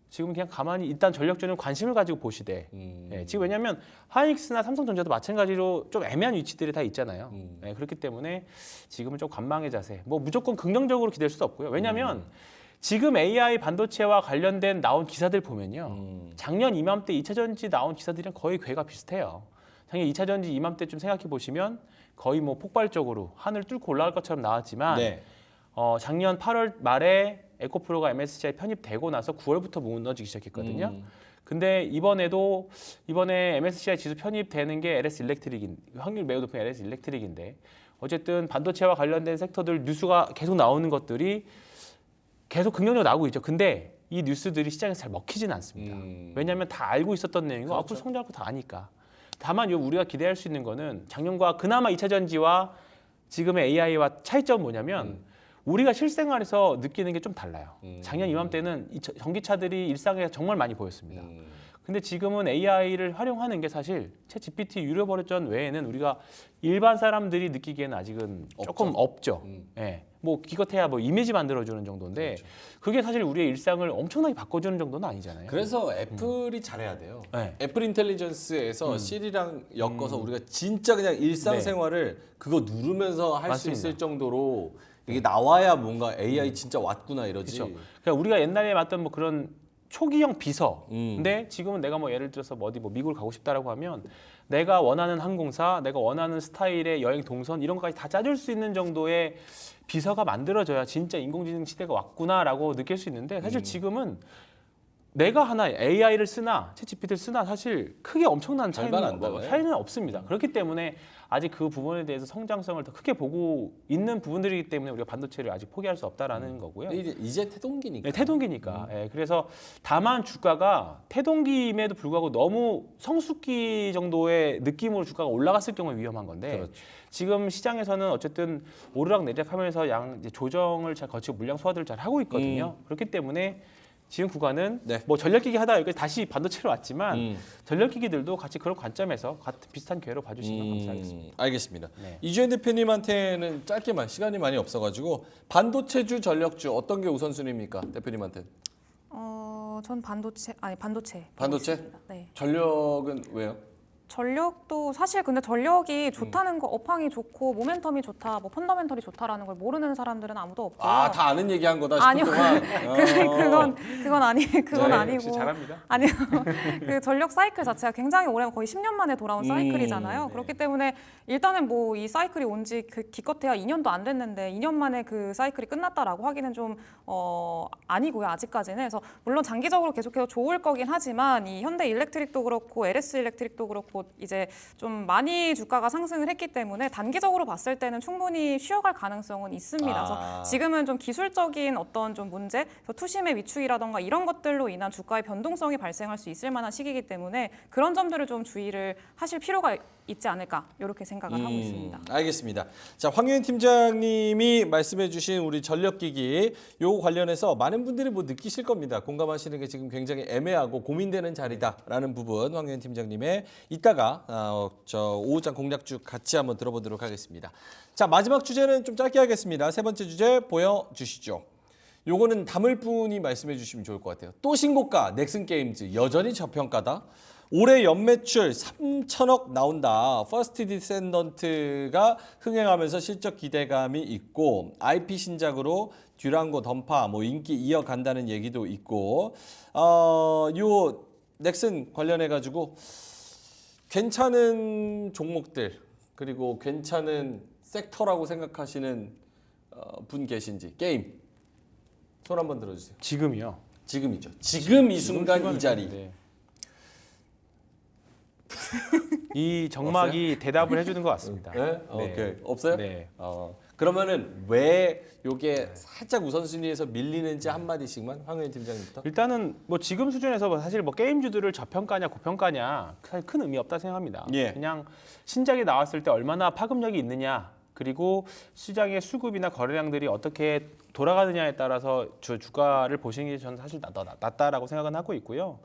지금 그냥 가만히 일단 전력주는 관심을 가지고 보시되 예, 지금 왜냐하면 하이닉스나 삼성전자도 마찬가지로 좀 애매한 위치들이 다 있잖아요. 예, 그렇기 때문에 지금은 좀 관망의 자세. 뭐 무조건 긍정적으로 기댈 수도 없고요. 왜냐하면 지금 AI 반도체와 관련된 나온 기사들 보면요. 작년 이맘때 2차 전지 나온 기사들이랑 거의 궤가 비슷해요. 작년 2차 전지 이맘때쯤 생각해 보시면 거의 뭐 폭발적으로 하늘 뚫고 올라갈 것처럼 나왔지만 네. 작년 8월 말에 에코프로가 MSCI 편입되고 나서 9월부터 무너지기 시작했거든요. 근데 이번에 MSCI 지수 편입되는 게 LS일렉트릭인 확률 매우 높은 LS일렉트릭인데 어쨌든 반도체와 관련된 섹터들 뉴스가 계속 나오는 것들이 계속 긍정적으로 나오고 있죠. 근데 이 뉴스들이 시장에서 잘 먹히지는 않습니다. 왜냐하면 다 알고 있었던 내용이고 앞으로 성장할 거 다 아니까. 다만 우리가 기대할 수 있는 거는 작년과 그나마 2차 전지와 지금의 AI와 차이점은 뭐냐면 우리가 실생활에서 느끼는 게 좀 달라요. 작년 이맘때는 전기차들이 일상에 정말 많이 보였습니다. 근데 지금은 AI를 활용하는 게 사실 챗 GPT 유료 버전 외에는 우리가 일반 사람들이 느끼기에는 아직은 조금 없죠. 예. 뭐 기껏해야 뭐 이미지 만들어주는 정도인데 그게 사실 우리의 일상을 엄청나게 바꿔주는 정도는 아니잖아요. 그래서 애플이 잘해야 돼요. 네. 애플 인텔리전스에서 시리랑 엮어서 우리가 진짜 그냥 일상생활을 그거 누르면서 할 수 맞습니다. 있을 정도로 이게 나와야 뭔가 AI 진짜 왔구나 이러지. 그렇죠. 그러니까 우리가 옛날에 봤던 뭐 그런 초기형 비서. 음. 근데 지금은 내가 뭐 예를 들어서 어디 뭐 미국을 가고 싶다라고 하면 내가 원하는 항공사, 내가 원하는 스타일의 여행 동선 이런 것까지 다 짜줄 수 있는 정도의 비서가 만들어져야 진짜 인공지능 시대가 왔구나라고 느낄 수 있는데 사실 지금은 내가 하나 AI를 쓰나 챗GPT를 쓰나 사실 크게 엄청난 별반 안 달라요. 차이는 없습니다. 그렇기 때문에 아직 그 부분에 대해서 성장성을 더 크게 보고 있는 부분들이기 때문에 우리가 반도체를 아직 포기할 수 없다라는 거고요. 이제 태동기니까. 네, 태동기니까. 예, 그래서 다만 주가가 태동기임에도 불구하고 너무 성숙기 정도의 느낌으로 주가가 올라갔을 경우에 위험한 건데 그렇죠. 지금 시장에서는 어쨌든 오르락 내리락하면서 이제 조정을 잘 거치고 물량 소화들을 잘 하고 있거든요. 그렇기 때문에 지금 구간은 네. 뭐 전력기기 하다가 여기까지 다시 반도체로 왔지만 전력기기들도 같이 그런 관점에서 같은 비슷한 기회로 봐주시면 감사하겠습니다. 알겠습니다. 네. 이주연 대표님한테는 짧게만 시간이 많이 없어가지고 반도체주, 전력주 어떤 게 우선순위입니까, 대표님한테? 전 반도체. 반도체? 보겠습니다. 네. 전력은 왜요? 전력도 사실 근데 전력이 좋다는 거 업황이 좋고 모멘텀이 좋다, 뭐 펀더멘털이 좋다라는 걸 모르는 사람들은 아무도 없고요. 아, 다 아는 얘기한 거다 싶을 아니요. 동안. 그건 네, 아니고. 역시 잘합니다. 아니요. 그 전력 사이클 자체가 굉장히 오래 거의 10년 만에 돌아온 사이클이잖아요. 그렇기 때문에 일단은 뭐 이 사이클이 온 지 기껏해야 2년도 안 됐는데 2년 만에 그 사이클이 끝났다라고 하기는 좀 아니고요. 아직까지는. 그래서 물론 장기적으로 계속해서 좋을 거긴 하지만 이 현대 일렉트릭도 그렇고 LS 일렉트릭도 그렇고 이제 좀 많이 주가가 상승을 했기 때문에 단기적으로 봤을 때는 충분히 쉬어갈 가능성은 있습니다. 그래서 지금은 좀 기술적인 어떤 좀 문제, 투심의 위축이라던가 이런 것들로 인한 주가의 변동성이 발생할 수 있을 만한 시기이기 때문에 그런 점들을 좀 주의를 하실 필요가 있지 않을까 이렇게 생각을 하고 있습니다. 알겠습니다. 자, 황윤 팀장님이 말씀해주신 우리 전력기기 요 관련해서 많은 분들이 뭐 느끼실 겁니다. 공감하시는 게 지금 굉장히 애매하고 고민되는 자리다라는 부분 황윤 팀장님의 이 이따가 저 오후장 공략주 같이 한번 들어보도록 하겠습니다. 자, 마지막 주제는 좀 짧게 하겠습니다. 세 번째 주제 보여주시죠. 요거는 담을분이 말씀해 주시면 좋을 것 같아요. 또 신고가 넥슨 게임즈 여전히 저평가다. 올해 연매출 3천억 나온다. 퍼스트 디센던트가 흥행하면서 실적 기대감이 있고 IP 신작으로 듀랑고 던파 뭐 인기 이어간다는 얘기도 있고 요 넥슨 관련해 가지고 괜찮은 종목들 그리고 괜찮은 섹터라고 생각하시는 분 계신지 게임 손 한번 들어주세요. 지금이요. 지금이죠. 지금 이 순간 시간에 이 자리. 네. 이 정막이 대답을 해주는 것 같습니다. 네? 오케이. 없어요? 네. 그러면은 왜 요게 살짝 우선순위에서 밀리는지 한마디씩만 황현희 팀장님부터. 일단은 뭐 지금 수준에서 사실 뭐 게임주들을 저평가냐 고평가냐 사실 큰 의미 없다 생각합니다. 예. 그냥 신작이 나왔을 때 얼마나 파급력이 있느냐 그리고 시장의 수급이나 거래량들이 어떻게 돌아가느냐에 따라서 주가를 보시는 게 저는 사실 낫다라고 생각은 하고 있고요.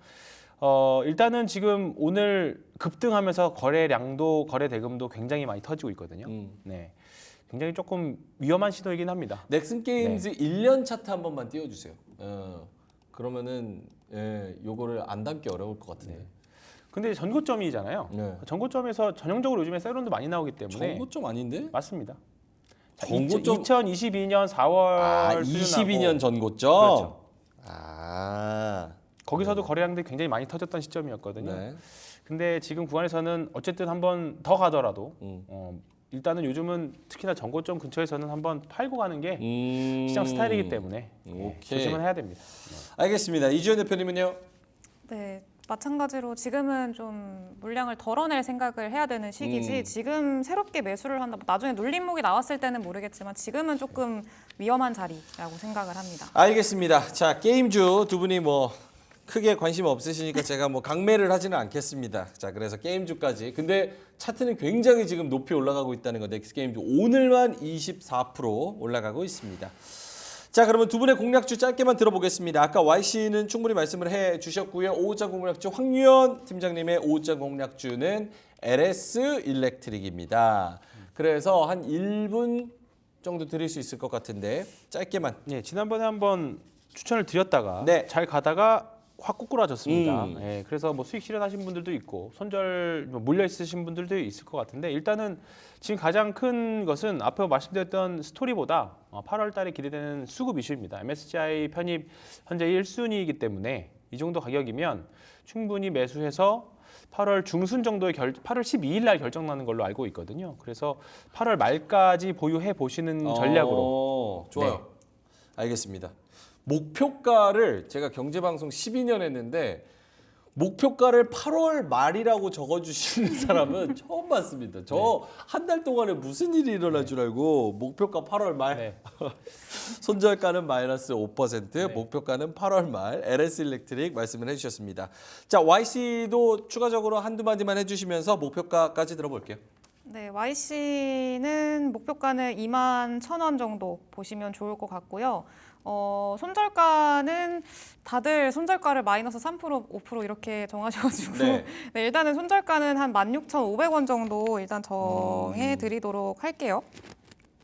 일단은 지금 오늘 급등하면서 거래량도 거래 대금도 굉장히 많이 터지고 있거든요. 네. 굉장히 조금 위험한 시도이긴 합니다. 넥슨 게임즈 1년 차트 한 번만 띄워주세요. 그러면은 요거를 안 담기 어려울 것 같은데. 근데 전고점이잖아요. 네. 전고점에서 전형적으로 요즘에 세론도 많이 나오기 때문에 전고점 아닌데? 맞습니다. 자, 전고점 2022년 4월 22년 전고점. 그렇죠. 거기서도 거래량들이 굉장히 많이 터졌던 시점이었거든요. 네. 근데 지금 구간에서는 어쨌든 한번 더 가더라도 일단은 요즘은 특히나 전고점 근처에서는 한번 팔고 가는 게 시장 스타일이기 때문에 오케이. 조심은 해야 됩니다. 알겠습니다. 이주연 대표님은요? 네, 마찬가지로 지금은 좀 물량을 덜어낼 생각을 해야 되는 시기지 지금 새롭게 매수를 한다. 나중에 눌림목이 나왔을 때는 모르겠지만 지금은 조금 위험한 자리라고 생각을 합니다. 알겠습니다. 자, 게임주 두 분이 뭐 크게 관심 없으시니까 제가 뭐 강매를 하지는 않겠습니다. 자, 그래서 게임주까지. 근데 차트는 굉장히 지금 높이 올라가고 있다는 거. 넥스 게임주 오늘만 24% 올라가고 있습니다. 자, 그러면 두 분의 공략주 짧게만 들어보겠습니다. 아까 YC는 충분히 말씀을 해주셨고요. 오후장 공략주 황유연 팀장님의 오후장 공략주는 LS 일렉트릭입니다. 그래서 한 1분 정도 드릴 수 있을 것 같은데 짧게만. 네, 지난번에 한번 추천을 드렸다가 네. 잘 가다가 확 꼬꾸라졌습니다. 음. 네, 그래서 뭐 수익 실현하신 분들도 있고 손절 몰려 있으신 분들도 있을 것 같은데 일단은 지금 가장 큰 것은 앞에 말씀드렸던 스토리보다 8월 달에 기대되는 수급 이슈입니다. MSCI 편입 현재 1순위이기 때문에 이 정도 가격이면 충분히 매수해서 8월 중순 정도에 8월 12일 날 결정나는 걸로 알고 있거든요. 그래서 8월 말까지 보유해 보시는 전략으로. 좋아요. 네. 알겠습니다. 목표가를 제가 경제방송 12년 했는데 목표가를 8월 말이라고 적어주시는 사람은 처음 봤습니다. 저 한 달 동안에 무슨 일이 일어날 줄 알고 목표가 8월 말, 네. 손절가는 마이너스 5%, 네. 목표가는 8월 말, LS 일렉트릭 말씀을 해주셨습니다. 자, YC도 추가적으로 한두 마디만 해주시면서 목표가까지 들어볼게요. 네, YC는 목표가는 21,000원 정도 보시면 좋을 것 같고요. 손절가는 다들 손절가를 마이너스 3%, 5% 이렇게 정하셔가지고 네. 네, 일단은 손절가는 한 16,500원 정도 일단 정해드리도록 할게요.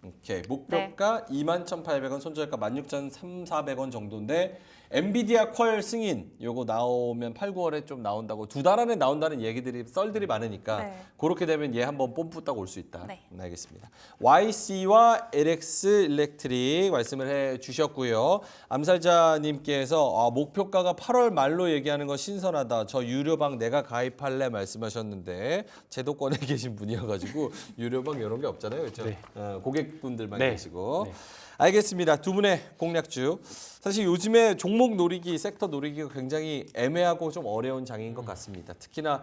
오케이. 목표가 21,800원, 손절가 16,400원 정도인데 엔비디아 퀄 승인 요거 나오면 8, 9월에 좀 나온다고 두 달 안에 나온다는 얘기들이 썰들이 많으니까 네. 그렇게 되면 얘 한번 뽐뿌 딱 올 수 있다. 네. 알겠습니다. YC와 LX 일렉트릭 말씀을 해 주셨고요. 암살자님께서 목표가가 8월 말로 얘기하는 거 신선하다. 저 유료방 내가 가입할래 말씀하셨는데 제도권에 계신 분이어가지고 유료방 이런 게 없잖아요, 그렇죠? 네. 고객분들만 네. 계시고. 네. 알겠습니다. 두 분의 공략주. 사실 요즘에 종목 노리기, 섹터 노리기가 굉장히 애매하고 좀 어려운 장인 것 같습니다. 특히나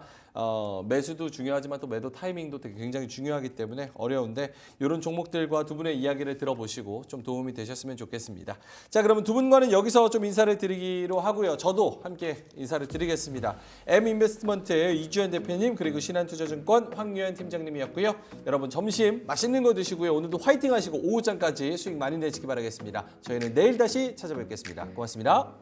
매수도 중요하지만 또 매도 타이밍도 되게 굉장히 중요하기 때문에 어려운데 이런 종목들과 두 분의 이야기를 들어보시고 좀 도움이 되셨으면 좋겠습니다. 자, 그러면 두 분과는 여기서 좀 인사를 드리기로 하고요. 저도 함께 인사를 드리겠습니다. M인베스트먼트 이주연 대표님 그리고 신한투자증권 황유연 팀장님이었고요. 여러분 점심 맛있는 거 드시고요. 오늘도 화이팅 하시고 오후장까지 수익 많이 내시기 바라겠습니다. 저희는 내일 다시 찾아뵙겠습니다. 고맙습니다.